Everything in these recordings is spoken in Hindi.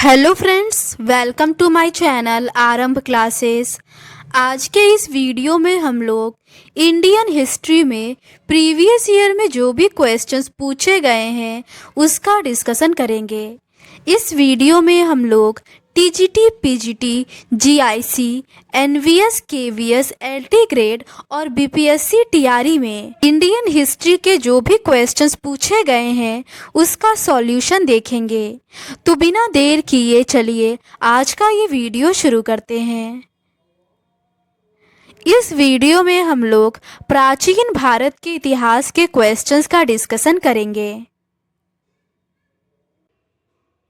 Hello friends, welcome to my channel Aarambh classes. आज के इस वीडियो में हम लोग इंडियन हिस्ट्री में प्रीवियस ईयर में जो भी क्वेश्चंस पूछे गए हैं उसका डिस्कशन करेंगे। इस वीडियो में हम लोग TGT, PGT, GIC, NVS, KVS, LT grade और बीपीएससी टीआरई में इंडियन हिस्ट्री के जो भी क्वेश्चंस पूछे गए हैं उसका सॉल्यूशन देखेंगे। तो बिना देर किए चलिए आज का ये वीडियो शुरू करते हैं। इस वीडियो में हम लोग प्राचीन भारत के इतिहास के क्वेश्चंस का डिस्कशन करेंगे।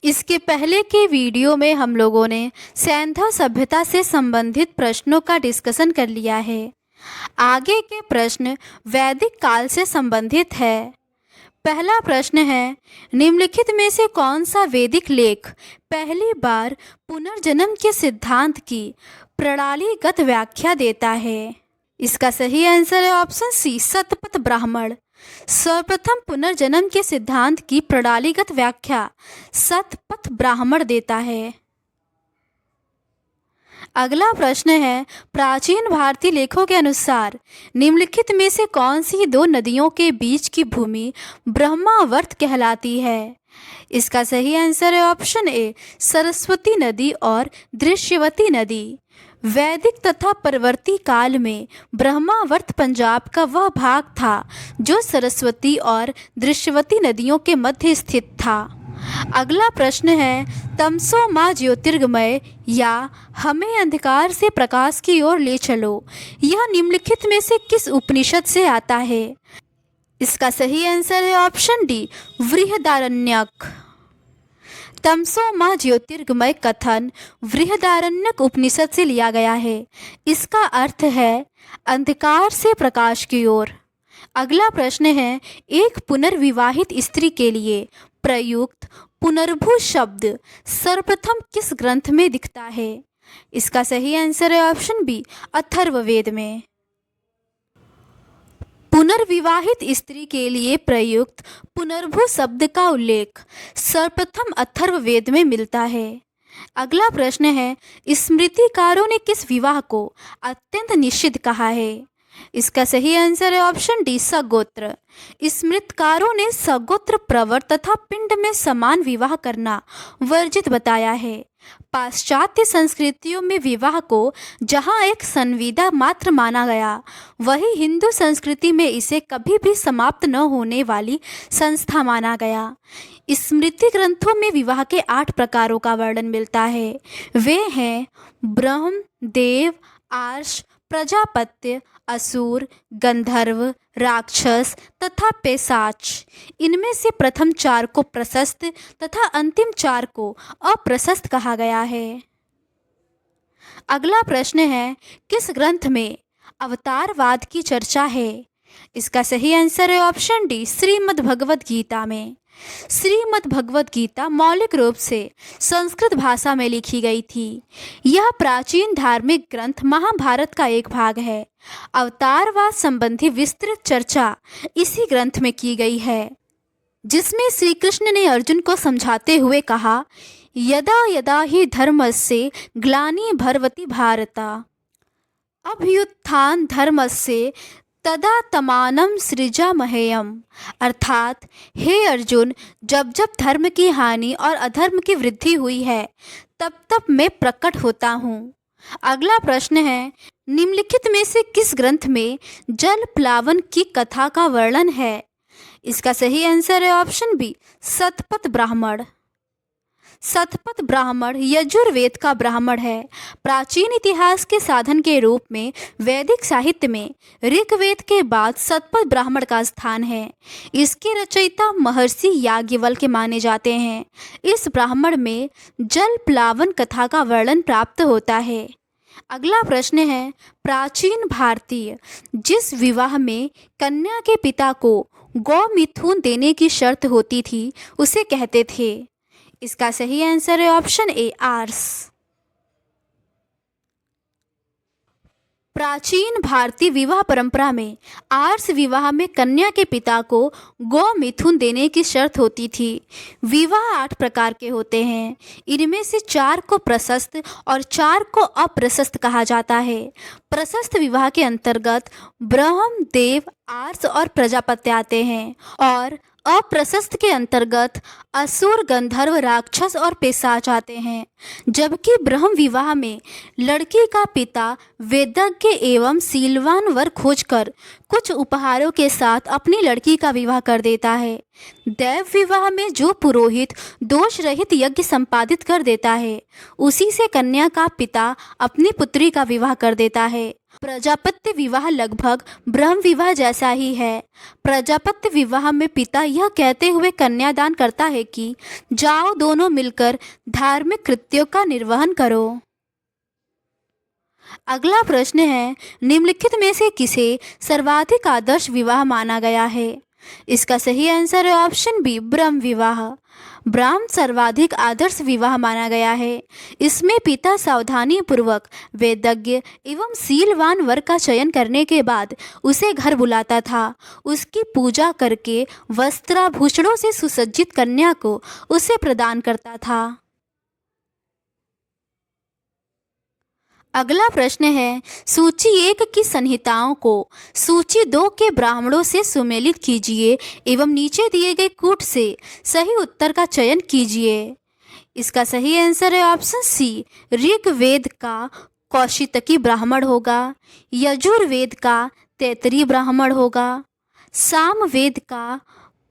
इसके पहले के वीडियो में हम लोगों ने सिंधु सभ्यता से संबंधित प्रश्नों का डिस्कशन कर लिया है। आगे के प्रश्न वैदिक काल से संबंधित है। पहला प्रश्न है, निम्नलिखित में से कौन सा वैदिक लेख पहली बार पुनर्जन्म के सिद्धांत की प्रणालीगत व्याख्या देता है? इसका सही आंसर है ऑप्शन सी, शतपथ ब्राह्मण। सर्वप्रथम पुनर्जन्म के सिद्धांत की प्रणालीगत व्याख्या शतपथ ब्राह्मण देता है। अगला प्रश्न है, प्राचीन भारतीय लेखों के अनुसार निम्नलिखित में से कौन सी दो नदियों के बीच की भूमि ब्रह्मावर्त कहलाती है? इसका सही आंसर है ऑप्शन ए, सरस्वती नदी और दृश्यवती नदी। वैदिक तथा परवर्ती काल में ब्रह्मावर्त पंजाब का वह भाग था जो सरस्वती और दृश्यवती नदियों के मध्य स्थित था। अगला प्रश्न है, तमसो माँ ज्योतिर्गमय या हमें अंधकार से प्रकाश की ओर ले चलो, यह निम्नलिखित में से किस उपनिषद से आता है? इसका सही आंसर है ऑप्शन डी, बृहदारण्यक। तमसो माँ ज्योतिर्गमय कथन बृहदारण्यक उपनिषद से लिया गया है। इसका अर्थ है अंधकार से प्रकाश की ओर। अगला प्रश्न है, एक पुनर्विवाहित स्त्री के लिए प्रयुक्त पुनर्भू शब्द सर्वप्रथम किस ग्रंथ में दिखता है? इसका सही आंसर है ऑप्शन बी, अथर्ववेद में। पुनर्विवाहित स्त्री के लिए प्रयुक्त पुनर्भू शब्द का उल्लेख सर्वप्रथम अथर्ववेद में मिलता है। अगला प्रश्न है, स्मृतिकारों ने किस विवाह को अत्यंत निषिद्ध कहा है? इसका सही आंसर है ऑप्शन डी, सगोत्र। स्मृतिकारों ने सगोत्र प्रवर तथा पिंड में समान विवाह करना वर्जित बताया है। पाश्चात्य संस्कृतियों में विवाह को जहां एक संविदा मात्र माना गया, वहीं हिंदू संस्कृति में इसे कभी भी समाप्त न होने वाली संस्था माना गया। स्मृति ग्रंथों में विवाह के 8 प्रकारों का वर्णन मिलता है। वे हैं ब्रह्म, देव, आर्ष, प्रजापत्य, असुर, गंधर्व, राक्षस तथा पैशाच। इनमें से प्रथम 4 को प्रशस्त तथा अंतिम 4 को अप्रशस्त कहा गया है। अगला प्रश्न है, किस ग्रंथ में अवतारवाद की चर्चा है? इसका सही आंसर है ऑप्शन डी, श्रीमद् भगवद गीता में। श्रीमद् भगवद गीता मौलिक रूप से संस्कृत भाषा में लिखी गई थी। यह प्राचीन धार्मिक ग्रंथ महाभारत का एक भाग है। अवतारवाद संबंधी विस्तृत चर्चा इसी ग्रंथ में की गई है, जिसमें श्री कृष्ण ने अर्जुन को समझाते हुए कहा, यदा यदा ही धर्मस्य ग्लानिर्भवति भारत, अभ्युत्थान धर्मस्य तदात्मानं सृजामहेयम्। अर्थात हे अर्जुन, जब जब धर्म की हानि और अधर्म की वृद्धि हुई है तब तब मैं प्रकट होता हूँ। अगला प्रश्न है, निम्नलिखित में से किस ग्रंथ में जल प्लावन की कथा का वर्णन है? इसका सही आंसर है ऑप्शन बी, शतपथ ब्राह्मण। शतपथ ब्राह्मण यजुर्वेद का ब्राह्मण है। प्राचीन इतिहास के साधन के रूप में वैदिक साहित्य में ऋग्वेद के बाद शतपथ ब्राह्मण का स्थान है। इसके रचयिता महर्षि याज्ञवल्क्य माने जाते हैं। इस ब्राह्मण में जल प्लावन कथा का वर्णन प्राप्त होता है। अगला प्रश्न है, प्राचीन भारतीय जिस विवाह में कन्या के पिता को गौमिथुन देने की शर्त होती थी उसे कहते थे? इसका सही आंसर है ऑप्शन ए, आर्स। प्राचीन भारतीय विवाह परंपरा में आर्ष विवाह में कन्या के पिता को गौ मिथुन देने की शर्त होती थी। विवाह 8 प्रकार के होते हैं। इनमें से 4 को प्रशस्त और 4 को अप्रशस्त कहा जाता है। प्रशस्त विवाह के अंतर्गत ब्रह्म, देव, आर्ष और प्रजापत्य आते हैं और अप्रशस्त के अंतर्गत असुर, गंधर्व, राक्षस और पिशाच आते हैं। जबकि ब्रह्म विवाह में लड़की का पिता वेदज्ञ एवं सीलवान वर खोजकर कुछ उपहारों के साथ अपनी लड़की का विवाह कर देता है। दैव विवाह में जो पुरोहित दोष रहित यज्ञ संपादित कर देता है, उसी से कन्या का पिता अपनी पुत्री का विवाह कर देता है। प्रजापत्य विवाह लगभग ब्रह्म विवाह जैसा ही है। प्रजापत्य विवाह में पिता यह कहते हुए कन्यादान करता है कि जाओ दोनों मिलकर धार्मिक कृत्यों का निर्वहन करो। अगला प्रश्न है, निम्नलिखित में से किसे सर्वाधिक आदर्श विवाह माना गया है? इसका सही आंसर है ऑप्शन बी, ब्रह्म विवाह। ब्रह्म सर्वाधिक आदर्श विवाह माना गया है। इसमें पिता सावधानी पूर्वक वेदज्ञ एवं सीलवान वर का चयन करने के बाद उसे घर बुलाता था। उसकी पूजा करके वस्त्राभूषणों से सुसज्जित कन्या को उसे प्रदान करता था। अगला प्रश्न है, सूची 1 की संहिताओं को सूची 2 के ब्राह्मणों से सुमेलित कीजिए एवं नीचे दिए गए कूट से सही उत्तर का चयन कीजिए। इसका सही आंसर है ऑप्शन सी, ऋग्वेद का कौशितकी ब्राह्मण होगा, यजुर्वेद का तैतरी ब्राह्मण होगा, सामवेद का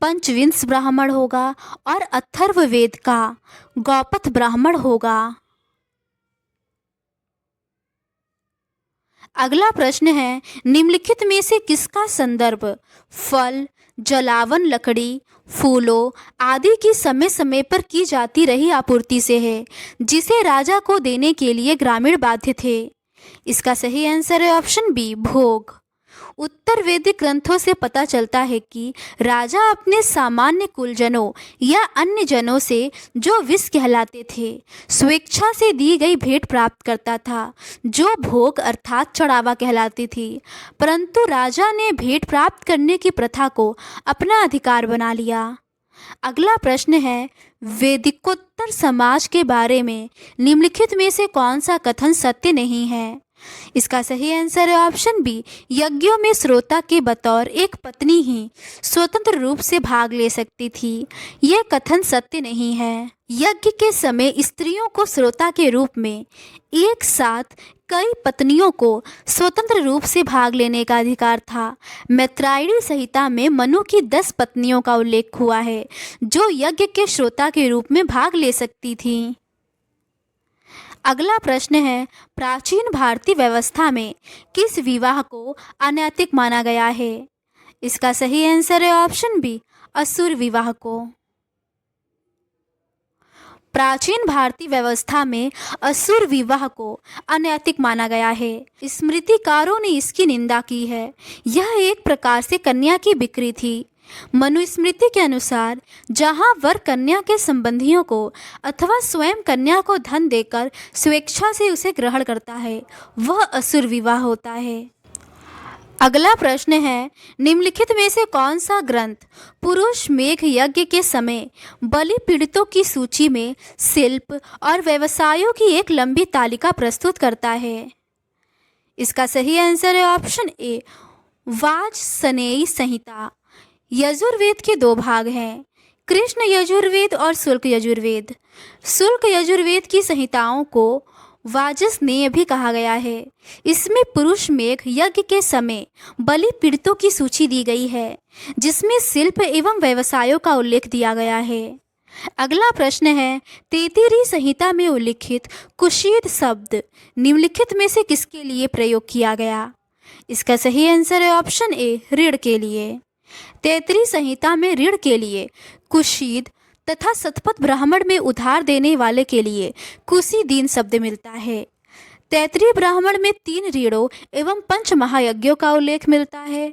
पंचविंश ब्राह्मण होगा और अथर्ववेद का गौपथ ब्राह्मण होगा। अगला प्रश्न है, निम्नलिखित में से किसका संदर्भ फल, जलावन, लकड़ी, फूलों आदि की समय समय पर की जाती रही आपूर्ति से है, जिसे राजा को देने के लिए ग्रामीण बाध्य थे? इसका सही आंसर है ऑप्शन बी, भोग। उत्तर वैदिक ग्रंथों से पता चलता है कि राजा अपने सामान्य कुलजनों या अन्य जनों से जो विष कहलाते थे, स्वेच्छा से दी गई भेंट प्राप्त करता था, जो भोग अर्थात चढ़ावा कहलाती थी। परंतु राजा ने भेंट प्राप्त करने की प्रथा को अपना अधिकार बना लिया। अगला प्रश्न है, वैदिकोत्तर समाज के बारे में निम्नलिखित में से कौन सा कथन सत्य नहीं है? इसका सही आंसर है ऑप्शन बी, यज्ञों में श्रोता के बतौर एक पत्नी ही स्वतंत्र रूप से भाग ले सकती थी। यह कथन सत्य नहीं है। यज्ञ के समय स्त्रियों को श्रोता के रूप में एक साथ कई पत्नियों को स्वतंत्र रूप से भाग लेने का अधिकार था। मैत्रेयी संहिता में मनु की 10 पत्नियों का उल्लेख हुआ है, जो यज्ञ के श्रोता के रूप में भाग ले सकती थीं। अगला प्रश्न है, प्राचीन भारतीय व्यवस्था में किस विवाह को अनैतिक माना गया है? इसका सही आंसर है ऑप्शन बी, असुर विवाह को। प्राचीन भारतीय व्यवस्था में असुर विवाह को अनैतिक माना गया है। स्मृतिकारों ने इसकी निंदा की है। यह एक प्रकार से कन्या की बिक्री थी। मनुस्मृति के अनुसार जहां वर कन्या के संबंधियों को अथवा स्वयं कन्या को धन देकर स्वेच्छा से उसे ग्रहण करता है, वह असुर विवाह होता है। अगला प्रश्न है, निम्नलिखित में से कौन सा ग्रंथ पुरुष मेघ यज्ञ के समय बलि पीड़ितों की सूची में शिल्प और व्यवसायों की एक लंबी तालिका प्रस्तुत करता है? इसका सही आंसर है ऑप्शन ए, वाजसनेयी संहिता। यजुर्वेद के 2 भाग हैं, कृष्ण यजुर्वेद और शुक्ल यजुर्वेद। शुक्ल यजुर्वेद की संहिताओं को वाजसनेय भी कहा गया है। इसमें पुरुष मेघ यज्ञ के समय बलि पीड़ितों की सूची दी गई है, जिसमें शिल्प एवं व्यवसायों का उल्लेख दिया गया है। अगला प्रश्न है, तैत्तिरीय संहिता में उल्लिखित कुशीद शब्द निम्नलिखित में से किसके लिए प्रयोग किया गया? इसका सही आंसर है ऑप्शन ए, ऋण के लिए। तैत्तिरीय संहिता में ऋण के लिए कुशीद तथा शतपथ ब्राह्मण में उधार देने वाले के लिए कुशीदीन शब्द मिलता है। तैत्तिरीय ब्राह्मण में 3 ऋणों एवं 5 महायज्ञों का उल्लेख मिलता है।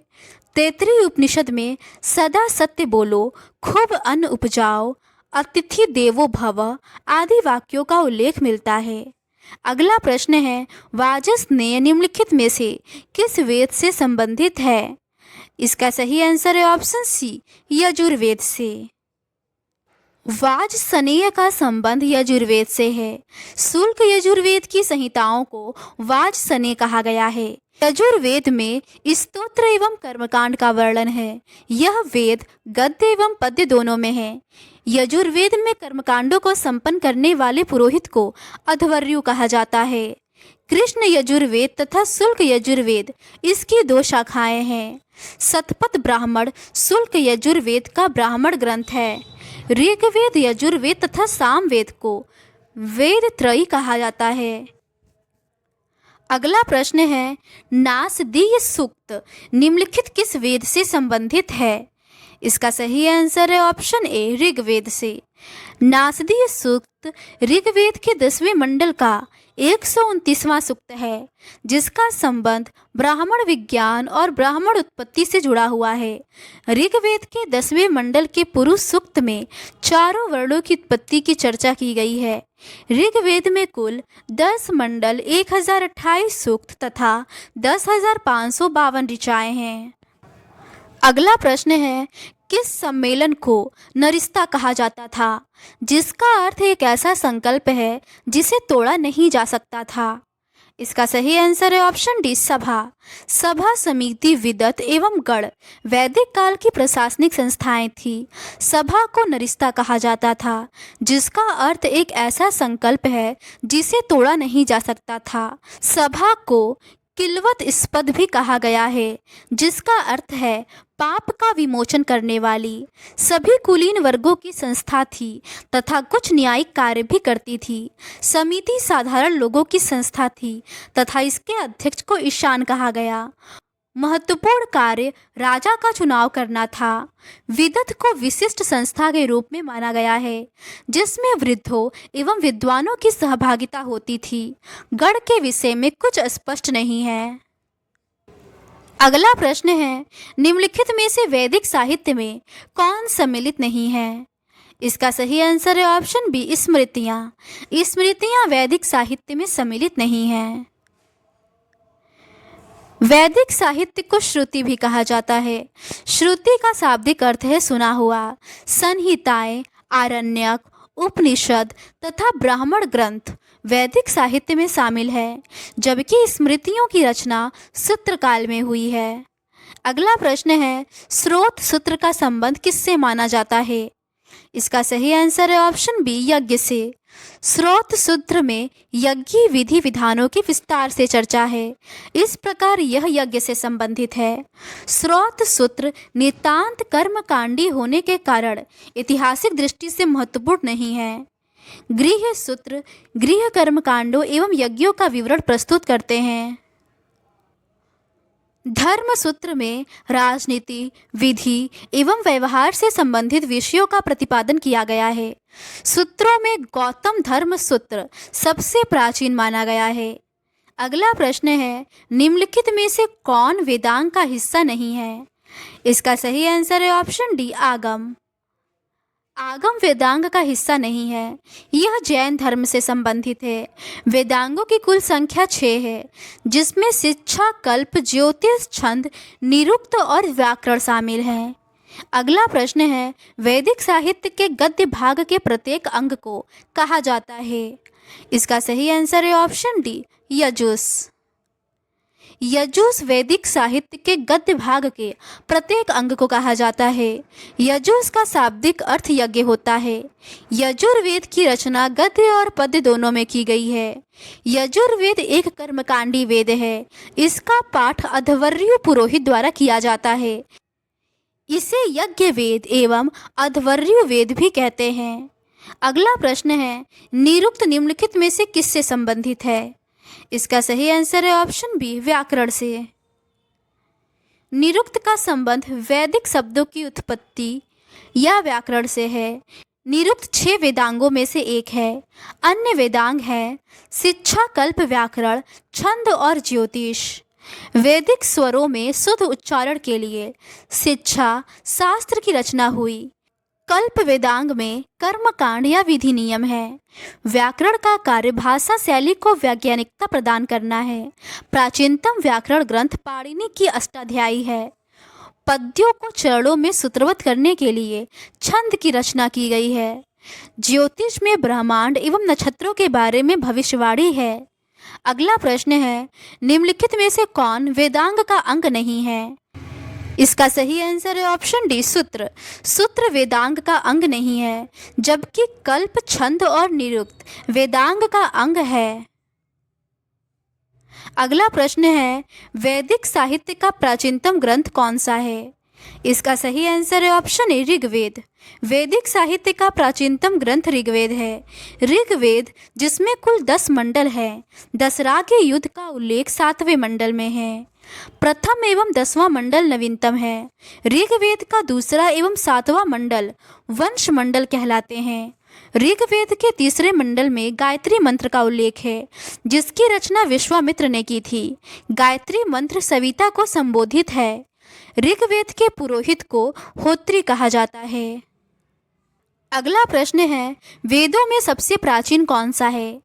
तैत्तिरीय उपनिषद में सदा सत्य बोलो, खूब अन्न उपजाओ, अतिथि देवो भव आदि वाक्यों का उल्लेख मिलता है। अगला प्रश्न है, वाजसनेय निम्नलिखित में से किस वेद से संबंधित है? इसका सही आंसर है ऑप्शन सी, यजुर्वेद से। वाजसनेय का संबंध यजुर्वेद से है। शुल्क यजुर्वेद की संहिताओं को वाजसनेय कहा गया है। यजुर्वेद में स्तोत्र एवं कर्मकांड का वर्णन है। यह वेद गद्य एवं पद्य दोनों में है। यजुर्वेद में कर्मकांडों को संपन्न करने वाले पुरोहित को अध्वर्यु कहा जाता है। कृष्ण यजुर्वेद तथा शुल्क यजुर्वेद इसकी दो शाखाएं हैं। शतपथ ब्राह्मण शुल्क यजुर्वेद का ब्राह्मण ग्रंथ है। ऋग्वेद, यजुर्वेद तथा सामवेद को वेद त्रयी कहा जाता है। अगला प्रश्न है, नासदीय सूक्त निम्नलिखित किस वेद से संबंधित है? इसका सही आंसर है ऑप्शन ए, ऋग्वेद से। नासदीय सूक्त ऋग्वेद के 10वें मंडल का 129वां सूक्त है, जिसका संबंध ब्राह्मण विज्ञान और ब्राह्मण उत्पत्ति से जुड़ा हुआ है। ऋग्वेद के 10वें मंडल के पुरुष सूक्त में चारों वर्णों की उत्पत्ति की चर्चा की गई है। ऋग्वेद में कुल 10 मंडल, 1028 सूक्त तथा 10,552 ऋचाएं हैं। अगला प्रश्न है, किस सम्मेलन को नरिस्ता कहा जाता था? जिसका अर्थ एक ऐसा संकल्प है जिसे तोड़ा नहीं जा सकता था। इसका सही आंसर है ऑप्शन डी, सभा। सभा, समिति, विदत एवं गण वैदिक काल की प्रशासनिक संस्थाएं थी। सभा को नरिस्ता कहा जाता था, जिसका अर्थ एक ऐसा संकल्प है जिसे तोड़ा नहीं जा सकता था। सभा को किलवत स्पद भी कहा गया है, जिसका अर्थ है पाप का विमोचन करने वाली। सभी कुलीन वर्गों की संस्था थी तथा कुछ न्यायिक कार्य भी करती थी। समिति साधारण लोगों की संस्था थी तथा इसके अध्यक्ष को ईशान कहा गया। महत्वपूर्ण कार्य राजा का चुनाव करना था। विदत को विशिष्ट संस्था के रूप में माना गया है, जिसमें वृद्धों एवं विद्वानों की सहभागिता होती थी। गण के विषय में कुछ स्पष्ट नहीं है। अगला प्रश्न है, निम्नलिखित में से वैदिक साहित्य में कौन सम्मिलित नहीं है? इसका सही आंसर है ऑप्शन बी, स्मृतियाँ। स्मृतियाँ वैदिक साहित्य में सम्मिलित नहीं हैं। वैदिक साहित्य को श्रुति भी कहा जाता है। श्रुति का शाब्दिक अर्थ है सुना हुआ। संहिताएं, आरण्यक, उपनिषद तथा ब्राह्मण ग्रंथ वैदिक साहित्य में शामिल है, जबकि स्मृतियों की रचना सूत्र काल में हुई है। अगला प्रश्न है, स्रोत सूत्र का संबंध किससे माना जाता है? इसका सही आंसर है ऑप्शन बी, यज्ञ से। स्रोत सूत्र में यज्ञ विधि विधानों की विस्तार से चर्चा है। इस प्रकार यह यज्ञ से संबंधित है। स्रोत सूत्र नितांत कर्मकांडी होने के कारण ऐतिहासिक दृष्टि से महत्वपूर्ण नहीं है। गृह सूत्र गृह कर्मकांडों एवं यज्ञों का विवरण प्रस्तुत करते हैं। धर्म सूत्र में राजनीति, विधि एवं व्यवहार से संबंधित विषयों का प्रतिपादन किया गया है। सूत्रों में गौतम धर्म सूत्र सबसे प्राचीन माना गया है। अगला प्रश्न है, निम्नलिखित में से कौन वेदांग का हिस्सा नहीं है? इसका सही आंसर है ऑप्शन डी, आगम। आगम वेदांग का हिस्सा नहीं है। यह जैन धर्म से संबंधित है। वेदांगों की कुल संख्या 6 है, जिसमें शिक्षा, कल्प, ज्योतिष, छंद, निरुक्त और व्याकरण शामिल हैं। अगला प्रश्न है, वैदिक साहित्य के गद्य भाग के प्रत्येक अंग को कहा जाता है? इसका सही आंसर है ऑप्शन डी, यजुस। यजुस वैदिक साहित्य के गद्य भाग के प्रत्येक अंग को कहा जाता है। यजुस का शाब्दिक अर्थ यज्ञ होता है। यजुर्वेद की रचना गद्य और पद्य दोनों में की गई है। यजुर्वेद एक कर्मकांडी वेद है। इसका पाठ अध्वर्यु पुरोहित द्वारा किया जाता है। इसे यज्ञ वेद एवं अध्वर्यु वेद भी कहते हैं। अगला प्रश्न है, निरुक्त निम्नलिखित में से किससे संबंधित है? इसका सही आंसर है ऑप्शन बी, व्याकरण से। निरुक्त का संबंध वैदिक शब्दों की उत्पत्ति या व्याकरण से है। निरुक्त 6 वेदांगों में से एक है। अन्य वेदांग हैं शिक्षा, कल्प, व्याकरण, छंद और ज्योतिष। वैदिक स्वरों में शुद्ध उच्चारण के लिए शिक्षा शास्त्र की रचना हुई। कल्प वेदांग में कर्मकांड या विधि नियम है। व्याकरण का कार्य भाषा शैली को वैज्ञानिकता प्रदान करना है। प्राचीनतम व्याकरण ग्रंथ पाणिनि की अष्टाध्यायी है। पद्यों को चरणों में सूत्रबद्ध करने के लिए छंद की रचना की गई है। ज्योतिष में ब्रह्मांड एवं नक्षत्रों के बारे में भविष्यवाणी है। अगला प्रश्न है, निम्नलिखित में से कौन वेदांग का अंग नहीं है? इसका सही आंसर है ऑप्शन डी, सूत्र। सूत्र वेदांग का अंग नहीं है, जबकि कल्प, छंद और निरुक्त वेदांग का अंग है। अगला प्रश्न है, वैदिक साहित्य का प्राचीनतम ग्रंथ कौन सा है? इसका सही आंसर है ऑप्शन ए, ऋग्वेद। वैदिक साहित्य का प्राचीनतम ग्रंथ ऋग्वेद है। ऋग्वेद, जिसमें कुल 10 मंडल हैं, दशरथ के युद्ध का उल्लेख 7वें मंडल में है। प्रथम एवं 10वां मंडल नवीनतम है। ऋग्वेद का दूसरा एवं 7वां मंडल वंश मंडल कहलाते हैं। ऋग्वेद के तीसरे मंडल में गायत्री मंत्र का उल्लेख है, जिसकी रचना विश्वामित्र ने की थी। गायत्री मंत्र सविता को संबोधित है। ऋग्वेद के पुरोहित को होत्री कहा जाता है। अगला प्रश्न है, वेदों में सबसे प्राचीन कौन सा है?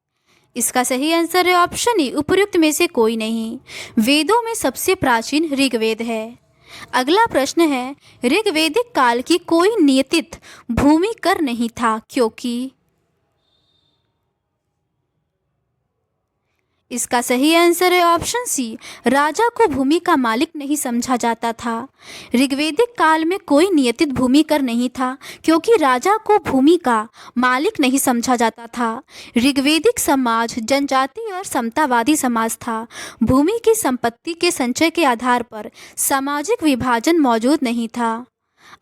इसका सही आंसर है ऑप्शन ई, उपर्युक्त में से कोई नहीं। वेदों में सबसे प्राचीन ऋग्वेद है। अगला प्रश्न है, ऋग्वैदिक काल की कोई नियतित भूमि कर नहीं था, क्योंकि? इसका सही आंसर है ऑप्शन सी, राजा को भूमि का मालिक नहीं समझा जाता था। ऋग्वैदिक काल में कोई नियतित भूमि कर नहीं था, क्योंकि राजा को भूमि का मालिक नहीं समझा जाता था। ऋग्वैदिक समाज जनजाति और समतावादी समाज था। भूमि की संपत्ति के संचय के आधार पर सामाजिक विभाजन मौजूद नहीं था।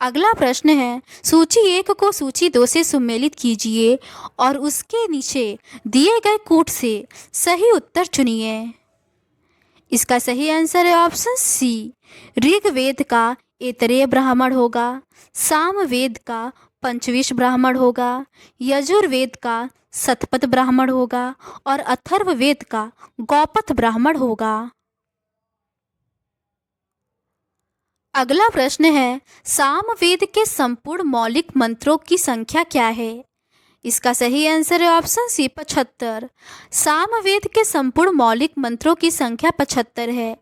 अगला प्रश्न है, सूची 1 को सूची 2 से सम्मिलित कीजिए और उसके नीचे दिए गए कूट से सही उत्तर चुनिए। इसका सही आंसर है ऑप्शन सी, ऋग्वेद का ऐतरेय ब्राह्मण होगा, सामवेद का पंचविश ब्राह्मण होगा, यजुर्वेद का शतपथ ब्राह्मण होगा और अथर्ववेद का गौपथ ब्राह्मण होगा। अगला प्रश्न है, सामवेद के संपूर्ण मौलिक मंत्रों की संख्या क्या है? इसका सही आंसर है ऑप्शन सी, 75। सामवेद के संपूर्ण मौलिक मंत्रों की संख्या 75 है।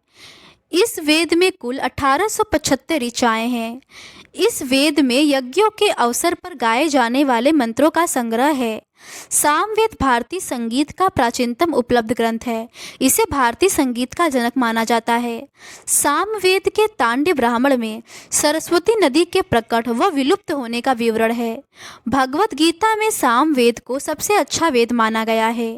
इस वेद में कुल 1875 ऋचाएँ हैं। इस वेद में यज्ञों के अवसर पर गाए जाने वाले मंत्रों का संग्रह है। सामवेद भारतीय संगीत का प्राचीनतम उपलब्ध ग्रंथ है। इसे भारतीय संगीत का जनक माना जाता है। सामवेद के तांड्य ब्राह्मण में सरस्वती नदी के प्रकट व विलुप्त होने का विवरण है। भगवत गीता में सामवेद को सबसे अच्छा वेद माना गया है।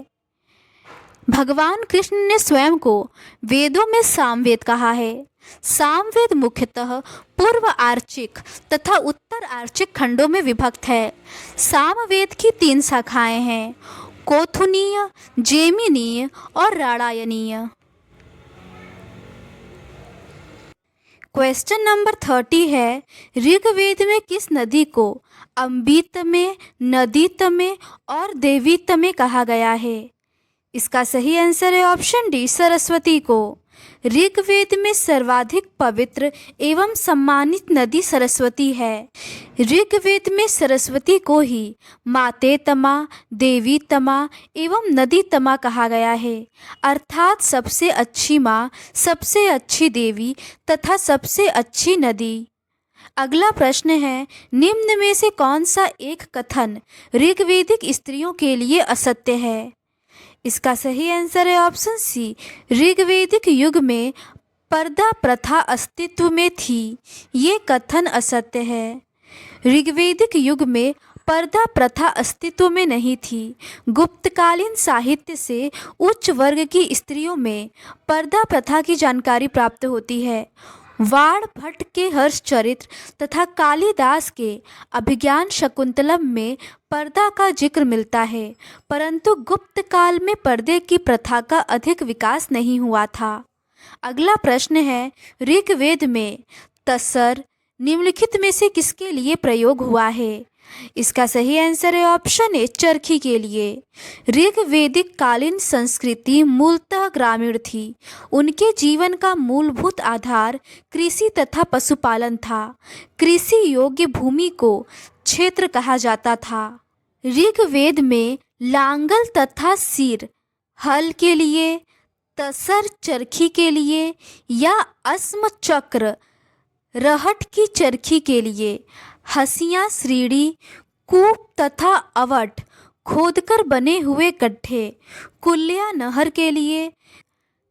भगवान कृष्ण ने स्वयं को वेदों में सामवेद कहा है। सामवेद मुख्यतः पूर्व आर्चिक तथा उत्तर आर्चिक खंडों में विभक्त है। सामवेद की 3 शाखाएं हैं, कौथुनीय, जेमिनीय और राणायनीय। क्वेश्चन नंबर 30 है, ऋग्वेद में किस नदी को अम्बितमे, नदीतमे और देवीतमे कहा गया है? इसका सही आंसर है ऑप्शन डी, सरस्वती को। ऋग्वेद में सर्वाधिक पवित्र एवं सम्मानित नदी सरस्वती है। ऋग्वेद में सरस्वती को ही मातेतमा, देवीतमा एवं नदीतमा कहा गया है, अर्थात सबसे अच्छी माँ, सबसे अच्छी देवी तथा सबसे अच्छी नदी। अगला प्रश्न है, निम्न में से कौन सा एक कथन ऋग्वैदिक स्त्रियों के लिए असत्य है? इसका सही आंसर है ऑप्शन सी, ऋग्वैदिक युग में पर्दा प्रथा अस्तित्व में थी। ये कथन असत्य है। ऋग्वैदिक युग में पर्दा प्रथा अस्तित्व में नहीं थी। गुप्तकालीन साहित्य से उच्च वर्ग की स्त्रियों में पर्दा प्रथा की जानकारी प्राप्त होती है। वाण भट्ट के हर्षचरित्र तथा कालिदास के अभिज्ञान शकुंतलम में पर्दा का जिक्र मिलता है, परंतु गुप्त काल में पर्दे की प्रथा का अधिक विकास नहीं हुआ था। अगला प्रश्न है, ऋग्वेद में तसर निम्नलिखित में से किसके लिए प्रयोग हुआ है? इसका सही आंसर है ऑप्शन ए, चरखी के लिए। ऋग्वैदिक कालीन संस्कृति मूलतः ग्रामीण थी। उनके जीवन का मूलभूत आधार कृषि तथा पशुपालन था। कृषि योग्य भूमि को क्षेत्र कहा जाता था। ऋग्वेद में लांगल तथा सिर हल के लिए, तसर चरखी के लिए या अस्म चक्र रहट की चरखी के लिए, हंसिया श्रीड़ी, कूप तथा अवट खोदकर बने हुए गड्ढे, कुल्या नहर के लिए,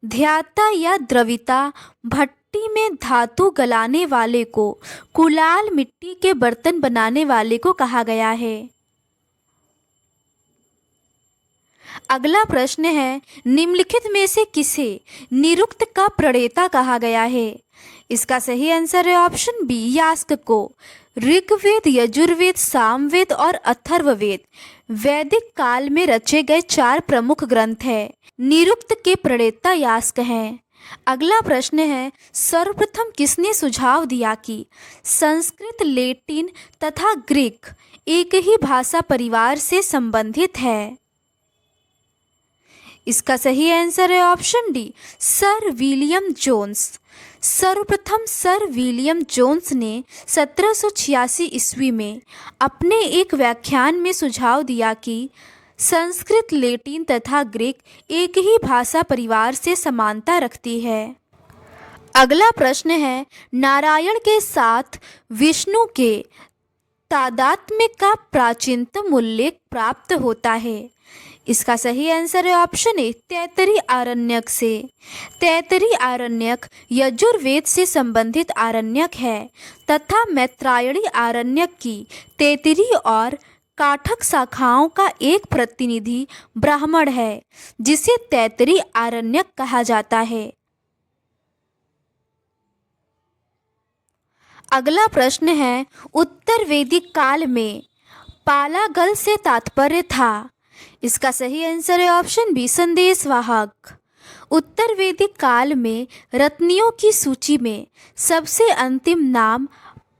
ध्याता या द्रविता भट्टी में धातु गलाने वाले को, कुलाल मिट्टी के बर्तन बनाने वाले को कहा गया है। अगला प्रश्न है, निम्नलिखित में से किसे निरुक्त का प्रणेता कहा गया है? इसका सही आंसर है ऑप्शन बी, यास्क को। ऋग्वेद, यजुर्वेद, सामवेद और अथर्ववेद वैदिक काल में रचे गए 4 प्रमुख ग्रंथ हैं। निरुक्त के प्रणेता यास्क हैं। अगला प्रश्न है, सर्वप्रथम किसने सुझाव दिया कि संस्कृत, लैटिन तथा ग्रीक एक ही भाषा परिवार से संबंधित है? इसका सही आंसर है option D, sir William Jones. सर्वप्रथम सर विलियम जोन्स ने 1786 ईस्वी में अपने एक व्याख्यान में सुझाव दिया कि संस्कृत, लैटिन तथा ग्रीक एक ही भाषा परिवार से समानता रखती है। अगला प्रश्न है, नारायण के साथ विष्णु के तादात्म्य का प्राचीनतम उल्लेख प्राप्त होता है। इसका सही आंसर है ऑप्शन ए, तैतरी आरण्यक से। तैतरी आरण्यक यजुर्वेद से संबंधित आरण्यक है तथा मैत्रायणी आरण्यक की तैतरी और काठक शाखाओं का एक प्रतिनिधि ब्राह्मण है जिसे तैतरी आरण्यक कहा जाता है। अगला प्रश्न है, उत्तर वैदिक काल में पालागल से तात्पर्य था। इसका सही आंसर है ऑप्शन बी, संदेशवाहक। उत्तर वैदिक काल में रत्नियों की सूची में सबसे अंतिम नाम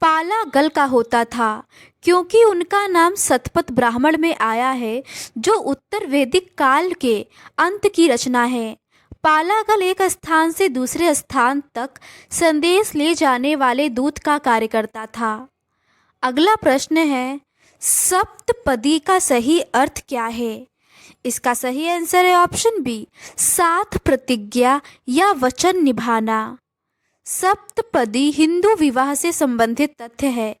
पालागल का होता था क्योंकि उनका नाम शतपथ ब्राह्मण में आया है जो उत्तर वैदिक काल के अंत की रचना है। पालागल एक स्थान से दूसरे स्थान तक संदेश ले जाने वाले दूत का कार्य करता था। अगला प्रश्न है, सप्तपदी का सही अर्थ क्या है? इसका सही आंसर है ऑप्शन बी, 7 प्रतिज्ञा या वचन निभाना। सप्तपदी हिंदू विवाह से संबंधित तथ्य है।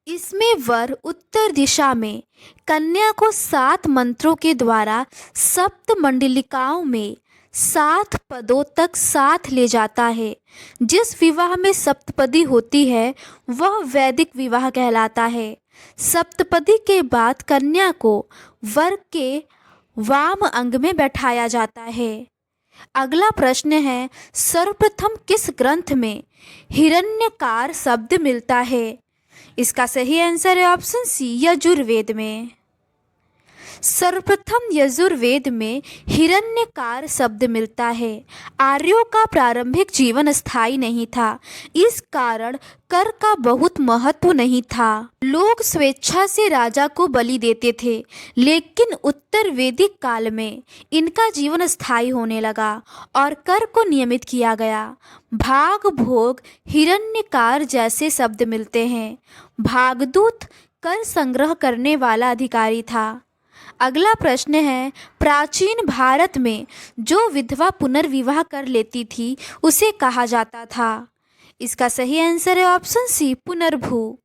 इसमें वर उत्तर दिशा में कन्या को 7 मंत्रों के द्वारा सप्त मंडलिकाओं में 7 पदों तक साथ ले जाता है। जिस विवाह में सप्तपदी होती है वह वैदिक विवाह कहलाता है। सप्तपदी के बाद कन्या को वर के वाम अंग में बैठाया जाता है। अगला प्रश्न है, सर्वप्रथम किस ग्रंथ में हिरण्यकार शब्द मिलता है? इसका सही आंसर है ऑप्शन सी, यजुर्वेद में। सर्वप्रथम यजुर्वेद में हिरण्यकार शब्द मिलता है। आर्यों का प्रारंभिक जीवन स्थायी नहीं था, इस कारण कर का बहुत महत्व नहीं था। लोग स्वेच्छा से राजा को बलि देते थे, लेकिन उत्तर वैदिक काल में इनका जीवन स्थायी होने लगा और कर को नियमित किया गया। भाग, भोग, हिरण्यकार जैसे शब्द मिलते हैं। भागदूत कर संग्रह करने वाला अधिकारी था। अगला प्रश्न है, प्राचीन भारत में जो विधवा पुनर्विवाह कर लेती थी उसे कहा जाता था। इसका सही आंसर है ऑप्शन सी, पुनर्भू।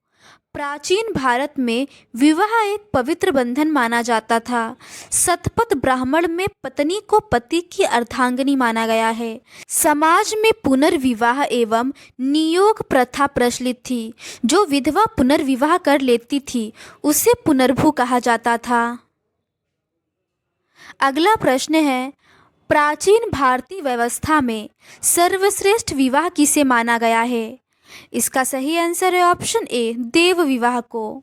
प्राचीन भारत में विवाह एक पवित्र बंधन माना जाता था। शतपथ ब्राह्मण में पत्नी को पति की अर्धांगिनी माना गया है। समाज में पुनर्विवाह एवं नियोग प्रथा प्रचलित थी। जो विधवा पुनर्विवाह कर लेती थी उसे पुनर्भू कहा जाता था। अगला प्रश्न है, प्राचीन भारतीय व्यवस्था में सर्वश्रेष्ठ विवाह किसे माना गया है? इसका सही आंसर है ऑप्शन ए, देव विवाह को।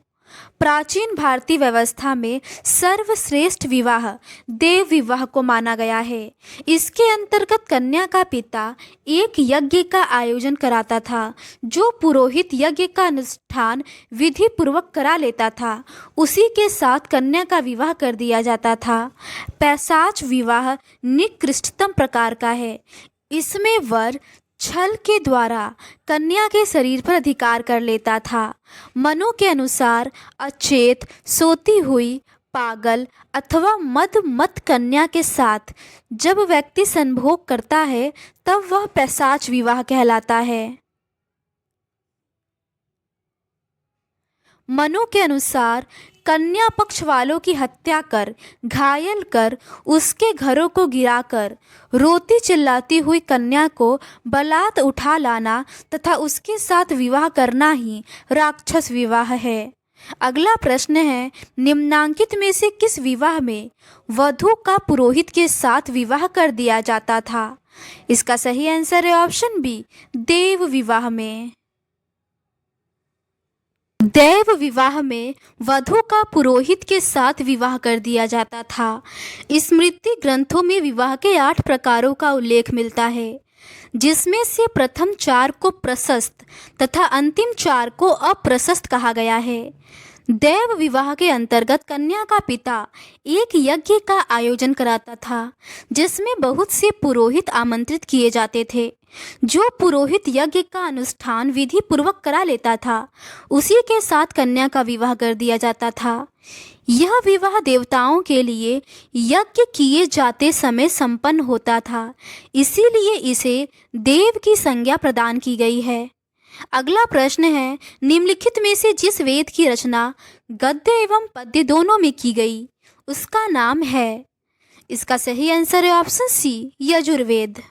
प्राचीन भारतीय व्यवस्था में सर्वश्रेष्ठ विवाह देव विवाह को माना गया है। इसके अंतर्गत कन्या का पिता एक यज्ञ का आयोजन कराता था जो पुरोहित यज्ञ का अनुष्ठान विधि पूर्वक करा लेता था। उसी के साथ कन्या का विवाह कर दिया जाता था। पैशाच विवाह निकृष्टतम प्रकार का है। इसमें वर छल के द्वारा कन्या के शरीर पर अधिकार कर लेता था। मनु के अनुसार अचेत, सोती हुई, पागल अथवा मद कन्या के साथ जब व्यक्ति संभोग करता है तब वह पैशाच विवाह कहलाता है। मनु के अनुसार कन्या पक्ष वालों की हत्या कर, घायल कर, उसके घरों को गिराकर रोती चिल्लाती हुई कन्या को बलात् उठा लाना तथा उसके साथ विवाह करना ही राक्षस विवाह है। अगला प्रश्न है, निम्नांकित में से किस विवाह में वधू का पुरोहित के साथ विवाह कर दिया जाता था? इसका सही आंसर है ऑप्शन बी, देव विवाह में। देव विवाह में वधू का पुरोहित के साथ विवाह कर दिया जाता था। स्मृति ग्रंथों में विवाह के 8 प्रकारों का उल्लेख मिलता है, जिसमें से प्रथम 4 को प्रशस्त तथा अंतिम 4 को अप्रशस्त कहा गया है। देव विवाह के अंतर्गत कन्या का पिता एक यज्ञ का आयोजन कराता था, जिसमें बहुत से पुरोहित आमंत्रित किए जाते थे। जो पुरोहित यज्ञ का अनुष्ठान विधि पूर्वक करा लेता था, उसी के साथ कन्या का विवाह कर दिया जाता था। यह विवाह देवताओं के लिए यज्ञ किए जाते समय संपन्न होता था, इसीलिए इसे देव की संज्ञा प्रदान की गई है। अगला प्रश्न है, निम्नलिखित में से जिस वेद की रचना गद्य एवं पद्य दोनों में की गई उसका नाम है? इसका सही आंसर है ऑप्शन सी, यजुर्वेद।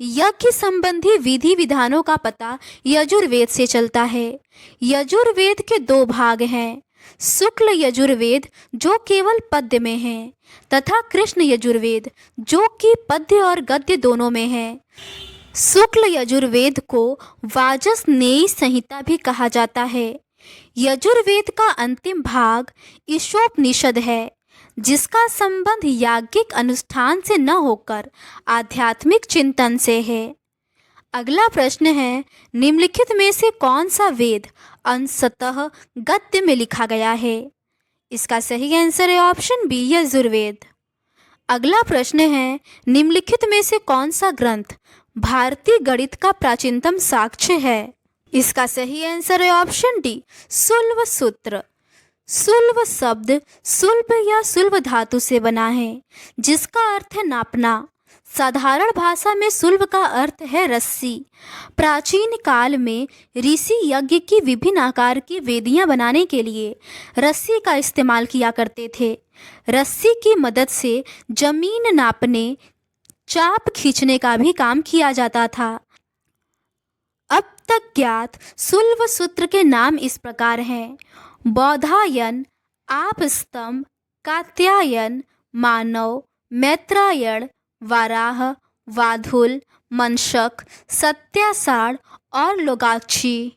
यज्ञ संबंधी विधि विधानों का पता यजुर्वेद से चलता है। यजुर्वेद के 2 भाग हैं, शुक्ल यजुर्वेद जो केवल पद्य में है तथा कृष्ण यजुर्वेद जो कि पद्य और गद्य दोनों में है। शुक्ल यजुर्वेद को वाजसनेयी संहिता भी कहा जाता है। यजुर्वेद का अंतिम भाग ईशोपनिषद है, जिसका संबंध याज्ञिक अनुष्ठान से न होकर आध्यात्मिक चिंतन से है। अगला प्रश्न है, निम्नलिखित में से कौन सा वेद अंशतः गद्य में लिखा गया है? इसका सही आंसर है ऑप्शन बी, यजुर्वेद। अगला प्रश्न है, निम्नलिखित में से कौन सा ग्रंथ भारतीय गणित का प्राचीनतम साक्ष्य है? इसका सही आंसर है ऑप्शन डी, सुल्ब सूत्र। सुल्ब शब्द सुल्ब या सुल्ब धातु से बना है, जिसका अर्थ है नापना। साधारण भाषा में सुल्ब का अर्थ है रस्सी। प्राचीन काल में ऋषि यज्ञ की विभिन्न आकार की वेदियां बनाने के लिए रस्सी का इस्तेमाल किया करते थे। रस्सी की मदद से जमीन नापने, चाप खींचने का भी काम किया जाता था। अब तक ज्ञात सुल्ब सूत्र के नाम इस प्रकार हैं: बौधायन, आपस्तंभ, कात्यायन, मानव, मैत्रायण, वाराह, वाधुल, मंशक, सत्यासार और लोगाक्षी।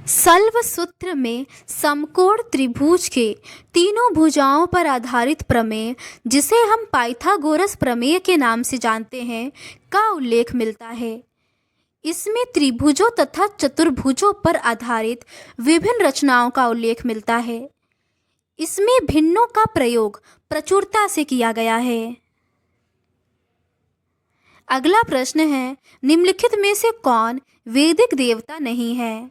शल्ब सूत्र में समकोण त्रिभुज के तीनों भुजाओं पर आधारित प्रमेय, जिसे हम पाइथागोरस प्रमेय के नाम से जानते हैं, का उल्लेख मिलता है। इसमें त्रिभुजों तथा चतुर्भुजों पर आधारित विभिन्न रचनाओं का उल्लेख मिलता है। इसमें भिन्नों का प्रयोग प्रचुरता से किया गया है। अगला प्रश्न है, निम्नलिखित में से कौन वैदिक देवता नहीं है?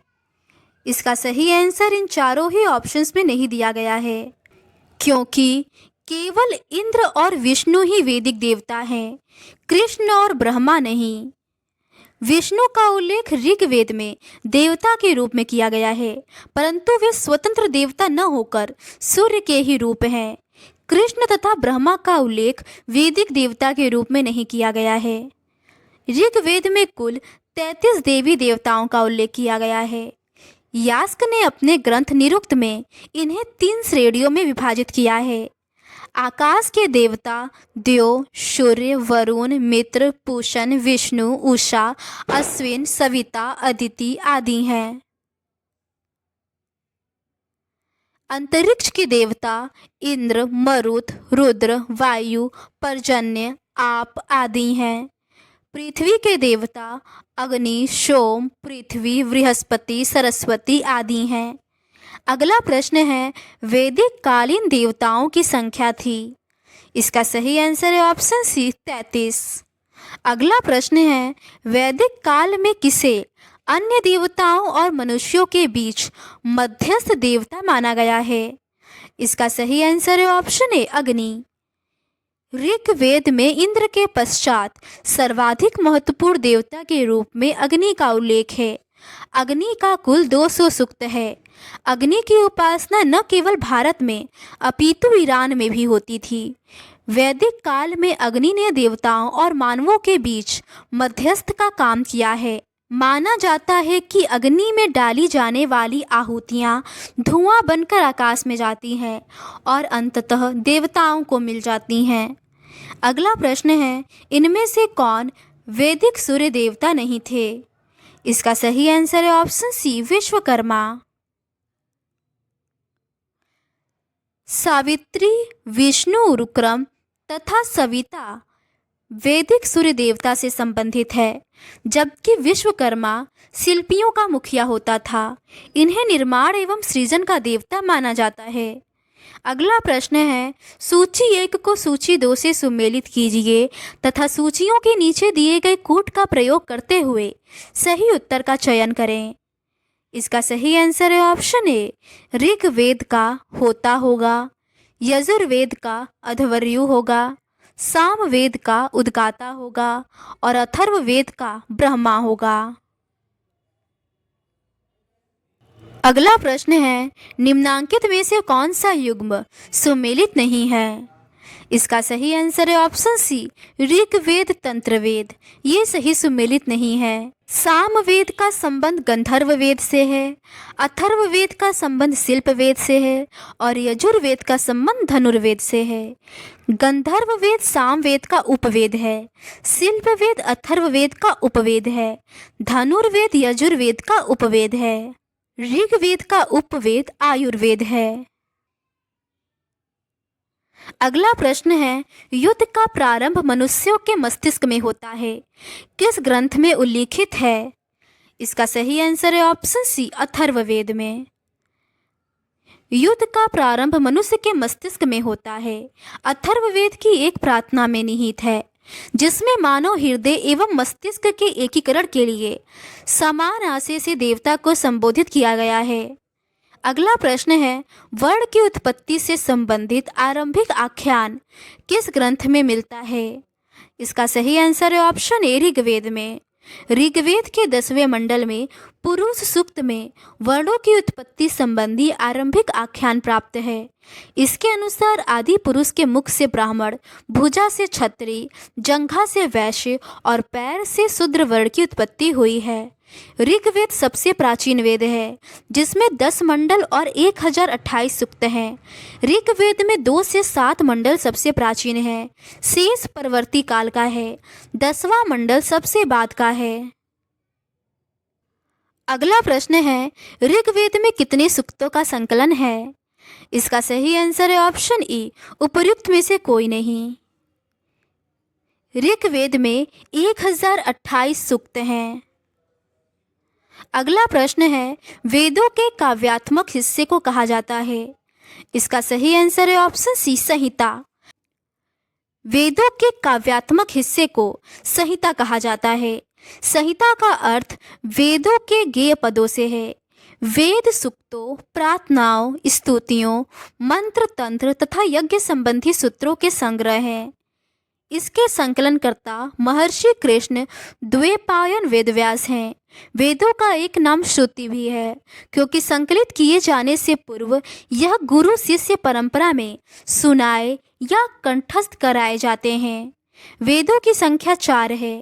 इसका सही आंसर इन चारों ही ऑप्शंस में नहीं दिया गया है, क्योंकि केवल इंद्र और विष्णु ही वैदिक देवता हैं, कृष्ण और ब्रह्मा नहीं। विष्णु का उल्लेख ऋग्वेद में देवता के रूप में किया गया है, परंतु वे स्वतंत्र देवता न होकर सूर्य के ही रूप हैं। कृष्ण तथा ब्रह्मा का उल्लेख वैदिक देवता के रूप में नहीं किया गया है। ऋग्वेद में कुल 33 देवी देवताओं का उल्लेख किया गया है। यास्क ने अपने ग्रंथ निरुक्त में इन्हें 3 श्रेणियों में विभाजित किया है। आकाश के देवता देव, सूर्य, वरुण, मित्र, पूषण, विष्णु, उषा, अश्विन, सविता, अदिति आदि हैं। अंतरिक्ष के देवता इंद्र, मरुत, रुद्र, वायु, पर्जन्य, आप आदि हैं। पृथ्वी के देवता अग्नि, सोम, पृथ्वी, बृहस्पति, सरस्वती आदि हैं। अगला प्रश्न है, वैदिक कालीन देवताओं की संख्या थी। इसका सही आंसर है ऑप्शन सी 33। अगला प्रश्न है, वैदिक काल में किसे अन्य देवताओं और मनुष्यों के बीच मध्यस्थ देवता माना गया है? इसका सही आंसर है ऑप्शन ए अग्नि। ऋग्वेद में इंद्र के पश्चात सर्वाधिक महत्वपूर्ण देवता के रूप में अग्नि का उल्लेख है। अग्नि का कुल 200 सूक्त है। अग्नि की उपासना न केवल भारत में अपितु ईरान में भी होती थी। वैदिक काल में अग्नि ने देवताओं और मानवों के बीच मध्यस्थ का काम किया है। माना जाता है कि अग्नि में डाली जाने वाली आहुतियाँ धुआं बनकर आकाश में जाती हैं और अंततः देवताओं को मिल जाती हैं। अगला प्रश्न है, इनमें से कौन वैदिक सूर्य देवता नहीं थे? इसका सही आंसर है ऑप्शन सी विश्वकर्मा। सावित्री, विष्णु, रुक्रम तथा सविता वैदिक सूर्य देवता से संबंधित है, जबकि विश्वकर्मा शिल्पियों का मुखिया होता था। इन्हें निर्माण एवं सृजन का देवता माना जाता है। अगला प्रश्न है, सूची 1 को सूची 2 से सुमेलित कीजिए तथा सूचियों के नीचे दिए गए कूट का प्रयोग करते हुए सही उत्तर का चयन करें। इसका सही आंसर है ऑप्शन ए ऋग्वेद का होता होगा, यजुर्वेद का अध्वर्यु होगा, सामवेद का उद्गाता होगा और अथर्ववेद का ब्रह्मा होगा। अगला प्रश्न है, निम्नांकित में से कौन सा युग्म सुमेलित नहीं है? इसका सही आंसर है ऑप्शन सी ऋग्वेद तंत्रवेद। ये सही सुमेलित नहीं है। सामवेद का संबंध गंधर्व वेद से है, अथर्ववेद का संबंध शिल्पवेद से है और यजुर्वेद का संबंध धनुर्वेद से है। गंधर्ववेद सामवेद का उपवेद है, शिल्पवेद अथर्ववेद का उपवेद है, धनुर्वेद यजुर्वेद का उपवेद है, ऋग्वेद का उपवेद आयुर्वेद है। अगला प्रश्न है, युद्ध का प्रारंभ मनुष्यों के मस्तिष्क में होता है, किस ग्रंथ में उल्लिखित है? इसका सही आंसर है ऑप्शन सी अथर्ववेद में। युद्ध का प्रारंभ मनुष्य के मस्तिष्क में होता है। अथर्ववेद की एक प्रार्थना में निहित है, जिसमें मानव हृदय एवं मस्तिष्क के एकीकरण के लिए समान आशय से देवता को संबोधित किया गया है। अगला प्रश्न है, वर्ण की उत्पत्ति से संबंधित आरंभिक आख्यान किस ग्रंथ में मिलता है? इसका सही आंसर है ऑप्शन ए ऋग्वेद में। ऋग्वेद के 10वें मंडल में पुरुष सूक्त में वर्णों की उत्पत्ति संबंधी आरंभिक आख्यान प्राप्त है। इसके अनुसार आदि पुरुष के मुख से ब्राह्मण, भुजा से क्षत्रिय, जंघा से वैश्य और पैर से शूद्र वर्ण की उत्पत्ति हुई है। ऋग्वेद सबसे प्राचीन वेद है, जिसमें 10 मंडल और 1028 सूक्त हैं। ऋग्वेद में 2 से 7 मंडल सबसे प्राचीन है, शेष परवर्ती काल का है। 10वां मंडल सबसे बाद का है। अगला प्रश्न है, ऋग्वेद में कितने सूक्तों का संकलन है? इसका सही आंसर है ऑप्शन ई उपर्युक्त में से कोई नहीं। ऋग्वेद में 1028 सूक्त हैं। अगला प्रश्न है, वेदों के काव्यात्मक हिस्से को कहा जाता है? इसका सही आंसर है ऑप्शन सी संहिता। वेदों के काव्यात्मक हिस्से को संहिता कहा जाता है। संहिता का अर्थ वेदों के गेय पदों से है। वेद सूक्तों, प्रार्थनाओं, स्तुतियों, मंत्र, तंत्र तथा यज्ञ संबंधी सूत्रों के संग्रह हैं। इसके संकलनकर्ता महर्षि कृष्ण द्वैपायन वेदव्यास हैं। वेदों का एक नाम श्रुति भी है, क्योंकि संकलित किए जाने से पूर्व यह गुरु शिष्य परंपरा में सुनाए या कंठस्थ कराए जाते हैं। वेदों की संख्या 4 है।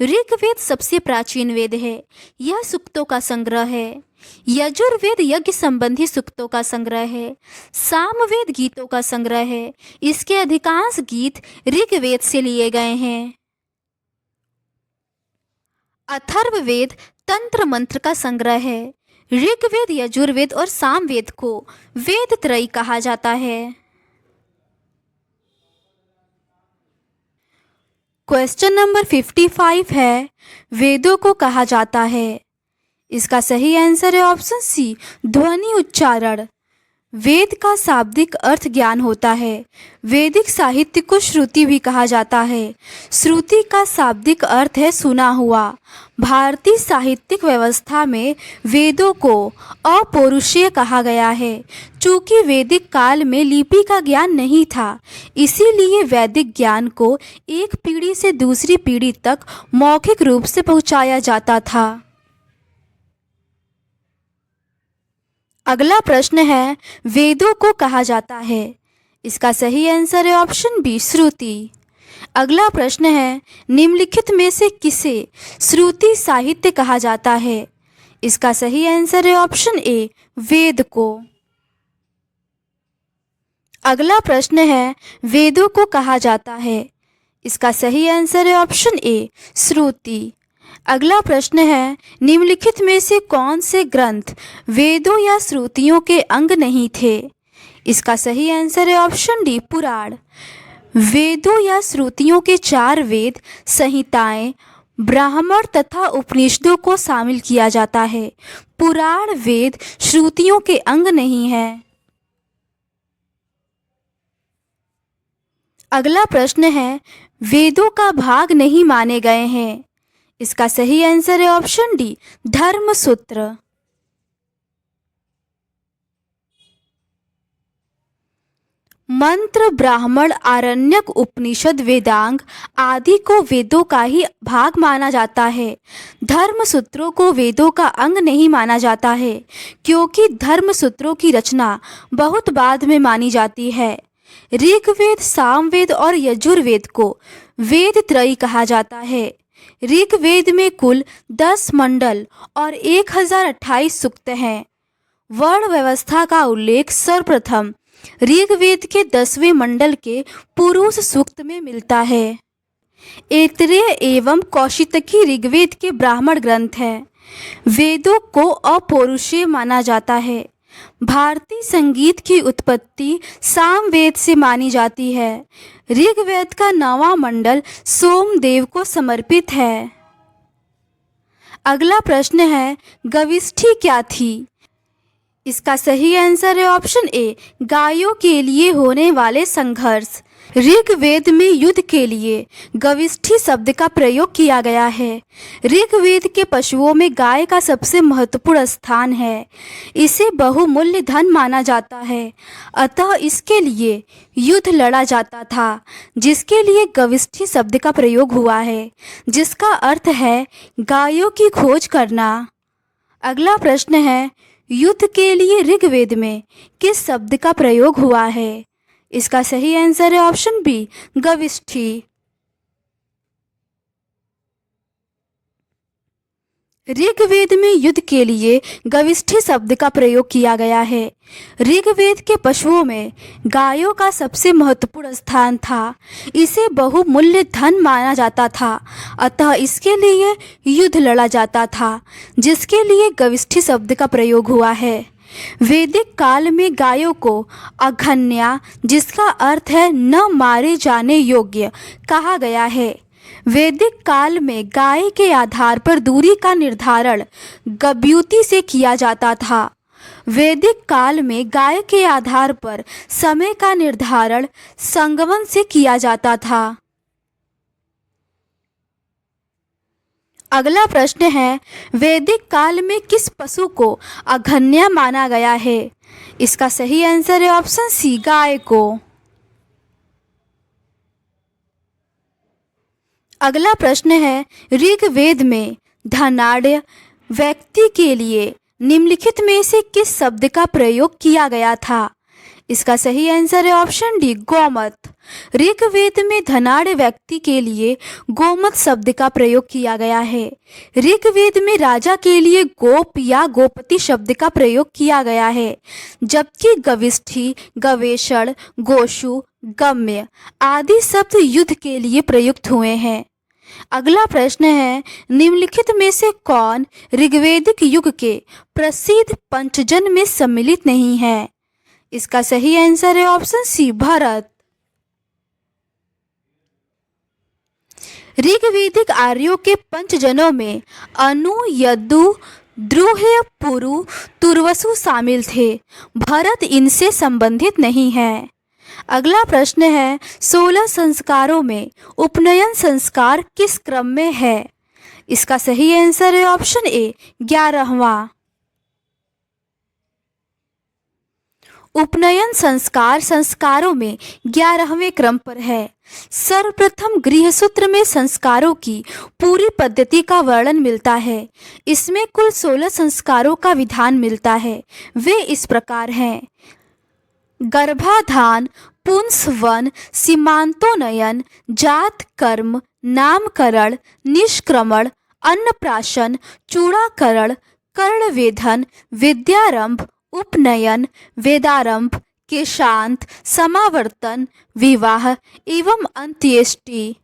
ऋग्वेद सबसे प्राचीन वेद है, यह सूक्तों का संग्रह है। यजुर्वेद यज्ञ संबंधी सूक्तों का संग्रह है। सामवेद गीतों का संग्रह है। इसके अधिकांश गीत ऋग्वेद से लिए गए हैं। अथर्ववेद तंत्र मंत्र का संग्रह है। ऋग्वेद, यजुर्वेद और सामवेद को वेद त्रयी कहा जाता है। क्वेश्चन नंबर 55 है, वेदों को कहा जाता है? इसका सही आंसर है ऑप्शन सी ध्वनि उच्चारण। वेद का शाब्दिक अर्थ ज्ञान होता है। वैदिक साहित्य को श्रुति भी कहा जाता है। श्रुति का शाब्दिक अर्थ है सुना हुआ। भारतीय साहित्यिक व्यवस्था में वेदों को अपौरुषेय कहा गया है। चूँकि वैदिक काल में लिपि का ज्ञान नहीं था, इसीलिए वैदिक ज्ञान को एक पीढ़ी से दूसरी पीढ़ी तक मौखिक रूप से पहुँचाया जाता था। अगला प्रश्न है, वेदों को कहा जाता है। इसका सही आंसर है ऑप्शन बी, श्रुति। अगला प्रश्न है, निम्नलिखित में से किसे श्रुति साहित्य कहा जाता है? इसका सही आंसर है ऑप्शन ए, वेद को। अगला प्रश्न है, वेदों को कहा जाता है। इसका सही आंसर है ऑप्शन ए, श्रुति। अगला प्रश्न है, निम्नलिखित में से कौन से ग्रंथ वेदों या श्रुतियों के अंग नहीं थे? इसका सही आंसर है ऑप्शन डी, पुराण। वेदों या श्रुतियों के 4 वेद, संहिताएं, ब्राह्मण तथा उपनिषदों को शामिल किया जाता है। पुराण वेद श्रुतियों के अंग नहीं है। अगला प्रश्न है, वेदों का भाग नहीं माने गए हैं। इसका सही आंसर है ऑप्शन डी, धर्मसूत्र। मंत्र, ब्राह्मण, आरण्यक, उपनिषद, वेदांग आदि को वेदों का ही भाग माना जाता है। धर्मसूत्रों को वेदों का अंग नहीं माना जाता है, क्योंकि धर्मसूत्रों की रचना बहुत बाद में मानी जाती है। ऋग्वेद, सामवेद और यजुर्वेद को वेद त्रयी कहा जाता है। ऋग्वेद में कुल 10 मंडल और 1028 सूक्त हैं। वर्ण व्यवस्था का उल्लेख सर्वप्रथम ऋग्वेद के 10वें मंडल के पुरुष सूक्त में मिलता है। ऐतरेय एवं कौशितकी ऋग्वेद के ब्राह्मण ग्रंथ हैं। वेदों को अपौरुषेय माना जाता है। भारतीय संगीत की उत्पत्ति सामवेद से मानी जाती है। ऋग्वेद का 9वां मंडल सोमदेव को समर्पित है। अगला प्रश्न है, गविष्ठी क्या थी? इसका सही आंसर है ऑप्शन ए, गायों के लिए होने वाले संघर्ष। ऋग्वेद में युद्ध के लिए गविष्ठी शब्द का प्रयोग किया गया है। ऋग्वेद के पशुओं में गाय का सबसे महत्वपूर्ण स्थान है। इसे बहुमूल्य धन माना जाता है, अतः इसके लिए युद्ध लड़ा जाता था, जिसके लिए गविष्ठी शब्द का प्रयोग हुआ है, जिसका अर्थ है गायों की खोज करना। अगला प्रश्न है, युद्ध के लिए ऋग्वेद में किस शब्द का प्रयोग हुआ है? इसका सही आंसर है ऑप्शन बी, गविष्ठी। ऋग्वेद में युद्ध के लिए गविष्ठी शब्द का प्रयोग किया गया है। ऋग्वेद के पशुओं में गायों का सबसे महत्वपूर्ण स्थान था। इसे बहुमूल्य धन माना जाता था, अतः इसके लिए युद्ध लड़ा जाता था, जिसके लिए गविष्ठी शब्द का प्रयोग हुआ है। वैदिक काल में गायों को अघन्या, जिसका अर्थ है न मारे जाने योग्य, कहा गया है। वैदिक काल में गाय के आधार पर दूरी का निर्धारण गव्युति से किया जाता था। वैदिक काल में गाय के आधार पर समय का निर्धारण संगमन से किया जाता था। अगला प्रश्न है, वैदिक काल में किस पशु को अघन्या माना गया है? इसका सही आंसर है ऑप्शन सी, गाय को। अगला प्रश्न है, ऋग्वेद में धनाढ्य व्यक्ति के लिए निम्नलिखित में से किस शब्द का प्रयोग किया गया था? इसका सही आंसर है ऑप्शन डी, गोमत। ऋग्वेद में धनाढ्य व्यक्ति के लिए गोमत शब्द का प्रयोग किया गया है। ऋग्वेद में राजा के लिए गोप या गोपति शब्द का प्रयोग किया गया है, जबकि गविष्ठी, गवेषण, गोषु, गम्य आदि शब्द युद्ध के लिए प्रयुक्त हुए हैं। अगला प्रश्न है, निम्नलिखित में से कौन ऋग्वेदिक युग के प्रसिद्ध पंचजन में सम्मिलित नहीं है? इसका सही आंसर है ऑप्शन सी, भरत। ऋग्वेदिक आर्यों के पंचजनों में अनु, यदु, द्रोह्य, पुरु, तुर्वसु शामिल थे। भरत इनसे संबंधित नहीं है। अगला प्रश्न है, 16 संस्कारों में उपनयन संस्कार किस क्रम में है? इसका सही आंसर है ऑप्शन ए 11वां। उपनयन संस्कार संस्कारों में 11वें क्रम पर है। सर्वप्रथम गृहसूत्र में संस्कारों की पूरी पद्धति का वर्णन मिलता है। इसमें कुल 16 संस्कारों का विधान मिलता है। वे इस प्रकार हैं: गर्भाधान, पुंसवन, सीमांतोन्नयन, जात कर्म, नामकरण, निष्क्रमण, अन्नप्राशन, चूड़ाकरण, कर्णवेधन, विद्यारंभ, उपनयन, वेदारंभ, केशांत, समावर्तन, विवाह एवं अंत्येष्टि।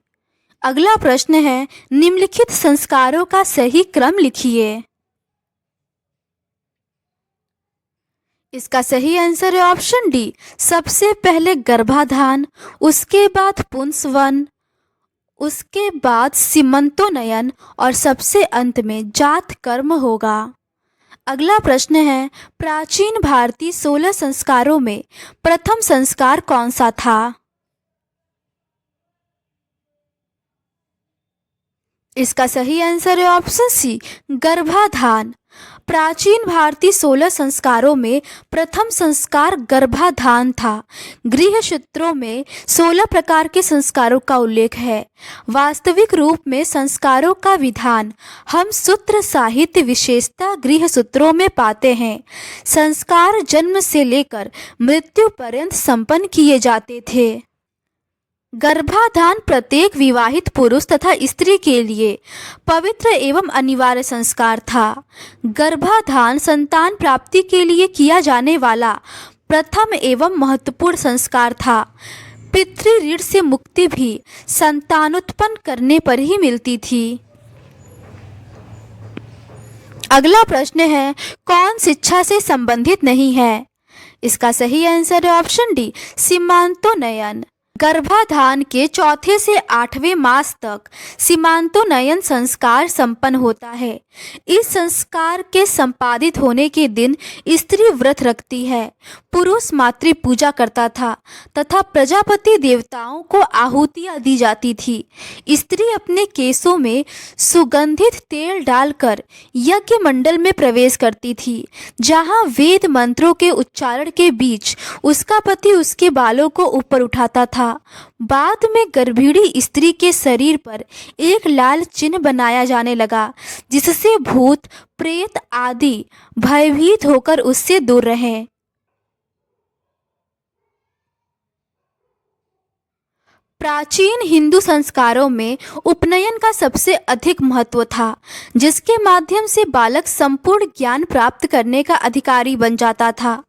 अगला प्रश्न है, निम्नलिखित संस्कारों का सही क्रम लिखिए। इसका सही आंसर है ऑप्शन डी। सबसे पहले गर्भाधान, उसके बाद पुंसवन, उसके बाद सीमंतोन्नयन और सबसे अंत में जात कर्म होगा। अगला प्रश्न है, प्राचीन भारतीय 16 संस्कारों में प्रथम संस्कार कौन सा था? इसका सही आंसर है ऑप्शन सी गर्भाधान। प्राचीन भारतीय 16 संस्कारों में प्रथम संस्कार गर्भाधान था। गृह सूत्रों में 16 प्रकार के संस्कारों का उल्लेख है। वास्तविक रूप में संस्कारों का विधान हम सूत्र साहित्य विशेषता गृह सूत्रों में पाते हैं। संस्कार जन्म से लेकर मृत्यु पर्यंत संपन्न किए जाते थे। गर्भाधान प्रत्येक विवाहित पुरुष तथा स्त्री के लिए पवित्र एवं अनिवार्य संस्कार था। गर्भाधान संतान प्राप्ति के लिए किया जाने वाला प्रथम एवं महत्वपूर्ण संस्कार था। पितृ ऋण से मुक्ति भी संतानोत्पन्न करने पर ही मिलती थी। अगला प्रश्न है, कौन शिक्षा से संबंधित नहीं है? इसका सही आंसर है ऑप्शन डी सीमांतोन्नयन। गर्भाधान के चौथे से 8वें मास तक सीमांतोन्नयन संस्कार संपन्न होता है। इस संस्कार के संपादित होने के दिन स्त्री व्रत रखती है, पुरुष मातृ पूजा करता था तथा प्रजापति देवताओं को आहुतियां दी जाती थी। स्त्री अपने केसों में सुगंधित तेल डालकर यज्ञ मंडल में प्रवेश करती थी, जहां वेद मंत्रों के उच्चारण के बीच उसका पति उसके बालों को ऊपर उठाता था। बाद में गर्भिणी स्त्री के शरीर पर एक लाल चिन्ह बनाया जाने लगा, जिससे भूत प्रेत आदि भयभीत होकर उससे दूर रहें। प्राचीन हिंदू संस्कारों में उपनयन का सबसे अधिक महत्व था, जिसके माध्यम से बालक संपूर्ण ज्ञान प्राप्त करने का अधिकारी बन जाता था।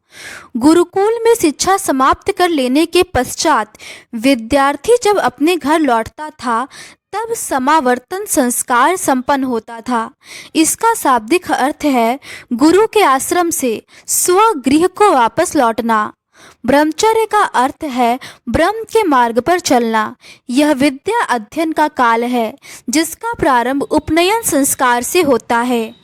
गुरुकुल में शिक्षा समाप्त कर लेने के पश्चात विद्यार्थी जब अपने घर लौटता था, तब समावर्तन संस्कार संपन्न होता था। इसका शाब्दिक अर्थ है गुरु के आश्रम से स्वगृह को वापस लौटना। ब्रह्मचर्य का अर्थ है ब्रह्म के मार्ग पर चलना। यह विद्या अध्ययन का काल है, जिसका प्रारंभ उपनयन संस्कार से होता है।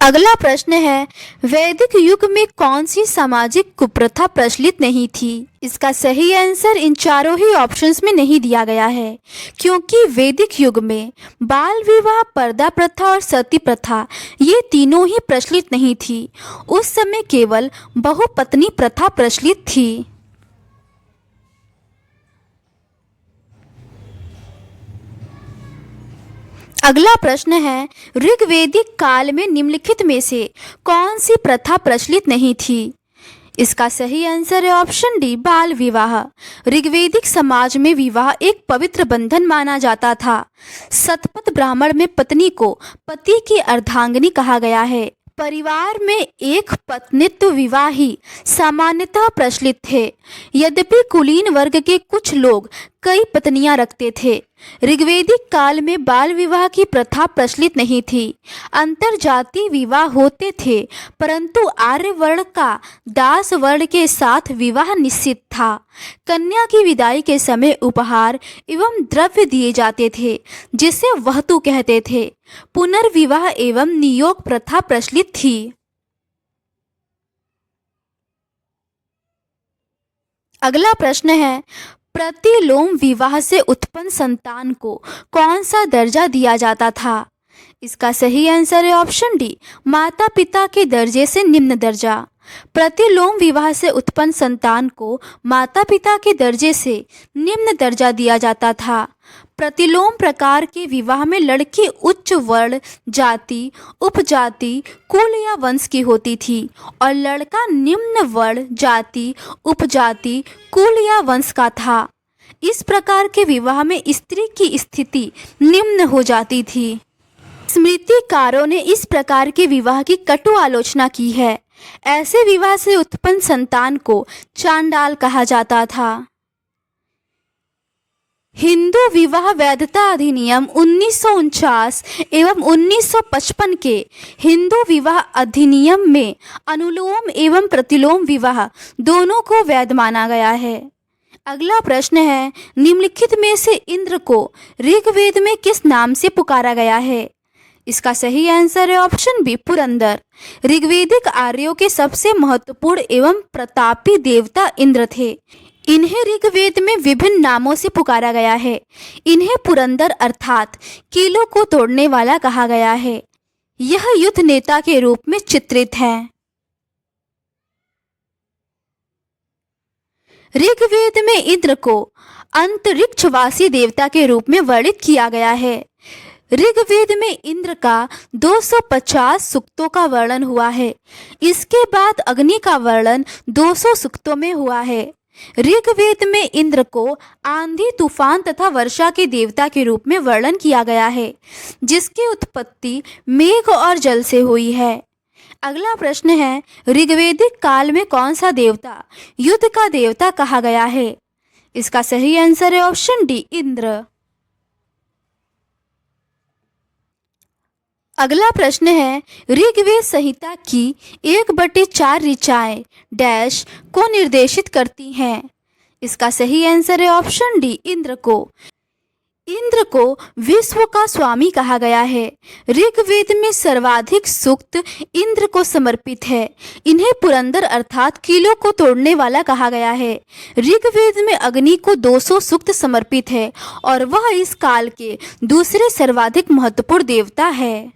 अगला प्रश्न है, वैदिक युग में कौन सी सामाजिक कुप्रथा प्रचलित नहीं थी? इसका सही आंसर इन चारों ही ऑप्शंस में नहीं दिया गया है, क्योंकि वैदिक युग में बाल विवाह, पर्दा प्रथा और सती प्रथा ये तीनों ही प्रचलित नहीं थी। उस समय केवल बहुपत्नी प्रथा प्रचलित थी। अगला प्रश्न है, ऋग्वैदिक काल में निम्नलिखित में से कौन सी प्रथा प्रचलित नहीं थी? इसका सही आंसर है ऑप्शन डी बाल विवाह। ऋग्वैदिक समाज में विवाह एक पवित्र बंधन माना जाता था। शतपथ ब्राह्मण में पत्नी को पति की अर्धांगिनी कहा गया है। परिवार में एक पत्नित्व विवाह ही सामान्यतः प्रचलित थे। यद्यपि कुलीन वर्ग के कुछ लोग कई पत्नियां रखते थे, ऋग्वैदिक काल में बाल विवाह की प्रथा प्रचलित नहीं थी। अंतरजातीय विवाह होते थे, परंतु आर्य वर्ण का दास वर्ण के साथ विवाह निश्चित था। कन्या की विदाई के समय उपहार एवं द्रव्य दिए जाते थे, जिसे वहतु कहते थे। पुनर्विवाह एवं नियोग प्रथा प्रचलित थी। अगला प्रश्न है, प्रतिलोम विवाह से उत्पन्न संतान को कौन सा दर्जा दिया जाता था? इसका सही आंसर है ऑप्शन डी, माता पिता के दर्जे से निम्न दर्जा। प्रतिलोम विवाह से उत्पन्न संतान को माता पिता के दर्जे से निम्न दर्जा दिया जाता था। प्रतिलोम प्रकार के विवाह में लड़की उच्च वर्ण, जाति, उपजाति, कुल या वंश की होती थी और लड़का निम्न वर्ण, जाति, उपजाति, कुल या वंश का था। इस प्रकार के विवाह में स्त्री की स्थिति निम्न हो जाती थी। स्मृतिकारों ने इस प्रकार के विवाह की कटु आलोचना की है। ऐसे विवाह से उत्पन्न संतान को चांडाल कहा जाता था। हिंदू विवाह वैधता अधिनियम 1949 एवं 1955 के हिंदू विवाह अधिनियम में अनुलोम एवं प्रतिलोम विवाह दोनों को वैध माना गया है। अगला प्रश्न है, निम्नलिखित में से इंद्र को ऋग्वेद में किस नाम से पुकारा गया है? इसका सही आंसर है ऑप्शन बी, पुरंदर। ऋग्वेदिक आर्यों के सबसे महत्वपूर्ण एवं प्रतापी देवता इंद्र थे। इन्हें ऋग्वेद में विभिन्न नामों से पुकारा गया है। इन्हें पुरंदर अर्थात कीलों को तोड़ने वाला कहा गया है। यह युद्ध नेता के रूप में चित्रित है। ऋग्वेद में इंद्र को अंतरिक्षवासी देवता के रूप में वर्णित किया गया है। ऋग्वेद में इंद्र का 250 सूक्तों का वर्णन हुआ है। इसके बाद अग्नि का वर्णन 200 सूक्तों में हुआ है। ऋग्वेद में इंद्र को आंधी, तूफान तथा वर्षा के देवता के रूप में वर्णन किया गया है, जिसकी उत्पत्ति मेघ और जल से हुई है। अगला प्रश्न है, ऋग्वेदिक काल में कौन सा देवता युद्ध का देवता कहा गया है? इसका सही आंसर है ऑप्शन डी, इंद्र। अगला प्रश्न है, ऋग्वेद संहिता की 1/4 ऋचाएं डैश को निर्देशित करती हैं? इसका सही आंसर है ऑप्शन डी, इंद्र को। इंद्र को विश्व का स्वामी कहा गया है। ऋग्वेद में सर्वाधिक सूक्त इंद्र को समर्पित है। इन्हें पुरंदर अर्थात कीलों को तोड़ने वाला कहा गया है। ऋग्वेद में अग्नि को 200 सूक्त समर्पित है और वह इस काल के दूसरे सर्वाधिक महत्वपूर्ण देवता है।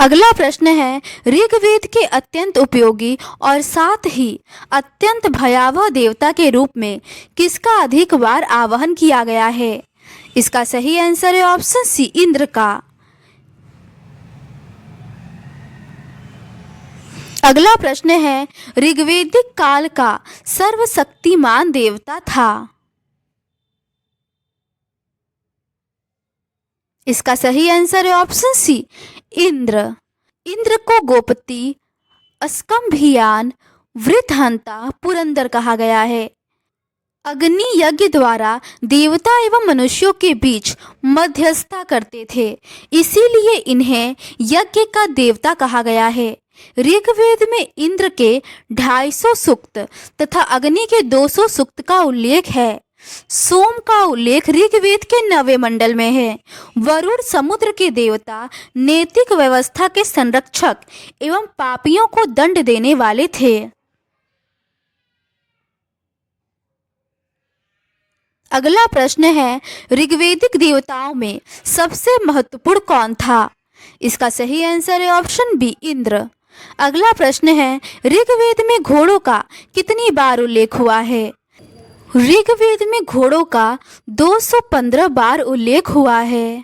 अगला प्रश्न है, ऋग्वेद के अत्यंत उपयोगी और साथ ही अत्यंत भयावह देवता के रूप में किसका अधिक बार आवाहन किया गया है? इसका सही आंसर है ऑप्शन सी, इंद्र का। अगला प्रश्न है, ऋग्वेदिक काल का सर्वशक्तिमान देवता था? इसका सही आंसर है ऑप्शन सी, इंद्र। इंद्र को गोपति, अस्कम्भियान, वृत्रहंता, पुरंदर कहा गया है। अग्नि यज्ञ द्वारा देवता एवं मनुष्यों के बीच मध्यस्थता करते थे, इसीलिए इन्हें यज्ञ का देवता कहा गया है। ऋग्वेद में इंद्र के 250 सूक्त तथा अग्नि के 200 सूक्त का उल्लेख है। सोम का उल्लेख ऋग्वेद के 9वें मंडल में है। वरुण समुद्र के देवता, नैतिक व्यवस्था के संरक्षक एवं पापियों को दंड देने वाले थे। अगला प्रश्न है, ऋग्वेदिक देवताओं में सबसे महत्वपूर्ण कौन था? इसका सही आंसर है ऑप्शन बी, इंद्र। अगला प्रश्न है, ऋग्वेद में घोड़ों का कितनी बार उल्लेख हुआ है? ऋग्वेद में घोड़ों का 215 बार उल्लेख हुआ है।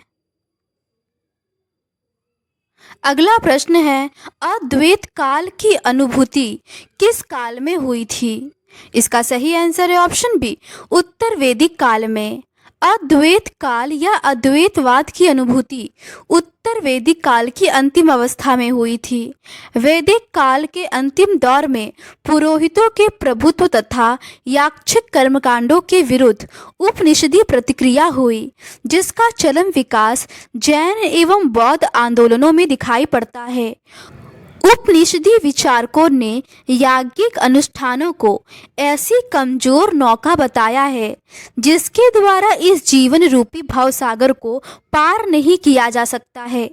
अगला प्रश्न है, अद्वैत काल की अनुभूति किस काल में हुई थी? इसका सही आंसर है ऑप्शन बी, उत्तर वैदिक काल में। अद्वैत काल या अद्वैतवाद की अनुभूति उत्तर वैदिक काल की अंतिम अवस्था में हुई थी। वैदिक काल के अंतिम दौर में पुरोहितों के प्रभुत्व तथा याक्षिक कर्मकांडों के विरुद्ध उपनिषदीय प्रतिक्रिया हुई, जिसका चरम विकास जैन एवं बौद्ध आंदोलनों में दिखाई पड़ता है। उपनिषदीय विचारकों ने याज्ञिक अनुष्ठानों को ऐसी कमजोर नौका बताया है जिसके द्वारा इस जीवन रूपी भवसागर को पार नहीं किया जा सकता है।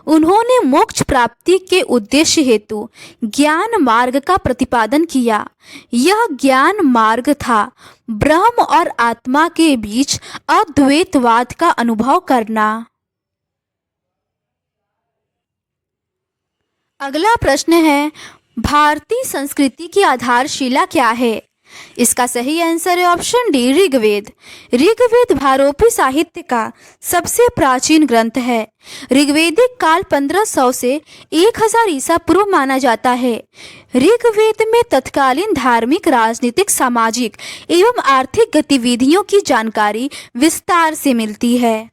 उन्होंने मोक्ष प्राप्ति के उद्देश्य हेतु ज्ञान मार्ग का प्रतिपादन किया। यह ज्ञान मार्ग था ब्रह्म और आत्मा के बीच अद्वैतवाद का अनुभव करना। अगला प्रश्न है, भारतीय संस्कृति की आधारशिला क्या है? इसका सही आंसर है ऑप्शन डी, ऋग्वेद। ऋग्वेद भारोपी साहित्य का सबसे प्राचीन ग्रंथ है। ऋग्वेदिक काल 1500 से 1000 ईसा पूर्व माना जाता है। ऋग्वेद में तत्कालीन धार्मिक, राजनीतिक, सामाजिक एवं आर्थिक गतिविधियों की जानकारी विस्तार से मिलती है।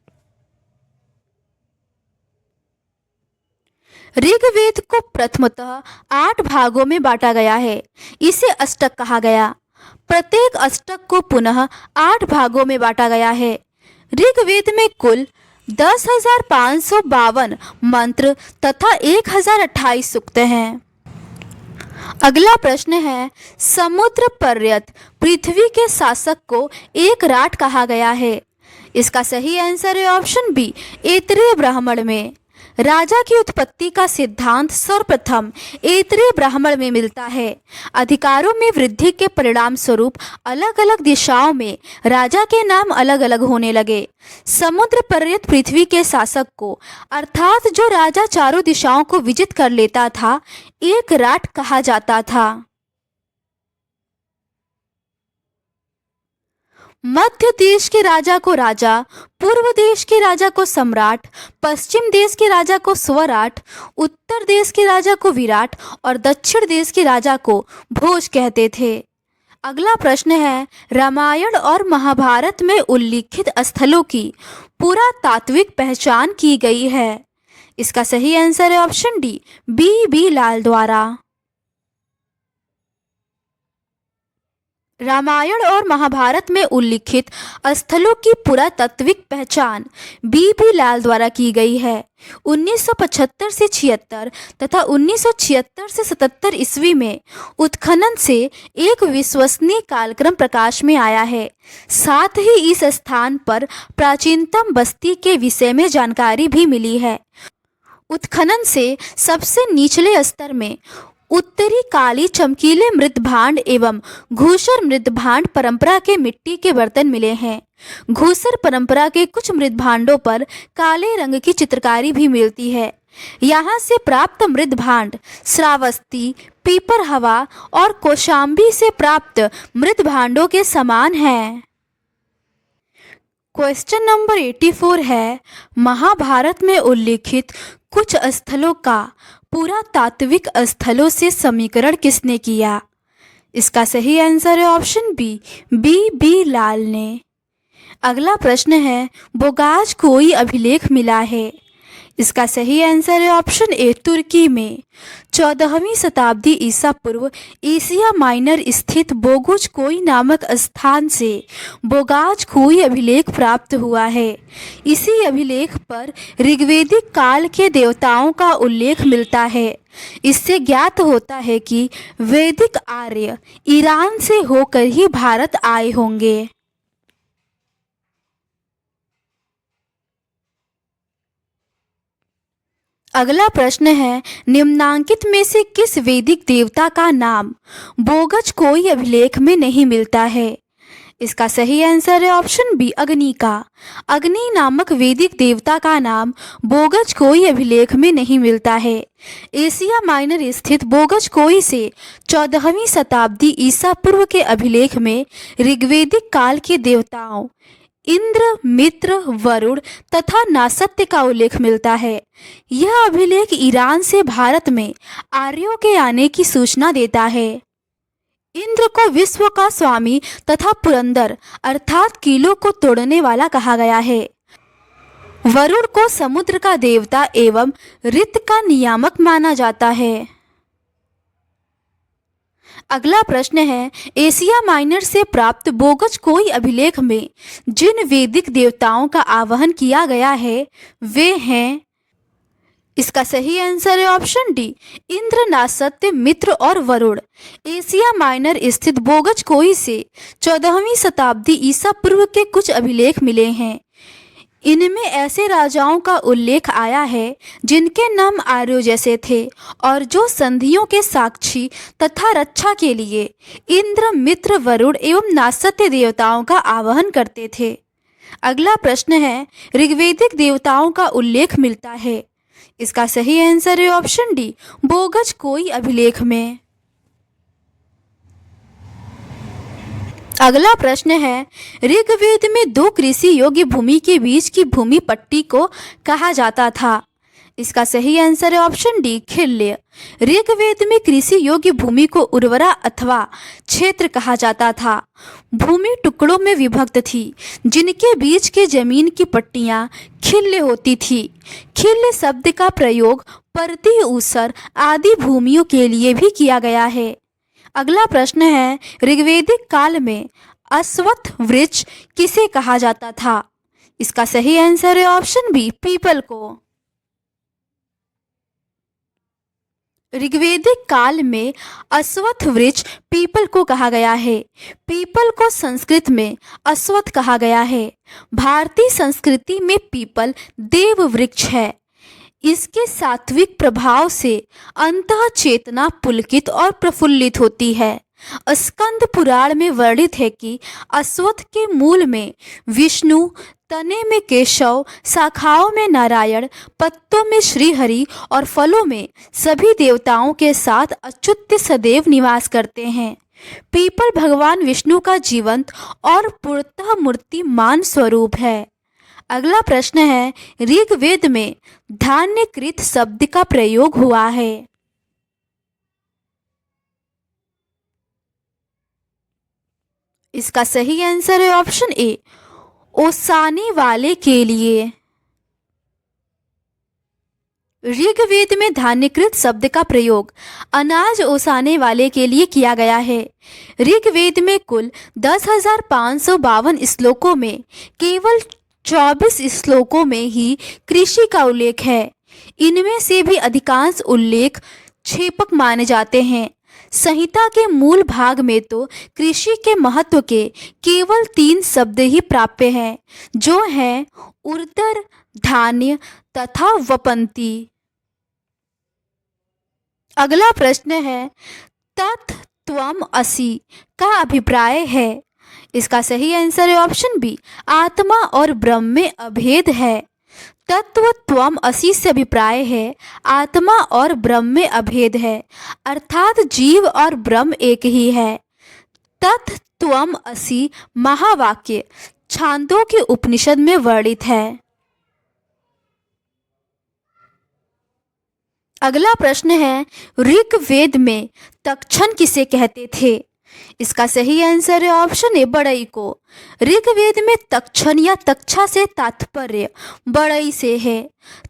ऋग्वेद को प्रथमतः 8 भागों में बांटा गया है। इसे अष्टक कहा गया। प्रत्येक अष्टक को पुनः 8 भागों में बांटा गया है। ऋग्वेद में कुल 10,552 मंत्र तथा 1028 सूक्त हैं। अगला प्रश्न है, समुद्र पर्यत पृथ्वी के शासक को एकराट कहा गया है। इसका सही आंसर है ऑप्शन बी, ऐतरेय ब्राह्मण में। राजा की उत्पत्ति का सिद्धांत सर्वप्रथम ऐतरेय ब्राह्मण में मिलता है। अधिकारों में वृद्धि के परिणाम स्वरूप अलग अलग दिशाओं में राजा के नाम अलग अलग होने लगे। समुद्र पर्यत पृथ्वी के शासक को, अर्थात जो राजा चारों दिशाओं को विजित कर लेता था, एकराट कहा जाता था। मध्य देश के राजा को राजा, पूर्व देश के राजा को सम्राट, पश्चिम देश के राजा को स्वराट, उत्तर देश के राजा को विराट और दक्षिण देश के राजा को भोज कहते थे। अगला प्रश्न है, रामायण और महाभारत में उल्लिखित स्थलों की पुरातात्विक पहचान की गई है। इसका सही आंसर है ऑप्शन डी, बी लाल द्वारा। रामायण और महाभारत में उल्लिखित स्थलों की पुरातात्विक पहचान बी लाल द्वारा की गई है। 1975 से 76 तथा 1976 से 77 ईस्वी में उत्खनन से एक विश्वसनीय कालक्रम प्रकाश में आया है। साथ ही इस स्थान पर प्राचीनतम बस्ती के विषय में जानकारी भी मिली है। उत्खनन से सबसे निचले स्तर में उत्तरी काली चमकीले मृदभांड एवं घूसर मृदभांड परंपरा के मिट्टी के बर्तन मिले हैं। घूसर परंपरा के कुछ मृदभांडों पर काले रंग की चित्रकारी भी मिलती है। यहाँ से प्राप्त मृदभांड श्रावस्ती, पीपरहवा और कौशाम्बी से प्राप्त मृदभांडों के समान हैं। क्वेश्चन नंबर 84 है, महाभारत में उल्लिखित कुछ स्थलों का पुरातात्विक स्थलों से समीकरण किसने किया? इसका सही आंसर है ऑप्शन बी लाल ने। अगला प्रश्न है, बोगाज कोई अभिलेख मिला है। इसका सही आंसर है ऑप्शन ए, तुर्की में। 14वीं शताब्दी ईसा पूर्व एशिया माइनर स्थित बोगुज कोई नामक स्थान से बोगाज कोई अभिलेख प्राप्त हुआ है। इसी अभिलेख पर ऋग्वेदिक काल के देवताओं का उल्लेख मिलता है। इससे ज्ञात होता है कि वैदिक आर्य ईरान से होकर ही भारत आए होंगे। अगला प्रश्न है, निम्नांकित में से किस वैदिक देवता का नाम बोगज कोई अभिलेख में नहीं मिलता है? इसका सही आंसर है ऑप्शन बी, अग्नि का। अग्नि नामक वैदिक देवता का नाम बोगज कोई अभिलेख में नहीं मिलता है। एशिया माइनर स्थित बोगज कोई से 14वीं शताब्दी ईसा पूर्व के अभिलेख में ऋग्वेदिक काल के देवताओं इंद्र, मित्र, वरुण तथा नासत्य का उल्लेख मिलता है। यह अभिलेख ईरान से भारत में आर्यों के आने की सूचना देता है। इंद्र को विश्व का स्वामी तथा पुरंदर अर्थात किलों को तोड़ने वाला कहा गया है। वरुण को समुद्र का देवता एवं ऋतु का नियामक माना जाता है। अगला प्रश्न है, एशिया माइनर से प्राप्त बोगज कोई अभिलेख में जिन वैदिक देवताओं का आवाहन किया गया है वे हैं। इसका सही आंसर है ऑप्शन डी, इंद्र, नासत्य, मित्र और वरुण। एशिया माइनर स्थित बोगज कोई से 14वीं शताब्दी ईसा पूर्व के कुछ अभिलेख मिले हैं। इनमें ऐसे राजाओं का उल्लेख आया है जिनके नाम आर्यों जैसे थे और जो संधियों के साक्षी तथा रक्षा के लिए इंद्र, मित्र, वरुण एवं नासत्य देवताओं का आवाहन करते थे। अगला प्रश्न है, ऋग्वेदिक देवताओं का उल्लेख मिलता है। इसका सही आंसर है ऑप्शन डी, बोगज कोई अभिलेख में। अगला प्रश्न है, ऋग्वेद में दो कृषि योग्य भूमि के बीच की भूमि पट्टी को कहा जाता था। इसका सही आंसर है ऑप्शन डी, खिल्य। ऋग्वेद में कृषि योग्य भूमि को उर्वरा अथवा क्षेत्र कहा जाता था। भूमि टुकड़ों में विभक्त थी जिनके बीच के जमीन की पट्टियां खिल्य होती थी। खिल्य शब्द का प्रयोग परती, ऊसर आदि भूमियों के लिए भी किया गया है। अगला प्रश्न है, ऋग्वेदिक काल में अश्वत्थ वृक्ष किसे कहा जाता था। इसका सही आंसर है ऑप्शन बी, पीपल को। ऋग्वेदिक काल में अश्वत्थ वृक्ष पीपल को कहा गया है। पीपल को संस्कृत में अश्वत्थ कहा गया है। भारतीय संस्कृति में पीपल देव वृक्ष है। इसके सात्विक प्रभाव से अंतः चेतना पुलकित और प्रफुल्लित होती है। स्कंद पुराण में वर्णित है कि अश्वत्थ के मूल में विष्णु, तने में केशव, शाखाओं में नारायण, पत्तों में श्रीहरि और फलों में सभी देवताओं के साथ अच्युत सदैव निवास करते हैं। पीपल भगवान विष्णु का जीवंत और पूर्णतः मूर्तिमान स्वरूप है। अगला प्रश्न है, ऋग्वेद में धान्यकृत शब्द का प्रयोग हुआ है। इसका सही आंसर है ऑप्शन ए, ओसाने वाले के लिए। ऋग्वेद में धान्यकृत शब्द का प्रयोग अनाज ओसाने वाले के लिए किया गया है। ऋग्वेद में कुल 10,552 श्लोकों में केवल 24 श्लोकों में ही कृषि का उल्लेख है। इनमें से भी अधिकांश उल्लेख क्षेपक माने जाते हैं। संहिता के मूल भाग में तो कृषि के महत्व के केवल 3 शब्द ही प्राप्य हैं, जो हैं उर्दर, धान्य तथा वपंती। अगला प्रश्न है, तत् त्वम असि का अभिप्राय है। इसका सही आंसर है ऑप्शन बी, आत्मा और ब्रह्म में अभेद है। तत्व त्वम असि से अभिप्राय है आत्मा और ब्रह्म में अभेद है, अर्थात जीव और ब्रह्म एक ही है। तत् त्वम असि महावाक्य छांदोग्य उपनिषद में वर्णित है। अगला प्रश्न है, ऋग्वेद में तक्षण किसे कहते थे। इसका सही आंसर है ऑप्शन ए, बढ़ई को। ऋग्वेद में तक्षण या तक्षा से तात्पर्य बढ़ई से है।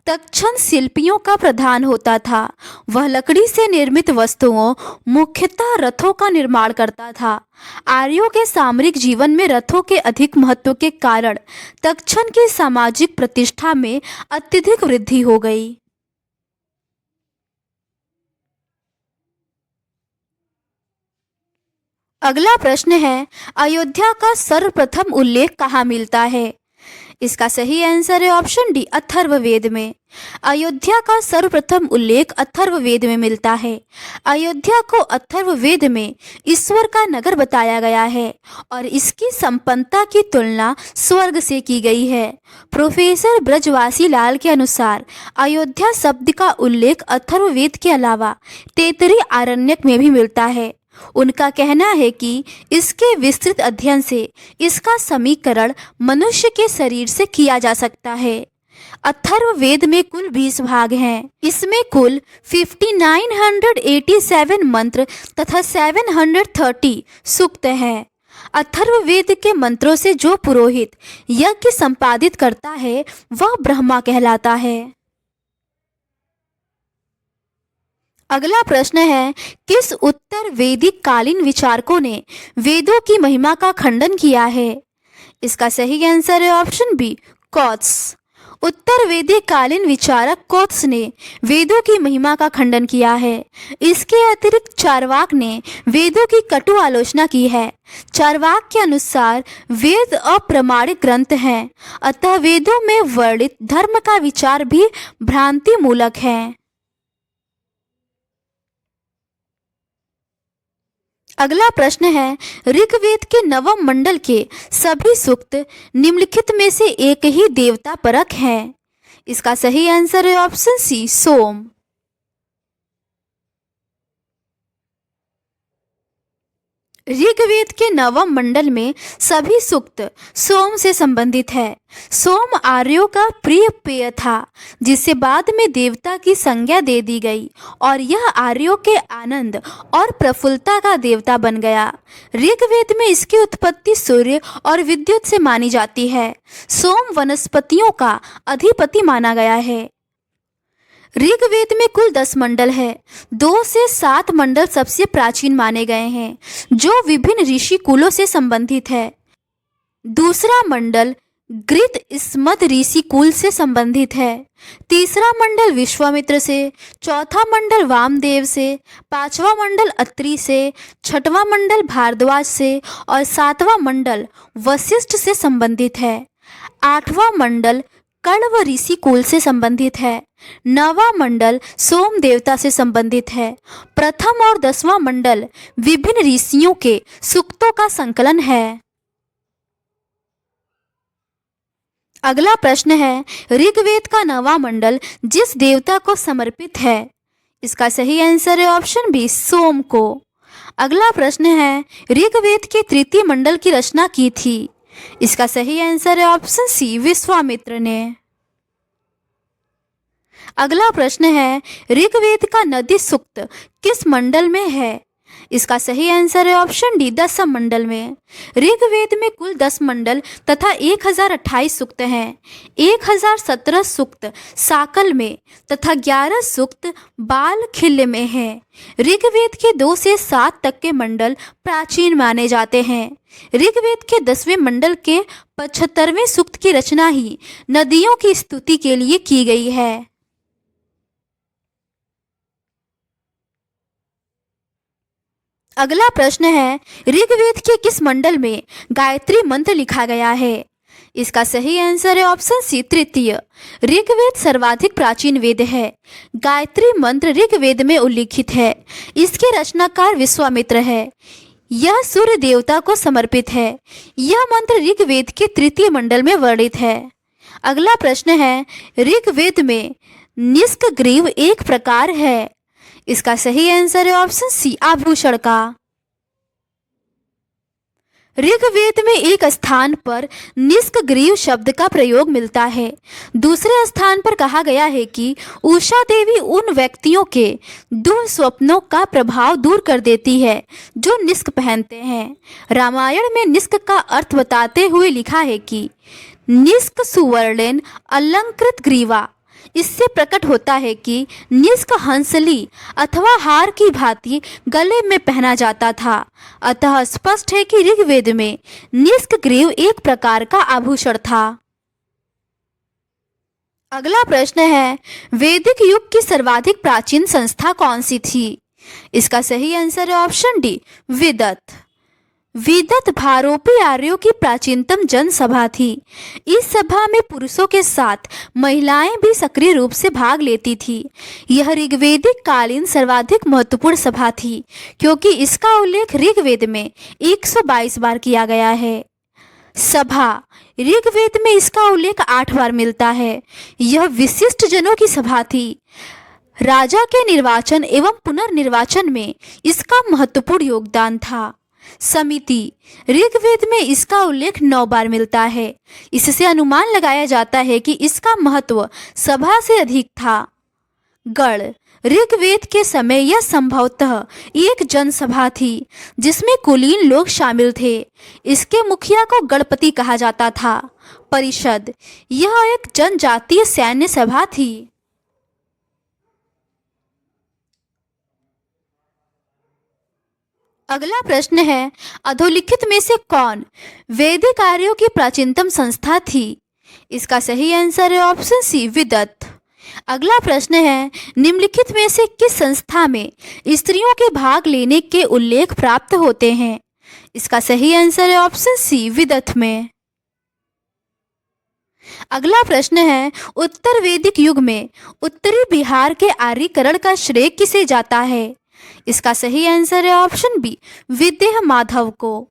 तक्षण शिल्पियों का प्रधान होता था। वह लकड़ी से निर्मित वस्तुओं, मुख्यतः रथों का निर्माण करता था। आर्यों के सामरिक जीवन में रथों के अधिक महत्व के कारण तक्षण की सामाजिक प्रतिष्ठा में अत्यधिक वृद्धि हो गई। अगला प्रश्न है, अयोध्या का सर्वप्रथम उल्लेख कहाँ मिलता है। इसका सही आंसर है ऑप्शन डी, अथर्ववेद में। अयोध्या का सर्वप्रथम उल्लेख अथर्ववेद में मिलता है। अयोध्या को अथर्ववेद में ईश्वर का नगर बताया गया है और इसकी संपन्नता की तुलना स्वर्ग से की गई है। प्रोफेसर ब्रजवासी लाल के अनुसार अयोध्या शब्द का उल्लेख अथर्ववेद के अलावा तैत्तिरीय आरण्यक में भी मिलता है। उनका कहना है कि इसके विस्तृत अध्ययन से इसका समीकरण मनुष्य के शरीर से किया जा सकता है। अथर्ववेद में कुल 20 भाग हैं। इसमें कुल 5987 मंत्र तथा 730 सूक्त हैं। अथर्ववेद के मंत्रों से जो पुरोहित यज्ञ संपादित करता है वह ब्रह्मा कहलाता है। अगला प्रश्न है, किस उत्तर वैदिक कालीन विचारकों ने वेदों की महिमा का खंडन किया है? इसका सही आंसर है ऑप्शन बी, कौत्स। उत्तर वैदिक कालीन विचारक कौत्स ने वेदों की महिमा का खंडन किया है। इसके अतिरिक्त चार्वाक ने वेदों की कटु आलोचना की है। चार्वाक के अनुसार वेद अप्रमाणिक ग्रंथ हैं, अतः वेदों में वर्णित धर्म का विचार भी भ्रांति मूलक है। अगला प्रश्न है, ऋग्वेद के नवम मंडल के सभी सूक्त निम्नलिखित में से एक ही देवता परक हैं। इसका सही आंसर है ऑप्शन सी, सोम। ऋग्वेद के नवम मंडल में सभी सूक्त सोम से संबंधित है। सोम आर्यों का प्रिय पेय था, जिसे बाद में देवता की संज्ञा दे दी गई और यह आर्यों के आनंद और प्रफुल्लता का देवता बन गया। ऋग्वेद में इसकी उत्पत्ति सूर्य और विद्युत से मानी जाती है। सोम वनस्पतियों का अधिपति माना गया है। ऋग्वेद में कुल 10 मंडल है। 2 से 7 मंडल सबसे प्राचीन माने गए हैं, जो विभिन्न ऋषि कुलों से संबंधित है। दूसरा मंडल गृत स्मद ऋषि कुल से संबंधित है। तीसरा मंडल विश्वामित्र से, चौथा मंडल वामदेव से, पांचवा मंडल अत्रि से, छठवां मंडल भारद्वाज से और सातवां मंडल वशिष्ठ से संबंधित है। आठवां मंडल कण्व ऋषि कुल से संबंधित है। नवा मंडल सोम देवता से संबंधित है। प्रथम और 10वां मंडल विभिन्न ऋषियों के सूक्तों का संकलन है। अगला प्रश्न है, ऋग्वेद का नवा मंडल जिस देवता को समर्पित है? इसका सही आंसर है ऑप्शन बी, सोम को। अगला प्रश्न है, ऋग्वेद के तृतीय मंडल की रचना की थी? इसका सही आंसर है ऑप्शन सी, विश्वामित्र ने। अगला प्रश्न है, ऋग्वेद का नदी सूक्त किस मंडल में है? इसका सही आंसर है ऑप्शन डी, 10वें मंडल में। ऋग्वेद में कुल 10 मंडल तथा 1028 सूक्त हैं। 1017 सूक्त साकल में तथा 11 सूक्त बाल खिल्य में है। ऋग्वेद के 2 से 7 तक के मंडल प्राचीन माने जाते हैं। ऋग्वेद के 10वें मंडल के 75वें सूक्त की रचना ही नदियों की स्तुति के लिए की गई है। अगला प्रश्न है, ऋग्वेद के किस मंडल में गायत्री मंत्र लिखा गया है? इसका सही आंसर है ऑप्शन सी, तृतीय। ऋग्वेद सर्वाधिक प्राचीन वेद है। गायत्री मंत्र ऋग्वेद में उल्लिखित है। इसके रचनाकार विश्वामित्र है। यह सूर्य देवता को समर्पित है। यह मंत्र ऋग्वेद के तृतीय मंडल में वर्णित है। अगला प्रश्न है, ऋग्वेद में निष्क ग्रीव एक प्रकार है। इसका सही आंसर है ऑप्शन सी, आभूषण का। ऋग्वेद में एक स्थान पर निष्क ग्रीव शब्द का प्रयोग मिलता है। दूसरे स्थान पर कहा गया है कि उषा देवी उन व्यक्तियों के दुःस्वप्नों का प्रभाव दूर कर देती है जो निष्क पहनते हैं। रामायण में निष्क का अर्थ बताते हुए लिखा है कि निष्क सुवर्णेन अलंकृत ग्रीवा। इससे प्रकट होता है कि निष्क हंसली अथवा हार की भांति गले में पहना जाता था। अतः स्पष्ट है कि ऋग्वेद में निष्क ग्रीव एक प्रकार का आभूषण था। अगला प्रश्न है, वैदिक युग की सर्वाधिक प्राचीन संस्था कौन सी थी? इसका सही आंसर है ऑप्शन डी, विदत। विदत भारोपी आर्यों की प्राचीनतम जनसभा थी। इस सभा में पुरुषों के साथ महिलाएं भी सक्रिय रूप से भाग लेती थी। यह ऋग्वेदिक कालीन सर्वाधिक महत्वपूर्ण सभा थी, क्योंकि इसका उल्लेख ऋग्वेद में 122 बार किया गया है। सभा ऋग्वेद में इसका उल्लेख 8 बार मिलता है। यह विशिष्ट जनों की सभा थी। राजा के निर्वाचन एवं पुनर्निर्वाचन में इसका महत्वपूर्ण योगदान था। समिति। ऋग्वेद में इसका उल्लेख 9 बार मिलता है। इससे अनुमान लगाया जाता है कि इसका महत्व सभा से अधिक था। गण। ऋग्वेद के समय यह संभवतः एक जनसभा थी जिसमें कुलीन लोग शामिल थे। इसके मुखिया को गणपति कहा जाता था। परिषद। यह एक जनजातीय सैन्य सभा थी। अगला प्रश्न है, अधोलिखित में से कौन वैदिक आर्यों की प्राचीनतम संस्था थी? इसका सही आंसर है ऑप्शन सी, विदत। अगला प्रश्न है, निम्नलिखित में से किस संस्था में स्त्रियों के भाग लेने के उल्लेख प्राप्त होते हैं? इसका सही आंसर है ऑप्शन सी, विदत में। अगला प्रश्न है, उत्तर वैदिक युग में उत्तरी बिहार के आर्यीकरण का श्रेय किसे जाता है? इसका सही आंसर है ऑप्शन बी, विदेह माधव को।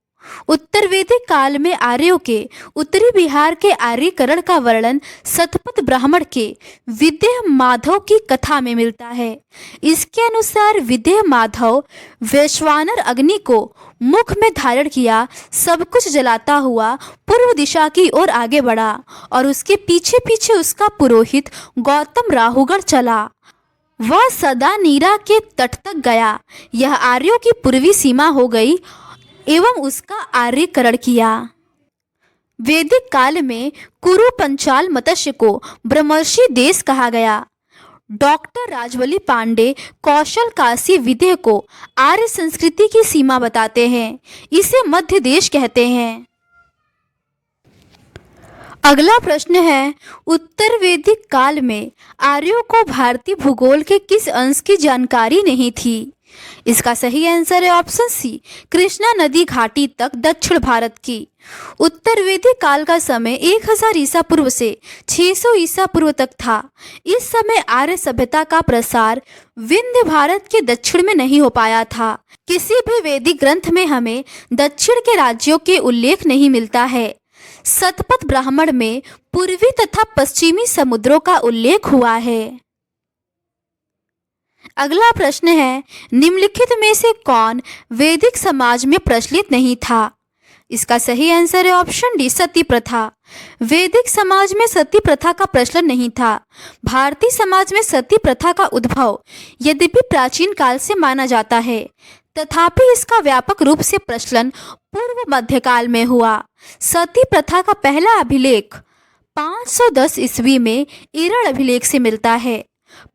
उत्तर वैदिक काल में आर्यों के उत्तरी बिहार के आर्यीकरण का वर्णन शतपथ ब्राह्मण के विदेह माधव की कथा में मिलता है। इसके अनुसार विदेह माधव वैश्वानर अग्नि को मुख में धारण किया सब कुछ जलाता हुआ पूर्व दिशा की ओर आगे बढ़ा और उसके पीछे पीछे उसका पुरोहित गौतम राहुगढ़ चला। वह सदा नीरा के तट तक गया। यह आर्यों की पूर्वी सीमा हो गई एवं उसका आर्यीकरण किया। वैदिक काल में कुरु पंचाल मत्स्य को ब्रह्मर्षि देश कहा गया। डॉक्टर राजवली पांडे कौशल काशी विदेह को आर्य संस्कृति की सीमा बताते हैं। इसे मध्य देश कहते हैं। अगला प्रश्न है, उत्तर वैदिक काल में आर्यों को भारतीय भूगोल के किस अंश की जानकारी नहीं थी? इसका सही आंसर है ऑप्शन सी, कृष्णा नदी घाटी तक दक्षिण भारत की। उत्तर वैदिक काल का समय 1000 ईसा पूर्व से 600 ईसा पूर्व तक था। इस समय आर्य सभ्यता का प्रसार विंध्य भारत के दक्षिण में नहीं हो पाया था। किसी भी वैदिक ग्रंथ में हमें दक्षिण के राज्यों के उल्लेख नहीं मिलता है। शतपथ ब्राह्मण में पूर्वी तथा पश्चिमी समुद्रों का उल्लेख हुआ है। अगला प्रश्न है, निम्नलिखित में से कौन वैदिक समाज में प्रचलित नहीं था? इसका सही आंसर है ऑप्शन डी, सती प्रथा। वैदिक समाज में सती प्रथा का प्रचलन नहीं था। भारतीय समाज में सती प्रथा का उद्भव यद्यपि प्राचीन काल से माना जाता है, तथापि इसका व्यापक रूप से प्रचलन पूर्व मध्यकाल में हुआ। सती प्रथा का पहला अभिलेख 510 ईस्वी में ईरण अभिलेख से मिलता है।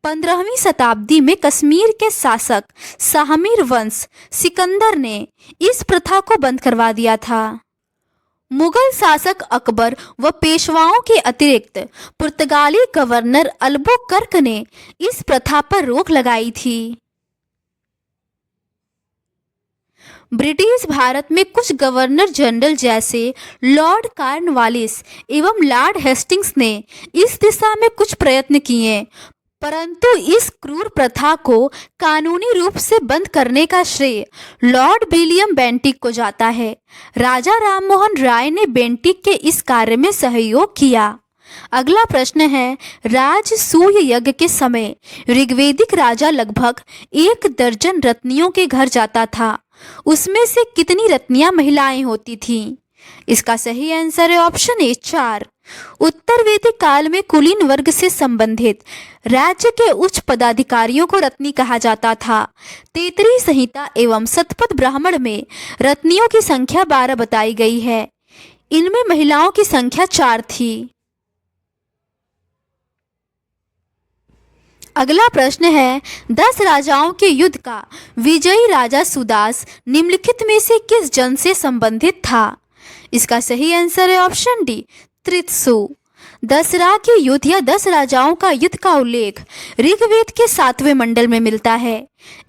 15वीं शताब्दी में कश्मीर के शासक शाहमीर वंश सिकंदर ने इस प्रथा को बंद करवा दिया था। मुगल शासक अकबर व पेशवाओं के अतिरिक्त पुर्तगाली गवर्नर अल्बुकर्क ने इस प्रथा पर रोक लगाई थी। ब्रिटिश भारत में कुछ गवर्नर जनरल जैसे लॉर्ड कॉर्नवालिस एवं लॉर्ड हेस्टिंग्स ने इस दिशा में कुछ प्रयत्न किए, परंतु इस क्रूर प्रथा को कानूनी रूप से बंद करने का श्रेय लॉर्ड विलियम बेंटिक को जाता है। राजा राममोहन राय ने बेंटिक के इस कार्य में सहयोग किया। अगला प्रश्न है, राजसूय यज्ञ के समय ऋग्वैदिक राजा लगभग 1 दर्जन रत्नियों के घर जाता था। उसमें से कितनी रत्नियां महिलाएं होती थीं? इसका सही आंसर है ऑप्शन ए, 4। उत्तर वैदिक काल में कुलीन वर्ग से संबंधित राज्य के उच्च पदाधिकारियों को रत्नी कहा जाता था। तैत्तिरीय संहिता एवं शतपथ ब्राह्मण में रत्नियों की संख्या 12 बताई गई है। इनमें महिलाओं की संख्या 4 थी। अगला प्रश्न है, 10 राजाओं के युद्ध का विजयी राजा सुदास निम्नलिखित में से किस जन से संबंधित था? इसका सही आंसर है ऑप्शन डी, त्रित्सु। दसरा के युद्ध या 10 राजाओं का युद्ध का उल्लेख ऋग्वेद के 7वें मंडल में मिलता है।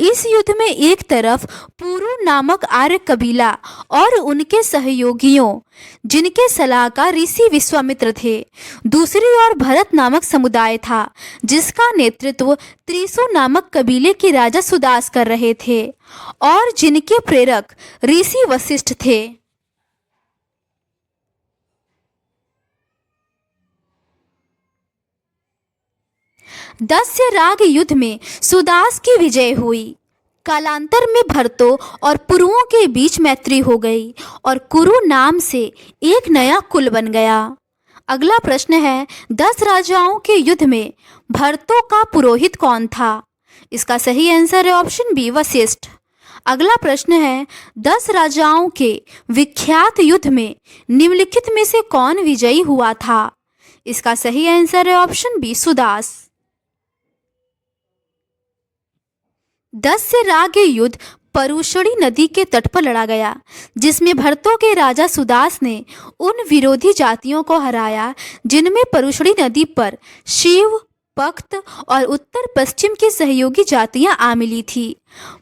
इस युद्ध में एक तरफ पुरु नामक आर्य कबीला और उनके सहयोगियों जिनके सलाहकार ऋषि विश्वामित्र थे, दूसरी ओर भरत नामक समुदाय था जिसका नेतृत्व त्रिशु नामक कबीले के राजा सुदास कर रहे थे और जिनके प्रेरक ऋषि वशिष्ठ थे। दस्य राग युद्ध में सुदास की विजय हुई। कालांतर में भरतों और पुरुओं के बीच मैत्री हो गई और कुरु नाम से एक नया कुल बन गया। अगला प्रश्न है, 10 राजाओं के युद्ध में भरतों का पुरोहित कौन था? इसका सही आंसर है ऑप्शन बी, वशिष्ठ। अगला प्रश्न है, 10 राजाओं के विख्यात युद्ध में निम्नलिखित में से कौन विजयी हुआ था? इसका सही आंसर है ऑप्शन बी, सुदास। 10 से रा के युद्ध परुशड़ी नदी के तट पर लड़ा गया, जिसमें भरतों के राजा सुदास ने उन विरोधी जातियों को हराया जिनमें परुशड़ी नदी पर शिव, पक्त और उत्तर पश्चिम की सहयोगी जातियां आ मिली थी।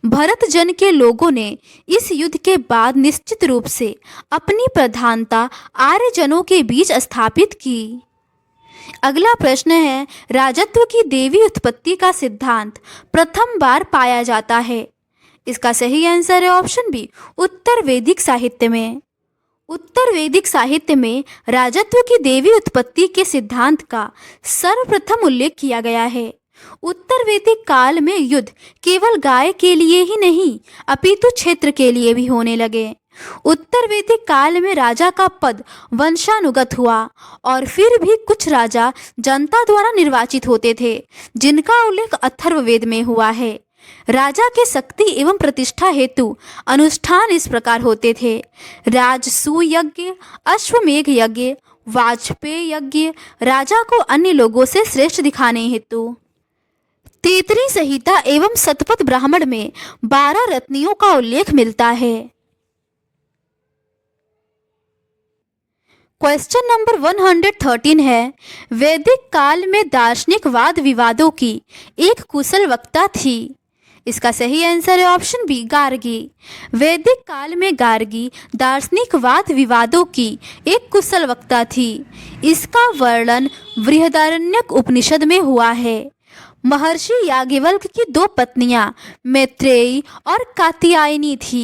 भरत जन के लोगों ने इस युद्ध के बाद निश्चित रूप से अपनी प्रधानता आर्य जनों के बीच स्थापित की। अगला प्रश्न है, राजत्व की देवी उत्पत्ति का सिद्धांत प्रथम बार पाया जाता है? इसका सही आंसर है ऑप्शन बी, उत्तर वैदिक साहित्य में। उत्तर वैदिक साहित्य में राजत्व की देवी उत्पत्ति के सिद्धांत का सर्वप्रथम उल्लेख किया गया है। उत्तर वैदिक काल में युद्ध केवल गाय के लिए ही नहीं अपितु क्षेत्र के लिए भी होने लगे। उत्तर वैदिक काल में राजा का पद वंशानुगत हुआ और फिर भी कुछ राजा जनता द्वारा निर्वाचित होते थे, जिनका उल्लेख अथर्ववेद में हुआ है। राजा के शक्ति एवं प्रतिष्ठा हेतु अनुष्ठान इस प्रकार होते थे: राजसूय यज्ञ, अश्वमेघ यज्ञ, वाजपेय यज्ञ, राजा को अन्य लोगों से श्रेष्ठ दिखाने हेतु। तैत्तिरीय संहिता एवं शतपथ ब्राह्मण में 12 रत्नियों का उल्लेख मिलता है। क्वेश्चन नंबर 113 है, वैदिक काल में दार्शनिक वाद विवादों की एक कुशल वक्ता थी? इसका सही आंसर है ऑप्शन बी, गार्गी। वैदिक काल में गार्गी दार्शनिक वाद विवादों की एक कुशल वक्ता थी। इसका वर्णन बृहदारण्यक उपनिषद में हुआ है। महर्षि याज्ञवल्क्य की 2 पत्नियां मैत्रेयी और कात्यायनी थी।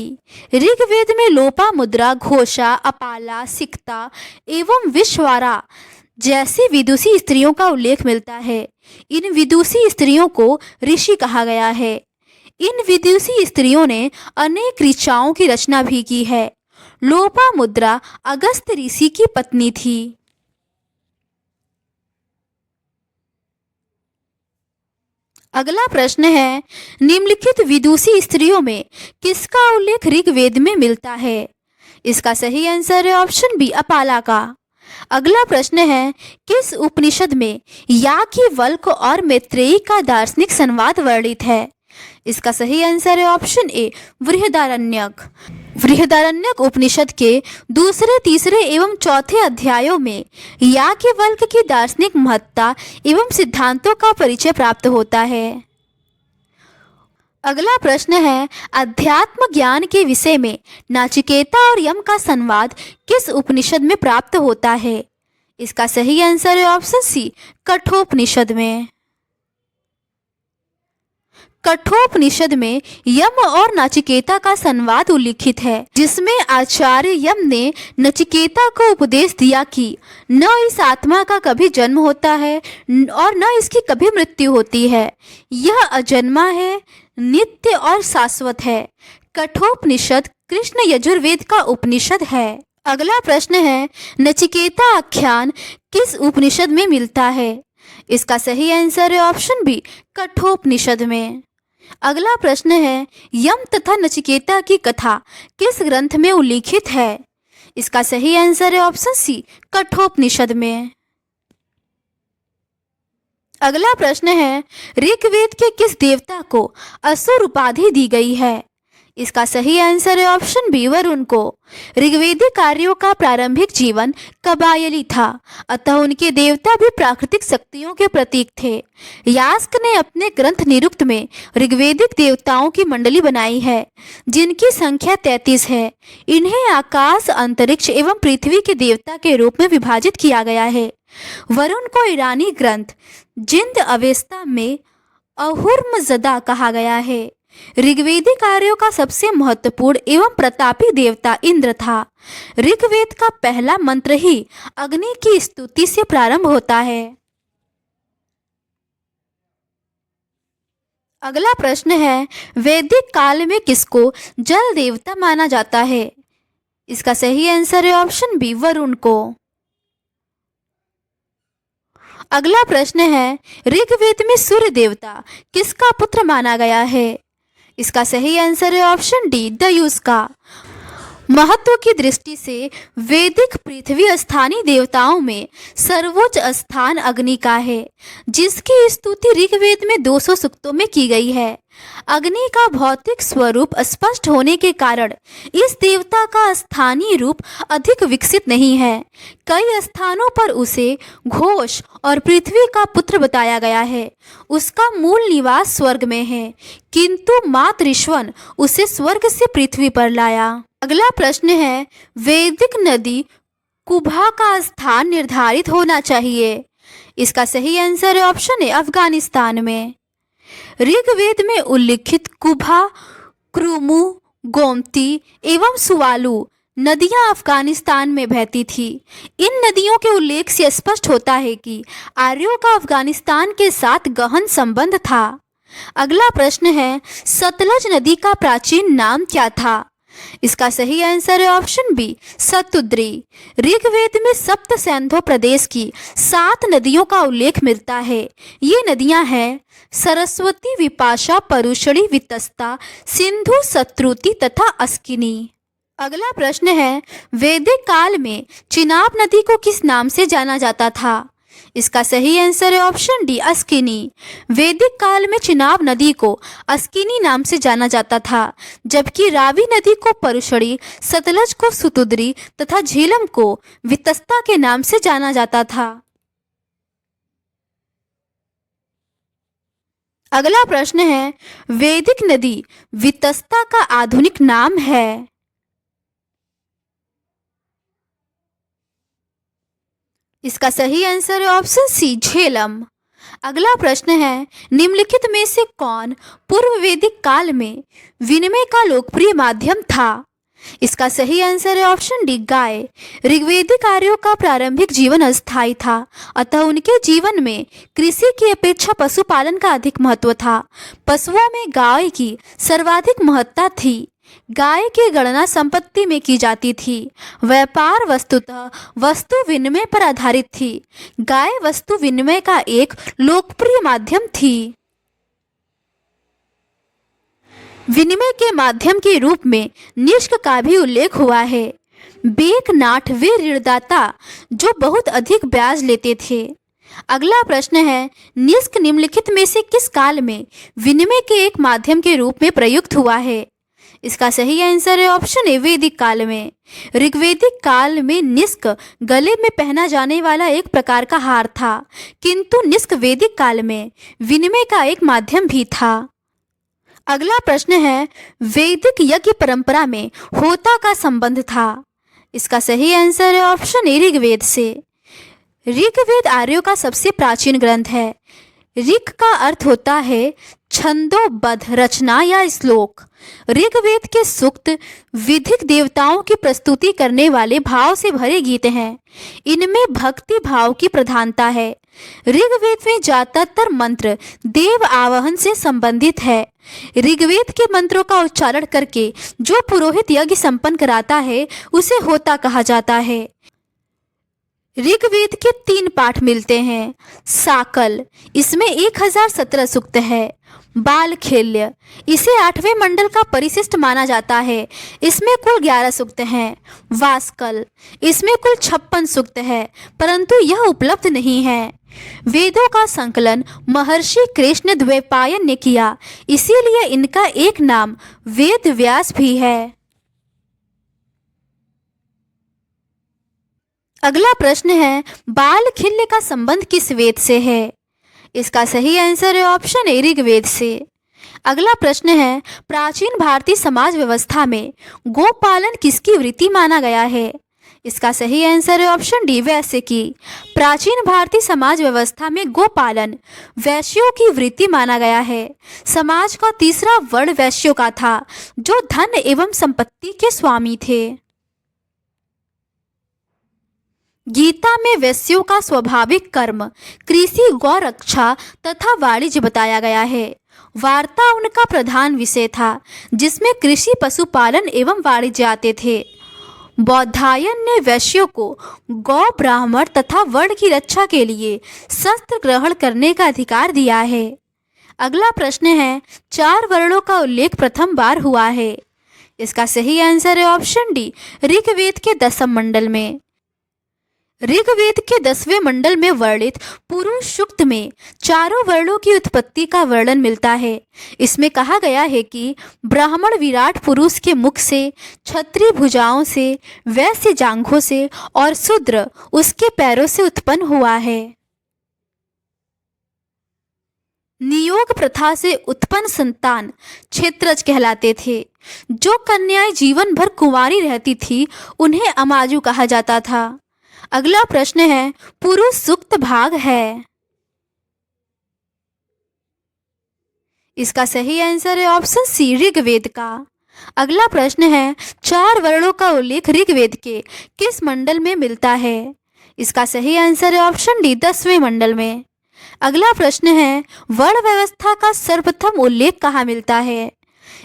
ऋग्वेद में लोपामुद्रा, घोषा, अपाला, सिक्ता एवं विश्वारा जैसी विदुषी स्त्रियों का उल्लेख मिलता है। इन विदुषी स्त्रियों को ऋषि कहा गया है। इन विदुषी स्त्रियों ने अनेक ऋचाओं की रचना भी की है। लोपामुद्रा अगस्त्य ऋषि की पत्नी थी। अगला प्रश्न है, निम्नलिखित विदुषी स्त्रियों में किसका उल्लेख ऋग्वेद में मिलता है? इसका सही आंसर है ऑप्शन बी, अपाला का। अगला प्रश्न है, किस उपनिषद में याज्ञवल्क्य और मैत्रेयी का दार्शनिक संवाद वर्णित है? इसका सही आंसर है ऑप्शन ए, बृहदारण्यक। बृहदारण्यक उपनिषद के 2, 3 एवं 4 अध्यायों में याज्ञवल्क्य की दार्शनिक महत्ता एवं सिद्धांतों का परिचय प्राप्त होता है। अगला प्रश्न है, अध्यात्म ज्ञान के विषय में नाचिकेता और यम का संवाद किस उपनिषद में प्राप्त होता है? इसका सही आंसर है ऑप्शन सी, कठोपनिषद में। कठोपनिषद में यम और नचिकेता का संवाद उल्लिखित है, जिसमें आचार्य यम ने नचिकेता को उपदेश दिया कि न इस आत्मा का कभी जन्म होता है और न इसकी कभी मृत्यु होती है। यह अजन्मा है, नित्य और शाश्वत है। कठोपनिषद कृष्ण यजुर्वेद का उपनिषद है। अगला प्रश्न है, नचिकेता आख्यान किस उपनिषद में मिलता है? इसका सही आंसर है ऑप्शन बी, कठोपनिषद में। अगला प्रश्न है, यम तथा नचिकेता की कथा किस ग्रंथ में उल्लिखित है? इसका सही आंसर है ऑप्शन सी, कठोपनिषद में। अगला प्रश्न है, ऋग्वेद के किस देवता को असुर उपाधि दी गई है? इसका सही आंसर है ऑप्शन बी, वरुण को। ऋग्वेदिक कार्यों का प्रारंभिक जीवन कबायली था, अतः उनके देवता भी प्राकृतिक शक्तियों के प्रतीक थे। यास्क ने अपने ग्रंथ निरुक्त में ऋग्वेदिक देवताओं की मंडली बनाई है, जिनकी संख्या 33 है। इन्हें आकाश, अंतरिक्ष एवं पृथ्वी के देवता के रूप में विभाजित किया गया है। वरुण को ईरानी ग्रंथ जिंद अवेस्ता में अहुर्मज़दा कहा गया है। ऋग्वेदिक कार्यों का सबसे महत्वपूर्ण एवं प्रतापी देवता इंद्र था। ऋग्वेद का पहला मंत्र ही अग्नि की स्तुति से प्रारंभ होता है। अगला प्रश्न है, वैदिक काल में किसको जल देवता माना जाता है? इसका सही आंसर है ऑप्शन बी, वरुण को। अगला प्रश्न है, ऋग्वेद में सूर्य देवता किसका पुत्र माना गया है? इसका सही आंसर है ऑप्शन डी, दयूस का। महत्व की दृष्टि से वैदिक पृथ्वी स्थानीय देवताओं में सर्वोच्च स्थान अग्नि का है, जिसकी स्तुति ऋग्वेद में 200 सूक्तों में की गई है। अग्नि का भौतिक स्वरूप स्पष्ट होने के कारण इस देवता का स्थानीय रूप अधिक विकसित नहीं है। कई स्थानों पर उसे घोष और पृथ्वी का पुत्र बताया गया है। उसका मूल निवास स्वर्ग में है, किंतु मातृ ऋष्वन उसे स्वर्ग से पृथ्वी पर लाया। अगला प्रश्न है, वैदिक नदी कुभा का स्थान निर्धारित होना चाहिए। इसका सही आंसर है ऑप्शन ए, अफगानिस्तान में। ऋग्वेद में उल्लिखित कुभा, क्रुमु, गोमती एवं सुवालू नदियां अफगानिस्तान में बहती थी। इन नदियों के उल्लेख से स्पष्ट होता है कि आर्यों का अफगानिस्तान के साथ गहन संबंध था। अगला प्रश्न है, सतलज नदी का प्राचीन नाम क्या था? इसका सही आंसर है ऑप्शन बी, सतुद्री। ऋग्वेद में सप्त सिंधु प्रदेश की 7 नदियों का उल्लेख मिलता है। ये नदियां हैं सरस्वती, विपाशा, परुषणी, वितस्ता, सिंधु, सत्रुति तथा अस्किनी। अगला प्रश्न है, वैदिक काल में चिनाब नदी को किस नाम से जाना जाता था? इसका सही आंसर है ऑप्शन डी, अस्किनी। वैदिक काल में चिनाब नदी को अस्किनी नाम से जाना जाता था, जबकि रावी नदी को परुषणी, सतलज को सुतुद्री तथा झेलम को वितस्ता के नाम से जाना जाता था। अगला प्रश्न है, वैदिक नदी वितस्ता का आधुनिक नाम है? इसका सही आंसर है ऑप्शन सी, झेलम। अगला प्रश्न है, निम्नलिखित में से कौन पूर्व वैदिक काल में विनिमय का लोकप्रिय माध्यम था? इसका सही आंसर है ऑप्शन डी, गाय। ऋग्वैदिक आर्यों का प्रारंभिक जीवन अस्थायी था, अतः उनके जीवन में कृषि की अपेक्षा पशुपालन का अधिक महत्व था। पशुओं में गाय की सर्वाधिक महत्ता थी। गाय की गणना संपत्ति में की जाती थी। व्यापार वस्तुतः वस्तु विनिमय पर आधारित थी। गाय वस्तु विनिमय का एक लोकप्रिय माध्यम थी। विनिमय के माध्यम के रूप में निष्क का भी उल्लेख हुआ है। बेक नाट वे ऋणदाता जो बहुत अधिक ब्याज लेते थे। अगला प्रश्न है, निष्क निम्नलिखित में से किस काल में विनिमय के एक माध्यम के रूप में प्रयुक्त हुआ है? इसका सही आंसर है ऑप्शन ए, वैदिक काल में। ऋग्वैदिक काल में निष्क गले में पहना जाने वाला एक प्रकार का हार था, किंतु निष्क वैदिक काल में विनिमय का एक माध्यम भी था। अगला प्रश्न है, वैदिक यज्ञ परंपरा में होता का संबंध था? इसका सही आंसर है ऑप्शन ए, ऋग्वेद से। ऋग्वेद आर्यों का सबसे प्राचीन ग्रंथ है। ऋग का अर्थ होता है छंदोबद्ध रचना या श्लोक। ऋग्वेद के सूक्त विधिक देवताओं की प्रस्तुति करने वाले भाव से भरे गीत हैं। इनमें भक्ति भाव की प्रधानता है। ऋग्वेद में ज्यादातर मंत्र देव आवाहन से संबंधित है। ऋग्वेद के मंत्रों का उच्चारण करके जो पुरोहित यज्ञ संपन्न कराता है उसे होता कहा जाता है। ऋग्वेद के 3 पाठ मिलते हैं। साकल, इसमें 1017 सूक्त है। बालखेल्य, इसे 8वें मंडल का परिशिष्ट माना जाता है। इसमें कुल 11 सूक्त हैं। वास्कल, इसमें कुल 56 सूक्त है, परंतु यह उपलब्ध नहीं है। वेदों का संकलन महर्षि कृष्ण द्वैपायन ने किया, इसीलिए इनका एक नाम वेद व्यास भी है। अगला प्रश्न है, बालखिल्य का संबंध किस वेद से है? इसका सही आंसर है ऑप्शन ए, ऋग्वेद से। अगला प्रश्न है, प्राचीन भारतीय समाज व्यवस्था में गोपालन किसकी वृत्ति माना गया है? इसका सही आंसर है ऑप्शन डी, वैश्य की। प्राचीन भारतीय समाज व्यवस्था में गोपालन वैश्यों की वृत्ति माना गया है। समाज का तीसरा वर्ण वैश्यों का था, जो धन एवं संपत्ति के स्वामी थे। गीता में वैश्यों का स्वाभाविक कर्म कृषि, गौ रक्षा तथा वाणिज्य बताया गया है। वार्ता उनका प्रधान विषय था, जिसमें कृषि, पशुपालन एवं वाणिज्य आते थे। बौधायन ने वैश्यों को गौ, ब्राह्मण तथा वर्ण की रक्षा के लिए शस्त्र ग्रहण करने का अधिकार दिया है। अगला प्रश्न है, 4 वर्णों का उल्लेख प्रथम बार हुआ है। इसका सही आंसर है ऑप्शन डी, ऋग्वेद के 10वें मंडल में। ऋग्वेद के 10वें मंडल में वर्णित पुरुष सूक्त में चारों वर्णों की उत्पत्ति का वर्णन मिलता है। इसमें कहा गया है कि ब्राह्मण विराट पुरुष के मुख से, क्षत्रिय भुजाओं से, वैश्य जांघों से और शूद्र उसके पैरों से उत्पन्न हुआ है। नियोग प्रथा से उत्पन्न संतान क्षेत्रज कहलाते थे। जो कन्याएं जीवन भर कुंवारी रहती थी उन्हें अमाजु कहा जाता था। अगला प्रश्न है, पुरुष सूक्त भाग है। इसका सही आंसर है ऑप्शन सी, ऋग्वेद का। अगला प्रश्न है, 4 वर्णों का उल्लेख ऋग्वेद के किस मंडल में मिलता है? इसका सही आंसर है ऑप्शन डी, 10वें मंडल में। अगला प्रश्न है, वर्ण व्यवस्था का सर्वप्रथम उल्लेख कहाँ मिलता है?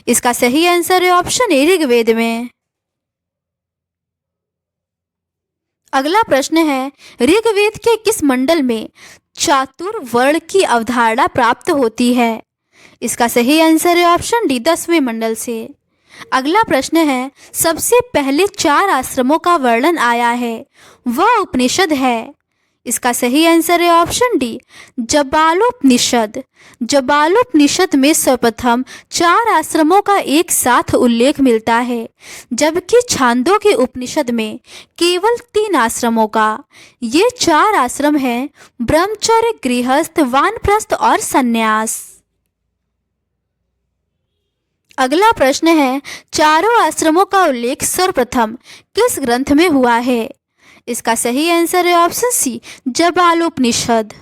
इसका सही आंसर है ऑप्शन ए, ऋग्वेद में। अगला प्रश्न है, ऋग्वेद के किस मंडल में चातुर्वर्ण की अवधारणा प्राप्त होती है? इसका सही आंसर है ऑप्शन डी, 10वें मंडल से। अगला प्रश्न है, सबसे पहले 4 आश्रमों का वर्णन आया है, वह उपनिषद है। इसका सही आंसर है ऑप्शन डी, जबालोपनिषद। जबालोपनिषद में सर्वप्रथम 4 आश्रमों का एक साथ उल्लेख मिलता है, जबकि छांदोग्य उपनिषद में केवल 3 आश्रमों का। ये 4 आश्रम हैं ब्रह्मचर्य, गृहस्थ, वानप्रस्थ और संन्यास। अगला प्रश्न है, चारों आश्रमों का उल्लेख सर्वप्रथम किस ग्रंथ में हुआ है? इसका सही आंसर है ऑप्शन सी, जबालोपनिषद।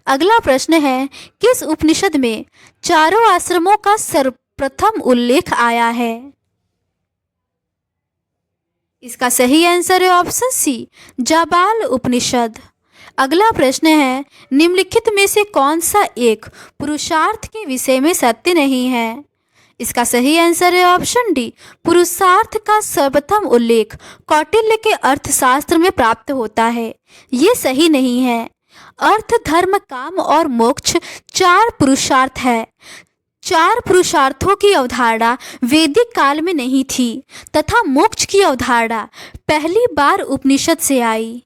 अगला प्रश्न है, किस उपनिषद में चारों आश्रमों का सर्वप्रथम उल्लेख आया है? इसका सही आंसर है ऑप्शन सी, जाबाल उपनिषद। अगला प्रश्न है, निम्नलिखित में से कौन सा एक पुरुषार्थ के विषय में सत्य नहीं है? इसका सही आंसर है ऑप्शन डी, पुरुषार्थ का सर्वप्रथम उल्लेख कौटिल्य के अर्थशास्त्र में प्राप्त होता है। ये सही नहीं है। अर्थ, धर्म, काम और मोक्ष 4 पुरुषार्थ है। 4 पुरुषार्थों की अवधारणा वैदिक काल में नहीं थी तथा मोक्ष की अवधारणा पहली बार उपनिषद से आई।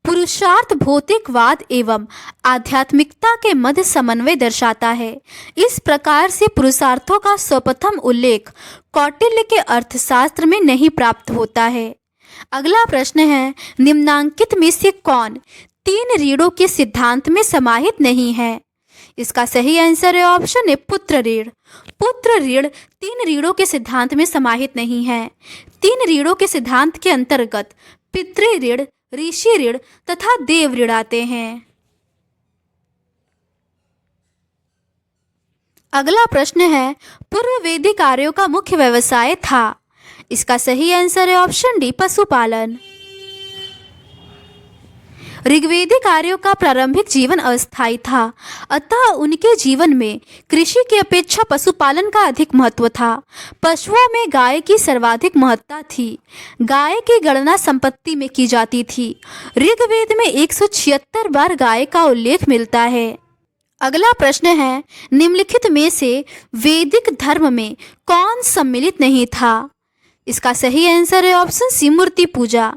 पुरुषार्थ भौतिकवाद एवं आध्यात्मिकता के मध्य समन्वय दर्शाता है। इस प्रकार से पुरुषार्थों का सर्वप्रथम उल्लेख कौटिल्य के अर्थशास्त्र में नहीं प्राप्त होता है। अगला प्रश्न है, निम्नांकित में से कौन 3 रीढ़ों के सिद्धांत में समाहित नहीं है? इसका सही आंसर है ऑप्शन ए, पुत्र रीढ़। पुत्र रीढ़ 3 रीढ़ों के सिद्धांत में समाहित नहीं है। 3 रीढ़ों के सिद्धांत के अंतर्गत पितृ रीढ़, ऋषि ऋण तथा देव ऋण आते हैं। अगला प्रश्न है, पूर्व वैदिक आर्यों का मुख्य व्यवसाय था। इसका सही आंसर है ऑप्शन डी, पशुपालन। ऋग्वैदिक आर्यों का प्रारंभिक जीवन अस्थायी था, अतः उनके जीवन में कृषि की अपेक्षा पशुपालन का अधिक महत्व था। पशुओं में गाय की सर्वाधिक महत्ता थी। गाय की गणना संपत्ति में की जाती थी। ऋग्वेद में 176 बार गाय का उल्लेख मिलता है। अगला प्रश्न है, निम्नलिखित में से वैदिक धर्म में कौन सम्मिलित नहीं था? इसका सही आंसर है ऑप्शन सी, मूर्ति पूजा।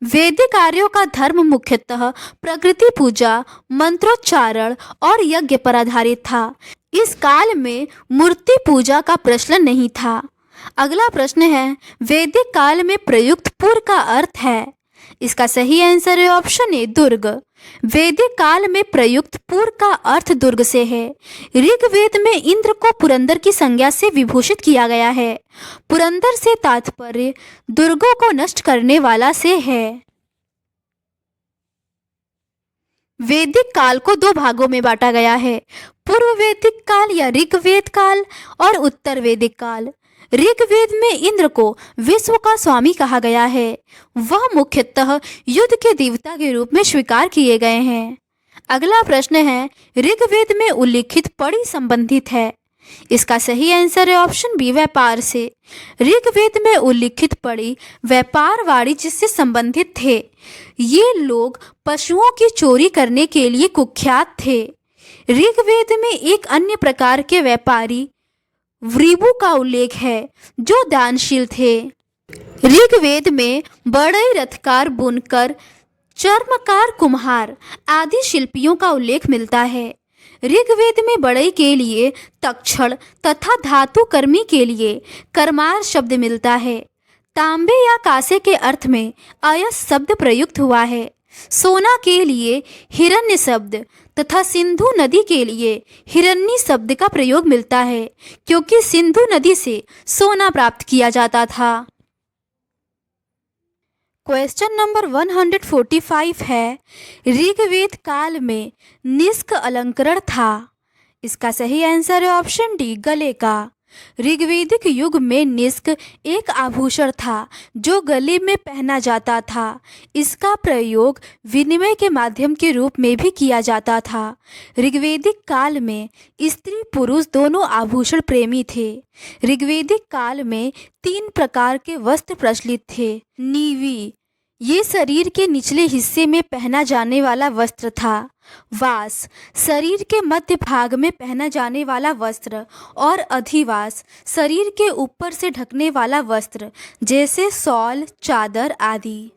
वैदिक आर्यों का धर्म मुख्यतः प्रकृति पूजा, मंत्रोच्चारण और यज्ञ पर आधारित था। इस काल में मूर्ति पूजा का प्रचलन नहीं था। अगला प्रश्न है, वैदिक काल में प्रयुक्त पुर का अर्थ है। इसका सही आंसर है ऑप्शन ए, दुर्ग। वैदिक काल में प्रयुक्त पुर का अर्थ दुर्ग से है। ऋग्वेद में इंद्र को पुरंदर की संज्ञा से विभूषित किया गया है। पुरंदर से तात्पर्य दुर्गों को नष्ट करने वाला से है। वैदिक काल को 2 भागों में बांटा गया है, पूर्व वैदिक काल या ऋग्वेद काल और उत्तर वैदिक काल। ऋग्वेद में इंद्र को विश्व का स्वामी कहा गया है। वह मुख्यतः युद्ध के देवता के रूप में स्वीकार किए गए हैं। अगला प्रश्न है, ऋग्वेद में उल्लिखित पड़ी संबंधित है। इसका सही आंसर है ऑप्शन बी, व्यापार से। ऋग्वेद में उल्लिखित पड़ी व्यापार वाणिज्य से संबंधित थे। ये लोग पशुओं की चोरी करने के लिए कुख्यात थे। ऋग्वेद में एक अन्य प्रकार के व्यापारी व्रीबु का उल्लेख है जो दानशील थे। ऋग्वेद में बढ़ई, रथकार, बुनकर, चर्मकार, कुम्हार आदि शिल्पियों का उल्लेख मिलता है। ऋग्वेद में बढ़ई के लिए तक्षण तथा धातु कर्मी के लिए कर्मार शब्द मिलता है। तांबे या कांसे के अर्थ में अयस शब्द प्रयुक्त हुआ है। सोना के लिए हिरण्य शब्द तथा सिंधु नदी के लिए हिरण्य शब्द का प्रयोग मिलता है, क्योंकि सिंधु नदी से सोना प्राप्त किया जाता था। क्वेश्चन नंबर 145 है, ऋग्वेद काल में निष्क अलंकरण था। इसका सही आंसर है ऑप्शन डी, गले का। ऋग्वैदिक युग में निष्क एक आभूषण था जो गले में पहना जाता था। इसका प्रयोग विनिमय के माध्यम के रूप में भी किया जाता था। ऋग्वैदिक काल में स्त्री पुरुष दोनों आभूषण प्रेमी थे। ऋग्वैदिक काल में 3 प्रकार के वस्त्र प्रचलित थे। नीवी, ये शरीर के निचले हिस्से में पहना जाने वाला वस्त्र था। वास, शरीर के मध्य भाग में पहना जाने वाला वस्त्र। और अधिवास, शरीर के ऊपर से ढकने वाला वस्त्र, जैसे शॉल, चादर आदि।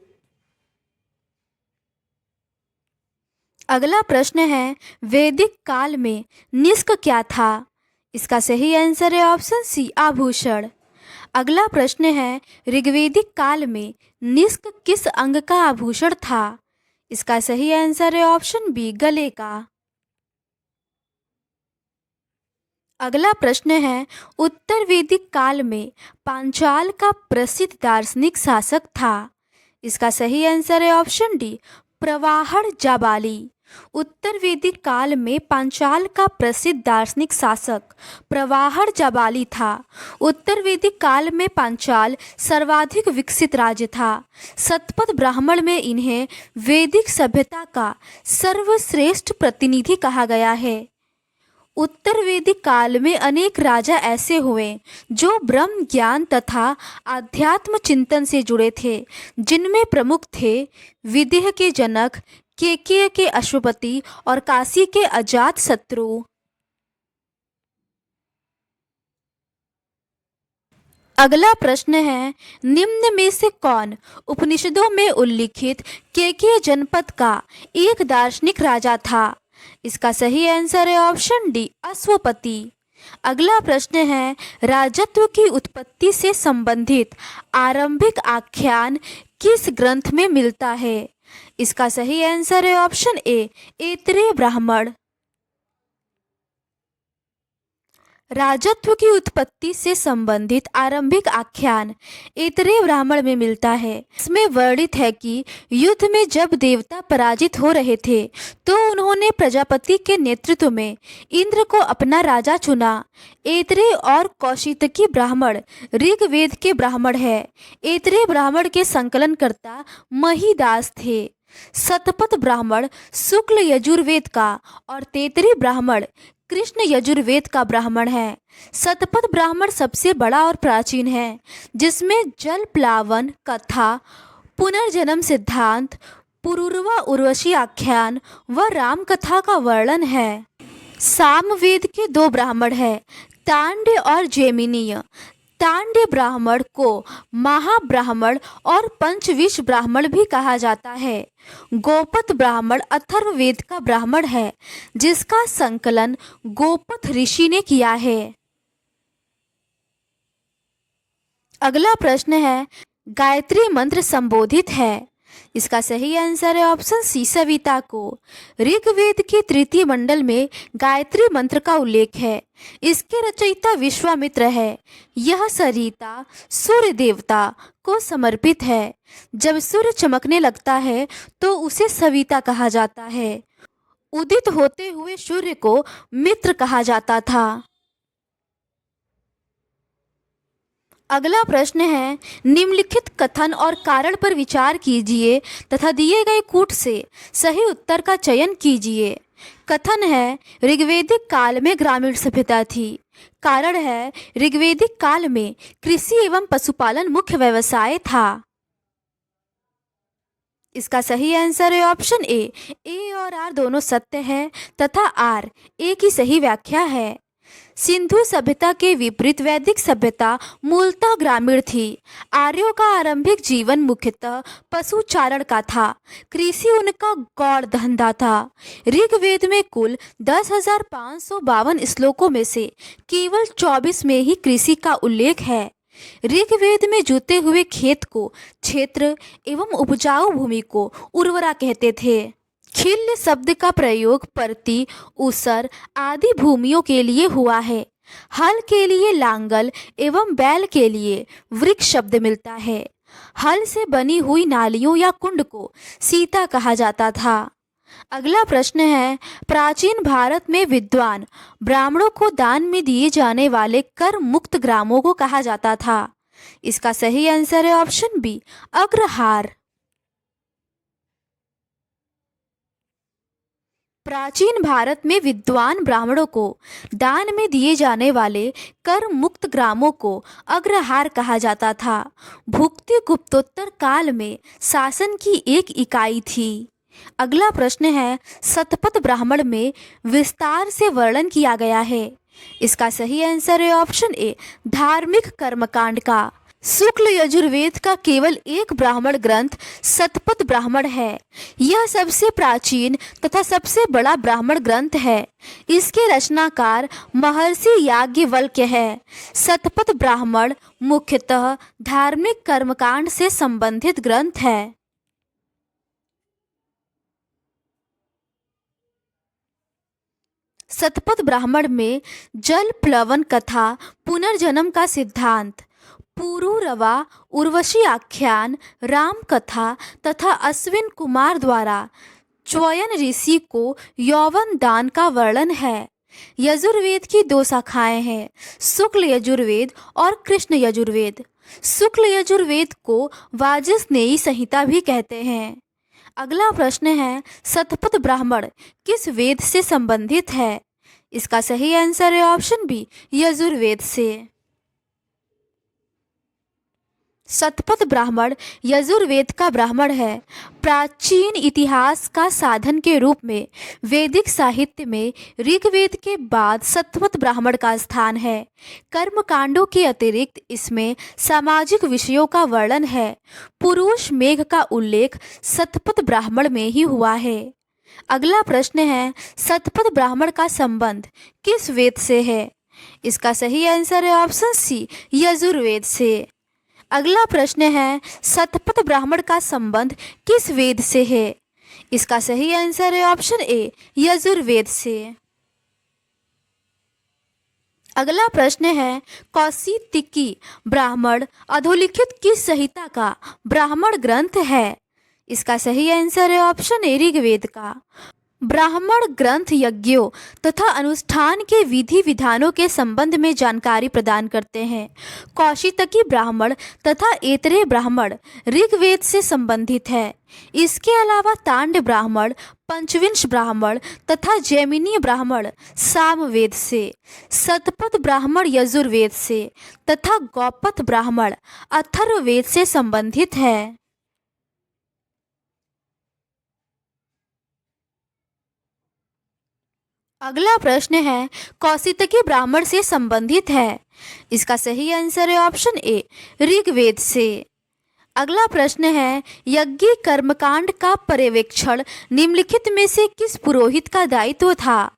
अगला प्रश्न है, वैदिक काल में निष्क क्या था? इसका सही आंसर है ऑप्शन सी, आभूषण। अगला प्रश्न है, ऋग्वैदिक काल में निष्क किस अंग का आभूषण था? इसका सही आंसर है ऑप्शन बी, गले का। अगला प्रश्न है, उत्तर वैदिक काल में पांचाल का प्रसिद्ध दार्शनिक शासक था। इसका सही आंसर है ऑप्शन डी, प्रवाहण जाबाली। उत्तर वैदिक काल में पांचाल का प्रसिद्ध दार्शनिक शासक प्रवाहण जाबाली था। उत्तर वैदिक काल में पांचाल सर्वाधिक विकसित राज्य था। शतपथ ब्राह्मण में इन्हें वैदिक सभ्यता का सर्वश्रेष्ठ प्रतिनिधि कहा गया है। उत्तर वैदिक काल में अनेक राजा ऐसे हुए जो ब्रह्म ज्ञान तथा आध्यात्म चिंतन से जुड़े थे, जिनमें प्रमुख थे विदेह के जनक, केकय के अश्वपति और काशी के अजात शत्रु। अगला प्रश्न है, निम्न में से कौन उपनिषदों में उल्लिखित केकय जनपद का एक दार्शनिक राजा था? इसका सही आंसर है ऑप्शन डी, अश्वपति। अगला प्रश्न है, राजत्व की उत्पत्ति से संबंधित आरंभिक आख्यान किस ग्रंथ में मिलता है? इसका सही आंसर है ऑप्शन ए, ऐतरेय ब्राह्मण। राजत्व की उत्पत्ति से संबंधित आरंभिक आख्यान ऐतरेय ब्राह्मण में मिलता है। इसमें वर्णित है कि युद्ध में जब देवता पराजित हो रहे थे तो उन्होंने प्रजापति के नेतृत्व में इंद्र को अपना राजा चुना। ऐतरेय और कौशितकी ब्राह्मण ऋग्वेद के ब्राह्मण है। ऐतरेय ब्राह्मण के संकलनकर्ता महिदास थे। शतपथ ब्राह्मण शुक्ल यजुर्वेद का और तैतरीय ब्राह्मण कृष्ण यजुर्वेद का ब्राह्मण है। शतपथ ब्राह्मण सबसे बड़ा और प्राचीन है, जिसमें जल प्लावन कथा, पुनर्जन्म सिद्धांत, पुरूरवा उर्वशी आख्यान व राम कथा का वर्णन है। सामवेद के 2 ब्राह्मण हैं, तांड्य और जैमिनीय। तांड्य ब्राह्मण को महाब्राह्मण और पंचविश ब्राह्मण भी कहा जाता है। गोपथ ब्राह्मण अथर्ववेद का ब्राह्मण है, जिसका संकलन गोपथ ऋषि ने किया है। अगला प्रश्न है, गायत्री मंत्र संबोधित है। इसका सही आंसर है ऑप्शन सी, सविता को। ऋग्वेद के 3 मंडल में गायत्री मंत्र का उल्लेख है। इसके रचयिता विश्वामित्र है। यह सरिता सूर्य देवता को समर्पित है। जब सूर्य चमकने लगता है तो उसे सविता कहा जाता है। उदित होते हुए सूर्य को मित्र कहा जाता था। अगला प्रश्न है, निम्नलिखित कथन और कारण पर विचार कीजिए तथा दिए गए कूट से सही उत्तर का चयन कीजिए। कथन है ऋग्वैदिक काल में ग्रामीण सभ्यता थी। कारण है ऋग्वैदिक काल में कृषि एवं पशुपालन मुख्य व्यवसाय था। इसका सही आंसर है ऑप्शन ए और आर दोनों सत्य है तथा आर ए की सही व्याख्या है। सिंधु सभ्यता के विपरीत वैदिक सभ्यता मूलतः ग्रामीण थी। आर्यों का आरंभिक जीवन मुख्यतः पशुचारण का था। कृषि उनका गौड़ धंधा था। ऋग्वेद में कुल 10,552 श्लोकों में से केवल 24 में ही कृषि का उल्लेख है। ऋग्वेद में जुते हुए खेत को क्षेत्र एवं उपजाऊ भूमि को उर्वरा कहते थे। खिल्य शब्द का प्रयोग परती, ऊसर आदि भूमियों के लिए हुआ है। हल के लिए लांगल एवं बैल के लिए वृक्ष शब्द मिलता है। हल से बनी हुई नालियों या कुंड को सीता कहा जाता था। अगला प्रश्न है, प्राचीन भारत में विद्वान ब्राह्मणों को दान में दिए जाने वाले कर मुक्त ग्रामों को कहा जाता था। इसका सही आंसर है ऑप्शन बी, अग्रहार। प्राचीन भारत में विद्वान ब्राह्मणों को दान में दिए जाने वाले कर मुक्त ग्रामों को अग्रहार कहा जाता था। भुक्ति गुप्तोत्तर काल में शासन की एक इकाई थी। अगला प्रश्न है, शतपथ ब्राह्मण में विस्तार से वर्णन किया गया है। इसका सही आंसर है ऑप्शन ए, धार्मिक कर्मकांड का। शुक्ल यजुर्वेद का केवल एक ब्राह्मण ग्रंथ शतपथ ब्राह्मण है। यह सबसे प्राचीन तथा सबसे बड़ा ब्राह्मण ग्रंथ है। इसके रचनाकार महर्षि याज्ञवल्क्य है। शतपथ ब्राह्मण मुख्यतः धार्मिक कर्मकांड से संबंधित ग्रंथ है। शतपथ ब्राह्मण में जल प्लवन कथा, पुनर्जन्म का सिद्धांत, पुरूरवा, उर्वशी आख्यान, राम कथा तथा अश्विन कुमार द्वारा च्वयन ऋषि को यौवन दान का वर्णन है। यजुर्वेद की दो शाखाएं हैं, शुक्ल यजुर्वेद और कृष्ण यजुर्वेद। शुक्ल यजुर्वेद को वाजस्नेयी संहिता भी कहते हैं। अगला प्रश्न है, शतपथ ब्राह्मण किस वेद से संबंधित है? इसका सही आंसर है ऑप्शन बी, यजुर्वेद से। शतपथ ब्राह्मण यजुर्वेद का ब्राह्मण है। प्राचीन इतिहास का साधन के रूप में वैदिक साहित्य में ऋग्वेद के बाद शतपथ ब्राह्मण का स्थान है। कर्मकांडों के अतिरिक्त इसमें सामाजिक विषयों का वर्णन है। पुरुष मेघ का उल्लेख शतपथ ब्राह्मण में ही हुआ है। अगला प्रश्न है, शतपथ ब्राह्मण का संबंध किस वेद से है? इसका सही आंसर है ऑप्शन सी, यजुर्वेद से। अगला प्रश्न है, शतपथ ब्राह्मण का संबंध किस वेद से है? इसका सही आंसर है ऑप्शन ए, यजुर्वेद से। अगला प्रश्न है, कौशितिकी ब्राह्मण अधोलिखित किस संहिता का ब्राह्मण ग्रंथ है? इसका सही आंसर है ऑप्शन ए, ऋग्वेद का। ब्राह्मण ग्रंथ यज्ञों तथा अनुष्ठान के विधि विधानों के संबंध में जानकारी प्रदान करते हैं। कौशितकी ब्राह्मण तथा ऐतरेय ब्राह्मण ऋग्वेद से संबंधित है। इसके अलावा तांड ब्राह्मण, पंचविंश ब्राह्मण तथा जैमिनी ब्राह्मण सामवेद से, शतपथ ब्राह्मण यजुर्वेद से तथा गौपथ ब्राह्मण अथर्ववेद से संबंधित है। अगला प्रश्न है, कौशितकी ब्राह्मण से संबंधित है। इसका सही आंसर है ऑप्शन ए, ऋग्वेद से। अगला प्रश्न है, यज्ञ कर्मकांड का पर्यवेक्षण निम्नलिखित में से किस पुरोहित का दायित्व था?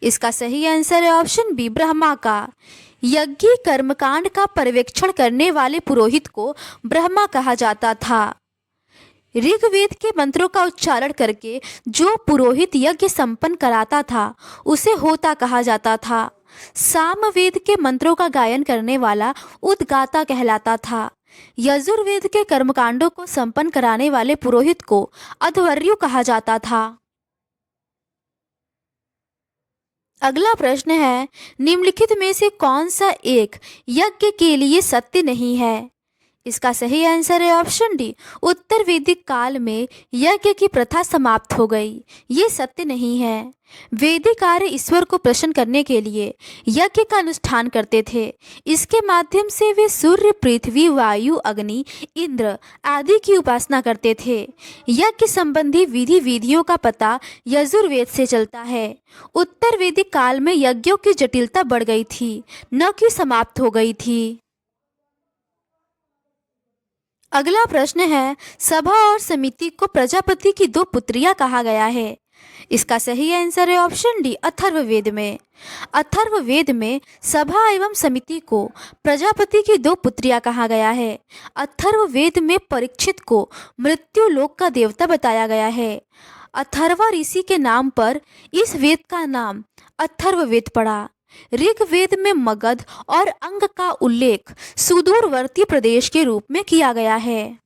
इसका सही आंसर है ऑप्शन बी, ब्रह्मा का। यज्ञ कर्मकांड का पर्यवेक्षण करने वाले पुरोहित को ब्रह्मा कहा जाता था। ऋग्वेद के मंत्रों का उच्चारण करके जो पुरोहित यज्ञ संपन्न कराता था उसे होता कहा जाता था। सामवेद के मंत्रों का गायन करने वाला उद्गाता कहलाता था। यजुर्वेद के कर्मकांडों को संपन्न कराने वाले पुरोहित को अध्वर्यु कहा जाता था। अगला प्रश्न है, निम्नलिखित में से कौन सा एक यज्ञ के लिए सत्य नहीं है? इसका सही आंसर है ऑप्शन डी, उत्तर वैदिक काल में यज्ञ की प्रथा समाप्त हो गई। ये सत्य नहीं है। वैदिक आर्य ईश्वर को प्रसन्न करने के लिए यज्ञ का अनुष्ठान करते थे। इसके माध्यम से वे सूर्य, पृथ्वी, वायु, अग्नि, इंद्र आदि की उपासना करते थे। यज्ञ संबंधी विधियों का पता यजुर्वेद से चलता है। उत्तर वैदिक काल में यज्ञों की जटिलता बढ़ गई थी, न कि समाप्त हो गई थी। अगला प्रश्न है, सभा और समिति को प्रजापति की दो पुत्रियां कहा गया है। इसका सही आंसर है ऑप्शन डी, अथर्ववेद में। अथर्ववेद में सभा एवं समिति को प्रजापति की दो पुत्रियां कहा गया है। अथर्ववेद में परीक्षित को मृत्यु लोक का देवता बताया गया है। अथर्वा ऋषि के नाम पर इस वेद का नाम अथर्ववेद पड़ा। ऋग्वेद में मगध और अंग का उल्लेख सुदूरवर्ती प्रदेश के रूप में किया गया है।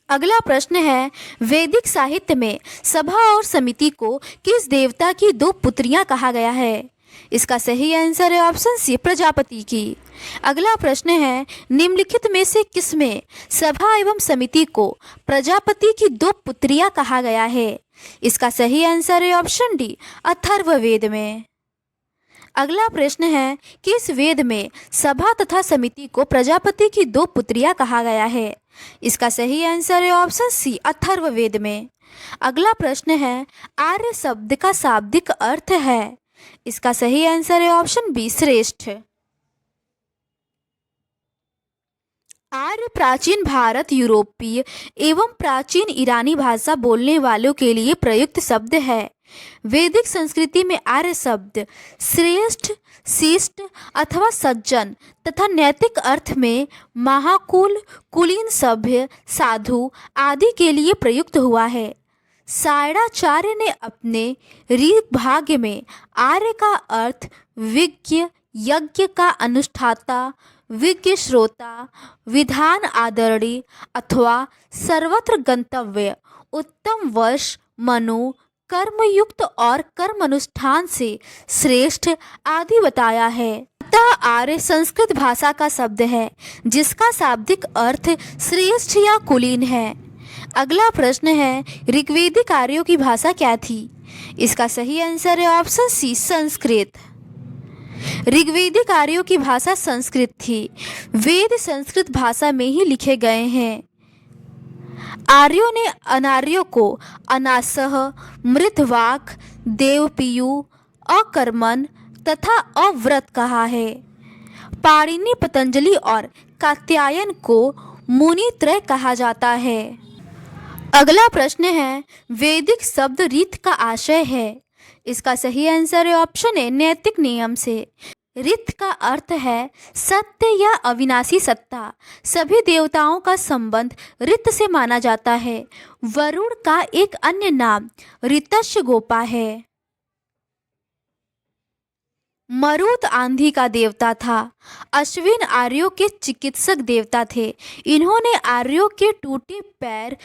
अगला प्रश्न है, वैदिक साहित्य में सभा और समिति को किस देवता की दो पुत्रियां कहा गया है? इसका सही आंसर है ऑप्शन सी, प्रजापति की। अगला प्रश्न है, निम्नलिखित में से किसमें सभा एवं समिति को प्रजापति की दो पुत्रियां कहा गया है? इसका सही आंसर है ऑप्शन डी, अथर्ववेद में। अगला प्रश्न है, किस वेद में सभा तथा समिति को प्रजापति की दो पुत्रियां कहा गया है? इसका सही आंसर है ऑप्शन सी, अथर्ववेद में। अगला प्रश्न है, आर्य शब्द का शाब्दिक अर्थ है? इसका सही आंसर है ऑप्शन बी, श्रेष्ठ। आर्य प्राचीन भारत, यूरोपीय एवं प्राचीन ईरानी भाषा बोलने वालों के लिए प्रयुक्त शब्द है। वैदिक संस्कृति में आर्य शब्द श्रेष्ठ, शिष्ट अथवा सज्जन तथा नैतिक अर्थ में महाकुल, कुलीन, सभ्य, साधु आदि के लिए प्रयुक्त हुआ है। सायणाचार्य ने अपने ऋग्भाग्य में आर्य का अर्थ विज्ञ, यज्ञ का अनुष्ठाता, विज्ञ श्रोता, विधान आदरणीय अथवा सर्वत्र गंतव्य, उत्तम वर्ष, मनु, कर्मयुक्त और कर्म अनुष्ठान से श्रेष्ठ आदि बताया है। अतः आर्य संस्कृत भाषा का शब्द है जिसका शाब्दिक अर्थ श्रेष्ठ या कुलीन है। अगला प्रश्न है, ऋग्वेदिक आर्यों की भाषा क्या थी? इसका सही आंसर है ऑप्शन सी, संस्कृत। ऋग्वेदिक आर्यों की भाषा संस्कृत थी। वेद संस्कृत भाषा में ही लिखे गए हैं। आर्यों ने अनार्यों को अनासह, मृतवाक, देवपीयु, अकर्मण तथा अव्रत कहा है। पाणिनि, पतंजलि और कात्यायन को मुनित्रय कहा जाता है। अगला प्रश्न है, वैदिक शब्द रीत का आशय है? इसका सही आंसर है ऑप्शन ए, नैतिक नियम से। रीत का अर्थ है सत्य या अविनाशी सत्ता। सभी देवताओं का संबंध ऋत से माना जाता है। वरुण का एक अन्य नाम ऋतस्य गोपा है। मरुत आंधी का देवता था। अश्विन आर्यों के चिकित्सक देवता थे। इन्होंने आर्यों के टूटे पैर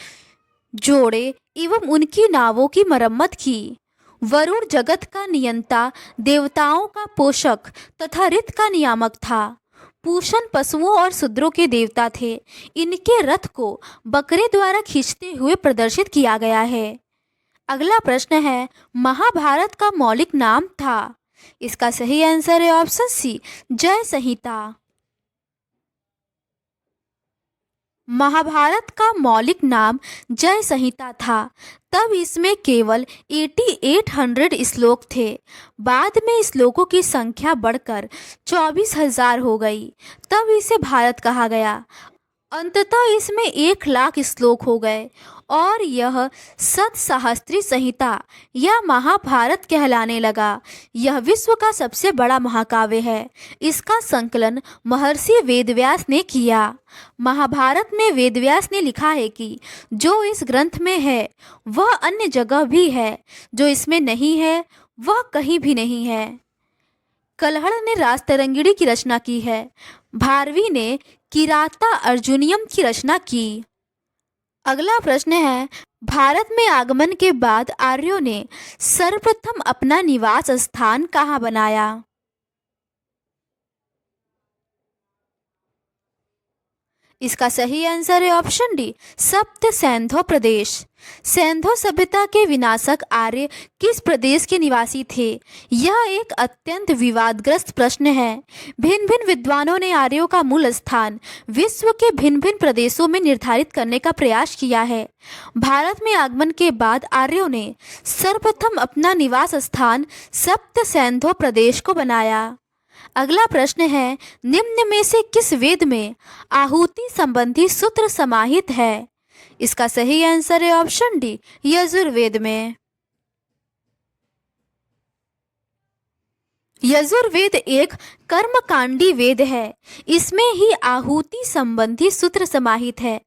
जोड़े एवं उनकी नावों की मरम्मत की। वरुण जगत का नियंता, देवताओं का पोषक तथा ऋत का नियामक था। पूषण पशुओं और शूद्रों के देवता थे। इनके रथ को बकरे द्वारा खींचते हुए प्रदर्शित किया गया है। अगला प्रश्न है, महाभारत का मौलिक नाम था? इसका सही आंसर है ऑप्शन सी, जय संहिता। महाभारत का मौलिक नाम जय संहिता था। तब इसमें केवल 8800 श्लोक थे। बाद में श्लोकों की संख्या बढ़कर 24,000 हो गई। तब इसे भारत कहा गया। अंततः इसमें 1,00,000 श्लोक हो गए और यह सतसहस्त्री संहिता या महाभारत कहलाने लगा। यह विश्व का सबसे बड़ा महाकाव्य है। इसका संकलन महर्षि वेदव्यास ने किया। महाभारत में वेदव्यास ने लिखा है कि जो इस ग्रंथ में है वह अन्य जगह भी है, जो इसमें नहीं है वह कहीं भी नहीं है। कलहड़ ने राजतरंगिणी की रचना की है। भारवी ने किराता अर्जुनियम की रचना की। अगला प्रश्न है, भारत में आगमन के बाद आर्यों ने सर्वप्रथम अपना निवास स्थान कहाँ बनाया? इसका सही आंसर है ऑप्शन डी, सप्त सैंधो प्रदेश। सैंधो सभ्यता के विनाशक आर्य किस प्रदेश के निवासी थे? यह एक अत्यंत विवादग्रस्त प्रश्न है। भिन्न भिन्न विद्वानों ने आर्यों का मूल स्थान विश्व के भिन्न भिन्न प्रदेशों में निर्धारित करने का प्रयास किया है। भारत में आगमन के बाद आर्यों ने सर्वप्रथम अपना निवास स्थान सप्त सैंधो प्रदेश को बनाया। अगला प्रश्न है, निम्न में से किस वेद में आहुति संबंधी सूत्र समाहित है? इसका सही आंसर है ऑप्शन डी, यजुर्वेद में। यजुर्वेद एक कर्मकांडी वेद है। इसमें ही आहुति संबंधी सूत्र समाहित है।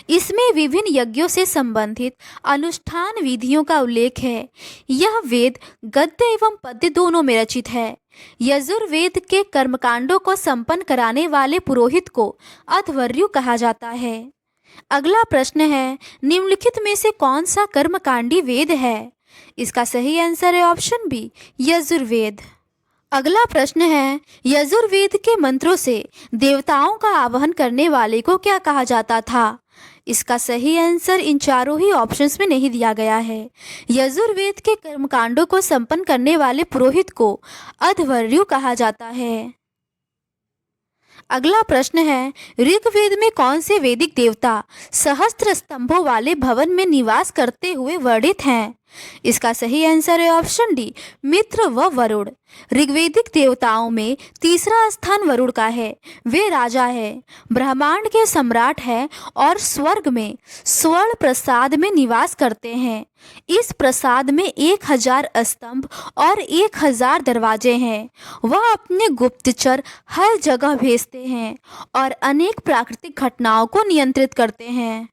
इसमें विभिन्न यज्ञों से संबंधित अनुष्ठान विधियों का उल्लेख है। यह वेद गद्य एवं पद्य दोनों में रचित है। यजुर्वेद के कर्मकांडों को संपन्न कराने वाले पुरोहित को अध्वर्यु कहा जाता है। अगला प्रश्न है, निम्नलिखित में से कौन सा कर्मकांडी वेद है? इसका सही आंसर है ऑप्शन बी, यजुर्वेद। अगला प्रश्न है, यजुर्वेद के मंत्रों से देवताओं का आवाहन करने वाले को क्या कहा जाता था? इसका सही आंसर इन चारों ही ऑप्शंस में नहीं दिया गया है। यजुर्वेद के कर्मकांडों को संपन्न करने वाले पुरोहित को अध्वर्यु कहा जाता है। अगला प्रश्न है, ऋग्वेद में कौन से वैदिक देवता सहस्त्र स्तंभों वाले भवन में निवास करते हुए वर्णित हैं? इसका सही आंसर है ऑप्शन डी, मित्र व वरुण। ऋग्वेदिक देवताओं में तीसरा स्थान वरुण का है। वे राजा है, ब्रह्मांड के सम्राट हैं और स्वर्ग में स्वर्ण प्रसाद में निवास करते हैं। इस प्रसाद में 1000 स्तंभ और 1000 दरवाजे हैं। वह अपने गुप्तचर हर जगह भेजते हैं और अनेक प्राकृतिक घटनाओं को नियंत्रित करते हैं।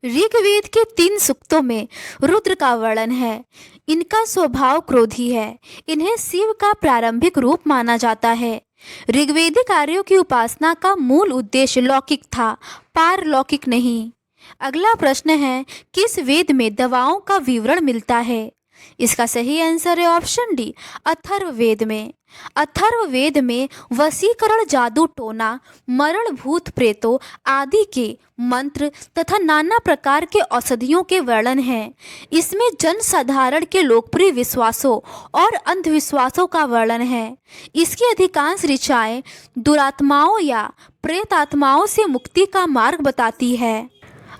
ऋग्वेद के 3 सूक्तों में रुद्र का वर्णन है। इनका स्वभाव क्रोधी है। इन्हें शिव का प्रारंभिक रूप माना जाता है। ऋग्वेदिक आर्यों की उपासना का मूल उद्देश्य लौकिक था, पारलौकिक नहीं। अगला प्रश्न है, किस वेद में दवाओं का विवरण मिलता है? इसका सही आंसर है ऑप्शन डी, अथर्ववेद में। अथर्ववेद में वशीकरण, जादू टोना, मरण, भूत प्रेतों आदि के मंत्र तथा नाना प्रकार के औषधियों के वर्णन हैं। इसमें जन साधारण के लोकप्रिय विश्वासों और अंधविश्वासों का वर्णन है। इसकी अधिकांश ऋचाएं दुरात्माओं या प्रेत आत्माओं से मुक्ति का मार्ग बताती है।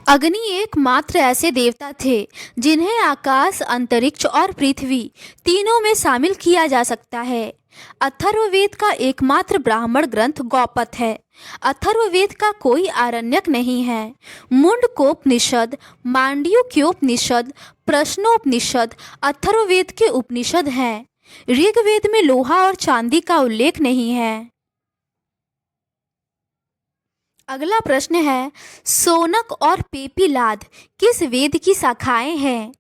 अग्नि एकमात्र ऐसे देवता थे जिन्हें आकाश, अंतरिक्ष और पृथ्वी तीनों में शामिल किया जा सकता है। अथर्ववेद का एकमात्र ब्राह्मण ग्रंथ गौपथ है। अथर्ववेद का कोई आरण्यक नहीं है। मुंडकोपनिषद, मांडूक्योपनिषद, प्रश्नोपनिषद अथर्ववेद के उपनिषद हैं। ऋग्वेद में लोहा और चांदी का उल्लेख नहीं है। अगला प्रश्न है, सोनक और पेपीलाद किस वेद की शाखाएं हैं?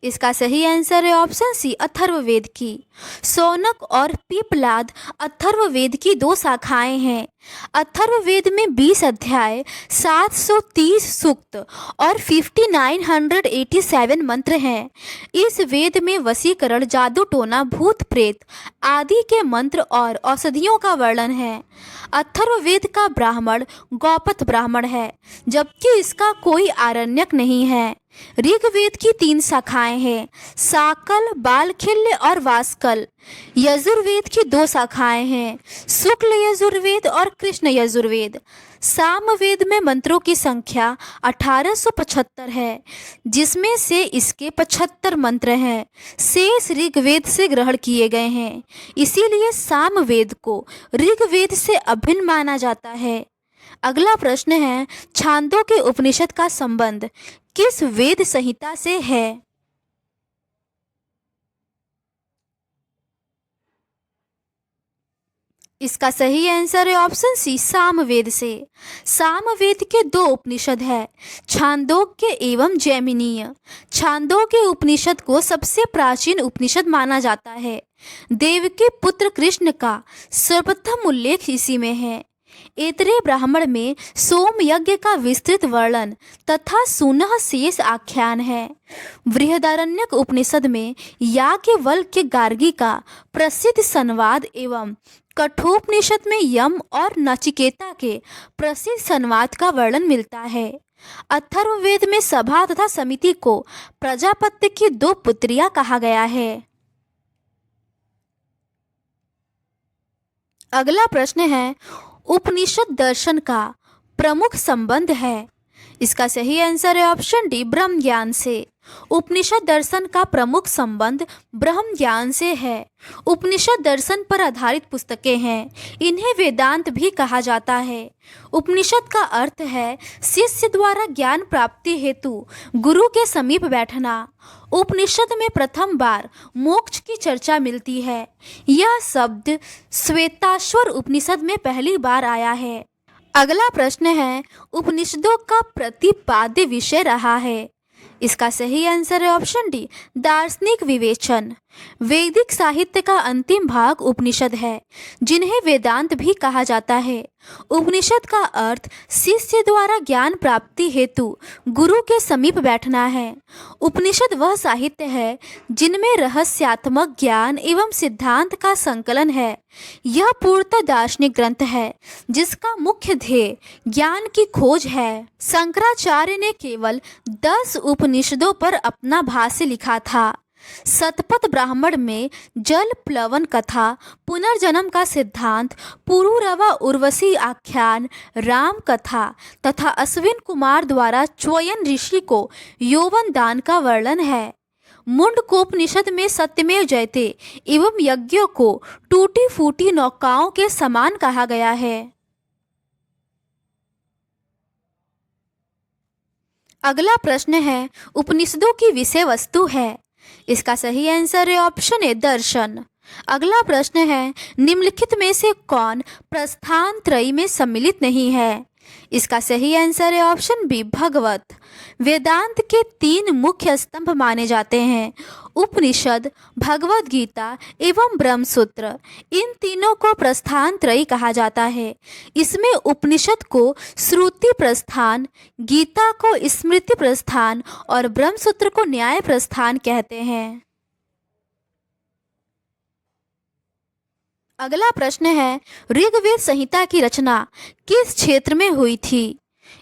इसका सही आंसर है ऑप्शन सी, अथर्ववेद की। सोनक और पीपलाद अथर्ववेद की 2 शाखाएं हैं। अथर्ववेद में 20 अध्याय, 730 सूक्त और 5987 मंत्र हैं। इस वेद में वशीकरण, जादू टोना, भूत प्रेत आदि के मंत्र और औषधियों का वर्णन है। अथर्ववेद का ब्राह्मण गौपथ ब्राह्मण है, जबकि इसका कोई आरण्यक नहीं है। ऋग्वेद की 3 शाखाएं हैं, साकल, बालखिल्य और वास्कल। यजुर्वेद की 2 शाखाएं हैं, शुक्ल यजुर्वेद और कृष्ण यजुर्वेद। सामवेद में मंत्रों की संख्या 1875 है, जिसमें से इसके 75 मंत्र हैं। शेष ऋग्वेद से ग्रहण किए गए हैं, इसीलिए सामवेद को ऋग्वेद से अभिन्न माना जाता है। अगला प्रश्न है, छांदोग्य उपनिषद का संबंध किस वेद संहिता से है? इसका सही आंसर है ऑप्शन सी, सामवेद से। सामवेद के 2 उपनिषद है, छांदोग्य एवं जैमिनीय। छांदोग्य उपनिषद को सबसे प्राचीन उपनिषद माना जाता है। देव के पुत्र कृष्ण का सर्वप्रथम उल्लेख इसी में है। ऐतरेय ब्राह्मण में सोम यज्ञ का विस्तृत वर्णन तथा सुनह शेष आख्यान है। बृहदारण्यक उपनिषद में याज्ञवल्क्य गार्गी का प्रसिद्ध संवाद एवं कठोपनिषद में यम और नचिकेता के प्रसिद्ध संवाद का वर्णन मिलता है। अथर्ववेद में सभा तथा समिति को प्रजापति की 2 पुत्रियां कहा गया है। अगला प्रश्न है, उपनिषद दर्शन का प्रमुख संबंध है। इसका सही आंसर है ऑप्शन डी, ब्रह्म ज्ञान से। उपनिषद दर्शन का प्रमुख संबंध ब्रह्म ज्ञान से है। उपनिषद दर्शन पर आधारित पुस्तकें हैं, इन्हें वेदांत भी कहा जाता है। उपनिषद का अर्थ है शिष्य द्वारा ज्ञान प्राप्ति हेतु गुरु के समीप बैठना। उपनिषद में प्रथम बार मोक्ष की चर्चा मिलती है। यह शब्द श्वेताश्वर उपनिषद में पहली बार आया है। अगला प्रश्न है, उपनिषदों का प्रतिपाद्य विषय रहा है। इसका सही आंसर है ऑप्शन डी, दार्शनिक विवेचन। वैदिक साहित्य का अंतिम भाग उपनिषद है, जिन्हें वेदांत भी कहा जाता है। उपनिषद का अर्थ शिष्य द्वारा ज्ञान प्राप्ति हेतु गुरु के समीप बैठना है। उपनिषद वह साहित्य है जिनमें रहस्यात्मक ज्ञान एवं सिद्धांत का संकलन है। यह पूर्णतः दार्शनिक ग्रंथ है, जिसका मुख्य ध्येय ज्ञान की खोज है। शंकराचार्य ने केवल 10 उपनिषदों पर अपना भाष्य लिखा था। शतपथ ब्राह्मण में जल प्लवन कथा, पुनर्जन्म का सिद्धांत, पुरूरवा उर्वशी आख्यान, राम कथा तथा अश्विन कुमार द्वारा च्वयन ऋषि को यौवन दान का वर्णन है। मुंडकोपनिषद में सत्यमेव जयते एवं यज्ञों को टूटी फूटी नौकाओं के समान कहा गया है। अगला प्रश्न है, उपनिषदों की विषय वस्तु है। इसका सही आंसर है ऑप्शन ए, दर्शन। अगला प्रश्न है, निम्नलिखित में से कौन प्रस्थान त्रयी में सम्मिलित नहीं है। इसका सही आंसर है ऑप्शन बी, भगवत। वेदांत के 3 मुख्य स्तंभ माने जाते हैं, उपनिषद, भगवद गीता एवं ब्रह्मसूत्र। इन तीनों को प्रस्थान त्रयी कहा जाता है। इसमें उपनिषद को श्रुति प्रस्थान, गीता को स्मृति प्रस्थान और ब्रह्मसूत्र को न्याय प्रस्थान कहते हैं। अगला प्रश्न है, ऋग्वेद संहिता की रचना किस क्षेत्र में हुई थी।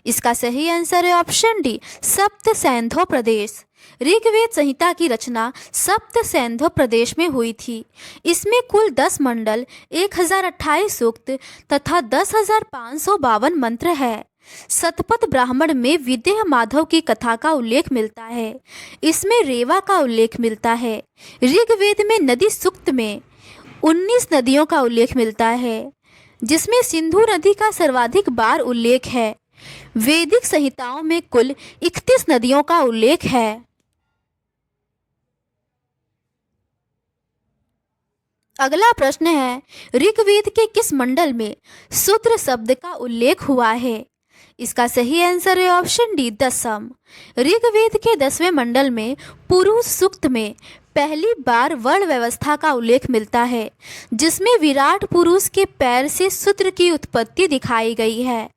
इसका सही आंसर है ऑप्शन डी, सप्त सैंधव प्रदेश। ऋग्वेद संहिता की रचना सप्त सैंधव प्रदेश में हुई थी। इसमें कुल 10 मंडल, 1028 सूक्त तथा 10,552 मंत्र है। शतपथ ब्राह्मण में विदेह माधव की कथा का उल्लेख मिलता है। इसमें रेवा का उल्लेख मिलता है। ऋग्वेद में नदी सूक्त में 19 नदियों का उल्लेख मिलता है, जिसमें सिंधु नदी का सर्वाधिक बार उल्लेख है। वैदिक संहिताओं में कुल 31 नदियों का उल्लेख है। अगला प्रश्न है, ऋग्वेद के किस मंडल में शूद्र शब्द का उल्लेख हुआ है। इसका सही आंसर है ऑप्शन डी, 10वीं। ऋग्वेद के 10वें मंडल में पुरुष सूक्त में पहली बार वर्ण व्यवस्था का उल्लेख मिलता है, जिसमें विराट पुरुष के पैर से शूद्र की उत्पत्ति दिखाई गई है।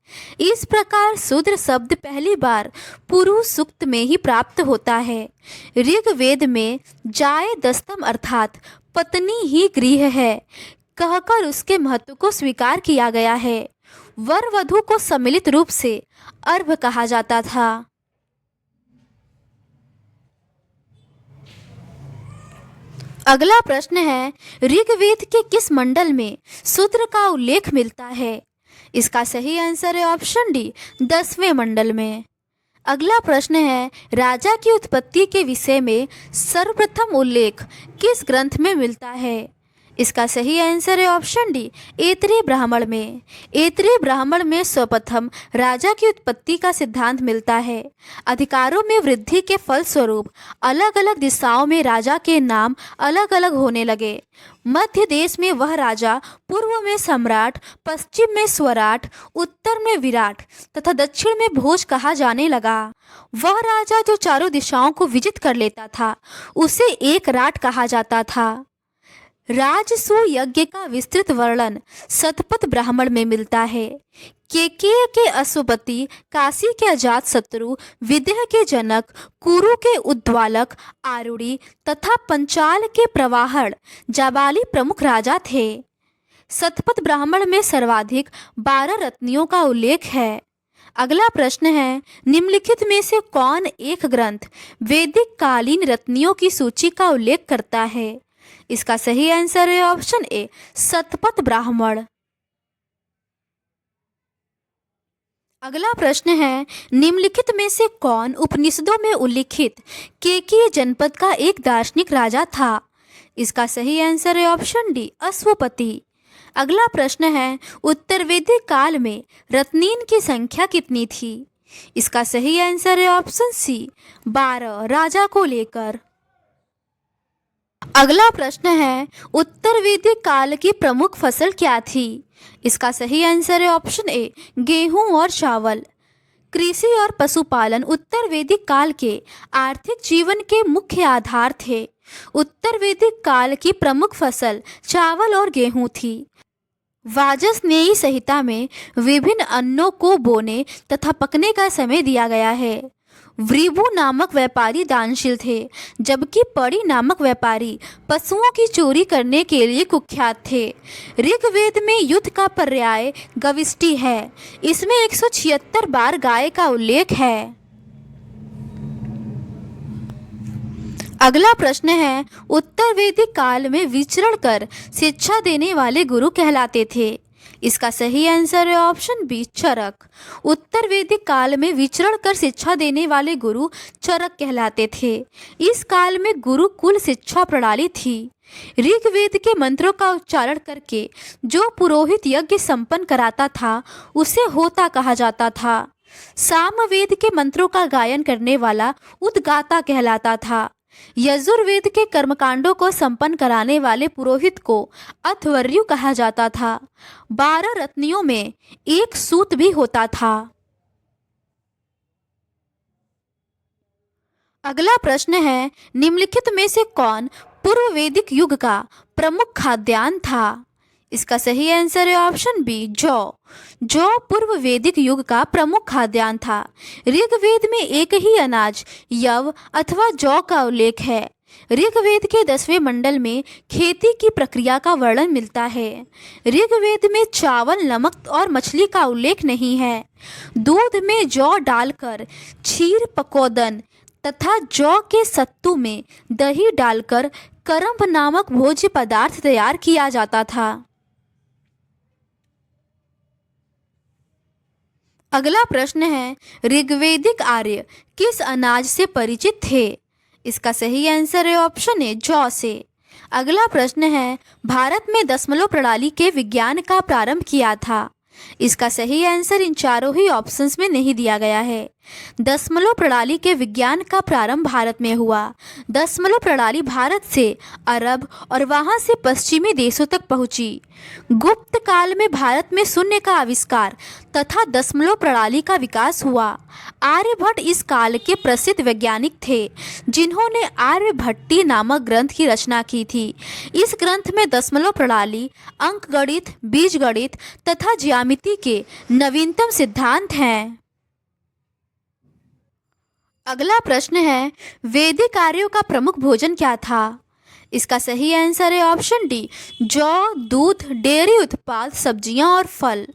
इस प्रकार शूद्र शब्द पहली बार पुरुष सूक्त में ही प्राप्त होता है। ऋग्वेद में जाय दस्तम अर्थात पत्नी ही गृह है कहकर उसके महत्व को स्वीकार किया गया है। वर वधु को सम्मिलित रूप से अर्भ कहा जाता था। अगला प्रश्न है, ऋग्वेद के किस मंडल में शूद्र का उल्लेख मिलता है। इसका सही आंसर है ऑप्शन डी, 10वें मंडल में। अगला प्रश्न है, राजा की उत्पत्ति के विषय में सर्वप्रथम उल्लेख किस ग्रंथ में मिलता है। इसका सही आंसर है ऑप्शन डी, ऐतरेय ब्राह्मण में। ऐतरेय ब्राह्मण में सर्वप्रथम राजा की उत्पत्ति का सिद्धांत मिलता है। अधिकारों में वृद्धि के फलस्वरूप अलग अलग दिशाओं में राजा के नाम अलग अलग होने लगे। मध्य देश में वह राजा पूर्व में सम्राट, पश्चिम में स्वराट, उत्तर में विराट तथा दक्षिण में भोज कहा जाने लगा। वह राजा जो चारों दिशाओं को विजित कर लेता था, उसे एक राट कहा जाता था। राजसूय यज्ञ का विस्तृत वर्णन शतपथ ब्राह्मण में मिलता है। केकय के अश्वपति, काशी के अजात शत्रु, विदेह के जनक, कुरु के उद्वालक, आरुणि तथा पंचाल के प्रवाहण जाबाली प्रमुख राजा थे। शतपथ ब्राह्मण में सर्वाधिक 12 रत्नियों का उल्लेख है। अगला प्रश्न है, निम्नलिखित में से कौन एक ग्रंथ वैदिक कालीन रत्नियों की सूची का उल्लेख करता है? इसका सही आंसर है ऑप्शन ए, शतपथ ब्राह्मण। अगला प्रश्न है, निम्नलिखित में से कौन उपनिषदों में उल्लिखित केकय जनपद का एक दार्शनिक राजा था? इसका सही आंसर है ऑप्शन डी, अश्वपति। अगला प्रश्न है, उत्तर वैदिक काल में रत्नीन की संख्या कितनी थी? इसका सही आंसर है ऑप्शन सी, 12 राजा को लेकर। अगला प्रश्न है, उत्तर वैदिक काल की प्रमुख फसल क्या थी? इसका सही आंसर है ऑप्शन ए, गेहूं और चावल। कृषि और पशुपालन उत्तर वैदिक काल के आर्थिक जीवन के मुख्य आधार थे। उत्तर वैदिक काल की प्रमुख फसल चावल और गेहूं थी। वाजसनेयी संहिता में विभिन्न अन्नों को बोने तथा पकने का समय दिया गया है। व्रीभु नामक व्यापारी दानशील थे, जबकि पड़ी नामक व्यापारी पशुओं की चोरी करने के लिए कुख्यात थे। ऋग्वेद में युद्ध का पर्याय गविष्टि है। इसमें 176 बार गाय का उल्लेख है। अगला प्रश्न है, उत्तर वैदिक काल में विचरण कर शिक्षा देने वाले गुरु कहलाते थे। इसका सही आंसर है ऑप्शन बी, चरक। उत्तर वैदिक काल में विचरण कर शिक्षा देने वाले गुरु चरक कहलाते थे। इस काल में गुरुकुल शिक्षा प्रणाली थी। ऋग्वेद के मंत्रों का उच्चारण करके जो पुरोहित यज्ञ संपन्न कराता था उसे होता कहा जाता था। सामवेद के मंत्रों का गायन करने वाला उद्गाता कहलाता था। यजुर्वेद के कर्मकांडों को संपन्न कराने वाले पुरोहित को अध्वर्यु कहा जाता था। 12 रत्नियों में एक सूत भी होता था। अगला प्रश्न है, निम्नलिखित में से कौन पूर्व वैदिक युग का प्रमुख खाद्यान्न था? इसका सही आंसर है ऑप्शन बी, जौ। जौ पूर्व वैदिक युग का प्रमुख खाद्यान्न था। ऋग्वेद में एक ही अनाज यव अथवा जौ का उल्लेख है। ऋग्वेद के 10वें मंडल में खेती की प्रक्रिया का वर्णन मिलता है। ऋग्वेद में चावल, नमक और मछली का उल्लेख नहीं है। दूध में जौ डालकर क्षीर, पकौदन तथा जौ के सत्तू में दही डालकर करम्ब नामक भोज्य पदार्थ तैयार किया जाता था। अगला प्रश्न है, ऋग्वैदिक आर्य किस अनाज से परिचित थे? इसका सही आंसर है ऑप्शन ए, जौ से। अगला प्रश्न है, भारत में दशमलव प्रणाली के विज्ञान का प्रारंभ किया था? इसका सही आंसर इन चारों ही ऑप्शंस में नहीं दिया गया है। दशमलव प्रणाली के विज्ञान का प्रारंभ भारत में हुआ। दशमलव प्रणाली भारत से अरब और वहां से पश्चिमी देशों तक पहुंची। गुप्त काल में भारत में शून्य का आविष्कार तथा दशमलव प्रणाली का विकास हुआ। आर्यभट्ट इस काल के प्रसिद्ध वैज्ञानिक थे, जिन्होंने आर्यभट्टी नामक ग्रंथ की रचना की थी। इस ग्रंथ में दशमलव प्रणाली, अंकगणित, बीजगणित तथा ज्यामिति के नवीनतम सिद्धांत हैं। अगला प्रश्न है, वैदिक आर्यों का प्रमुख भोजन क्या था? इसका सही आंसर है ऑप्शन डी, जौ, दूध, डेयरी उत्पाद, सब्जियां और फल।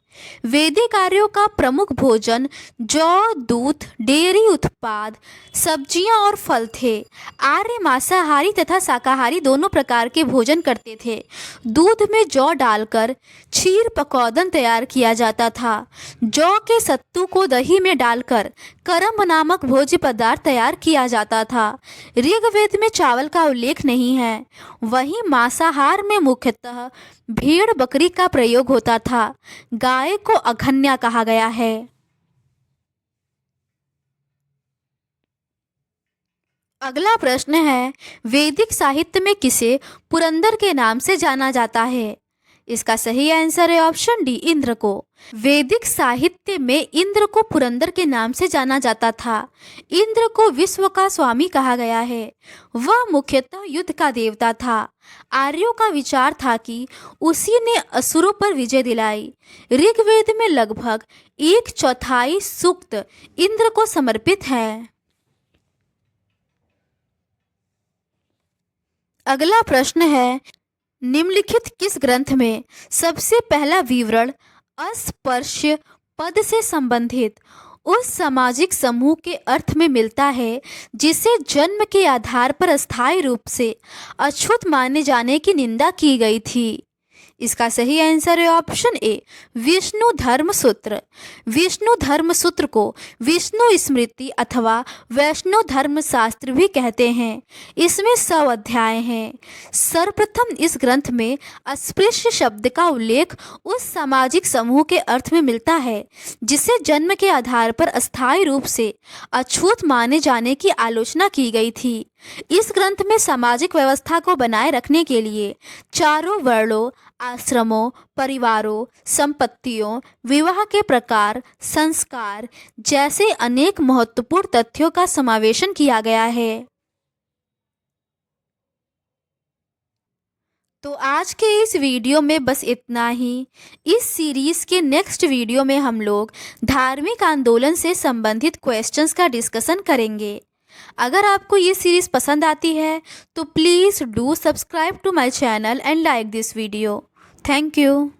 वैदिक आर्यों का प्रमुख भोजन जौ, दूध, डेयरी उत्पाद, सब्जियां और फल थे। आर्य मांसाहारी तथा शाकाहारी दोनों प्रकार के भोजन करते थे। दूध में जौ डालकर क्षीर, पकौदन तैयार किया जाता था। जौ के सत्तू को दही में डालकर करम्ब नामक भोज्य पदार्थ तैयार किया जाता था। ऋग्वेद में चावल का उल्लेख नहीं है। वहीं मांसाहार में मुख्यतः भेड़, बकरी का प्रयोग होता था। गाय को अघन्या कहा गया है। अगला प्रश्न है, वैदिक साहित्य में किसे पुरंदर के नाम से जाना जाता है? इसका सही आंसर है ऑप्शन डी, इंद्र को। वैदिक साहित्य में इंद्र को पुरंदर के नाम से जाना जाता था। इंद्र को विश्व का स्वामी कहा गया है। वह मुख्यतः युद्ध का देवता था। आर्यों का विचार था कि उसी ने असुरों पर विजय दिलाई। ऋग्वेद में लगभग 1/4 सूक्त इंद्र को समर्पित है। अगला प्रश्न है, निम्नलिखित किस ग्रंथ में सबसे पहला विवरण अस्पृश्य पद से संबंधित उस सामाजिक समूह के अर्थ में मिलता है जिसे जन्म के आधार पर अस्थायी रूप से अछूत माने जाने की निंदा की गई थी? इसका सही आंसर है ऑप्शन ए, विष्णु धर्म सूत्र। विष्णु धर्म सूत्र को विष्णु स्मृति अथवा वैष्णव धर्म शास्त्र भी कहते हैं। इसमें 100 अध्याय हैं। सर्वप्रथम इस ग्रंथ में अस्पृश्य शब्द का उल्लेख उस सामाजिक समूह के अर्थ में मिलता है जिसे जन्म के आधार पर अस्थायी रूप से अछूत माने जाने की आलोचना की गई थी। इस ग्रंथ में सामाजिक व्यवस्था को बनाए रखने के लिए चारों वर्णों, आश्रमों, परिवारों, संपत्तियों, विवाह के प्रकार, संस्कार जैसे अनेक महत्वपूर्ण तथ्यों का समावेशन किया गया है। तो आज के इस वीडियो में बस इतना ही। इस सीरीज़ के नेक्स्ट वीडियो में हम लोग धार्मिक आंदोलन से संबंधित क्वेश्चंस का डिस्कशन करेंगे। अगर आपको ये सीरीज़ पसंद आती है तो please do subscribe to my channel and like this video. Thank you.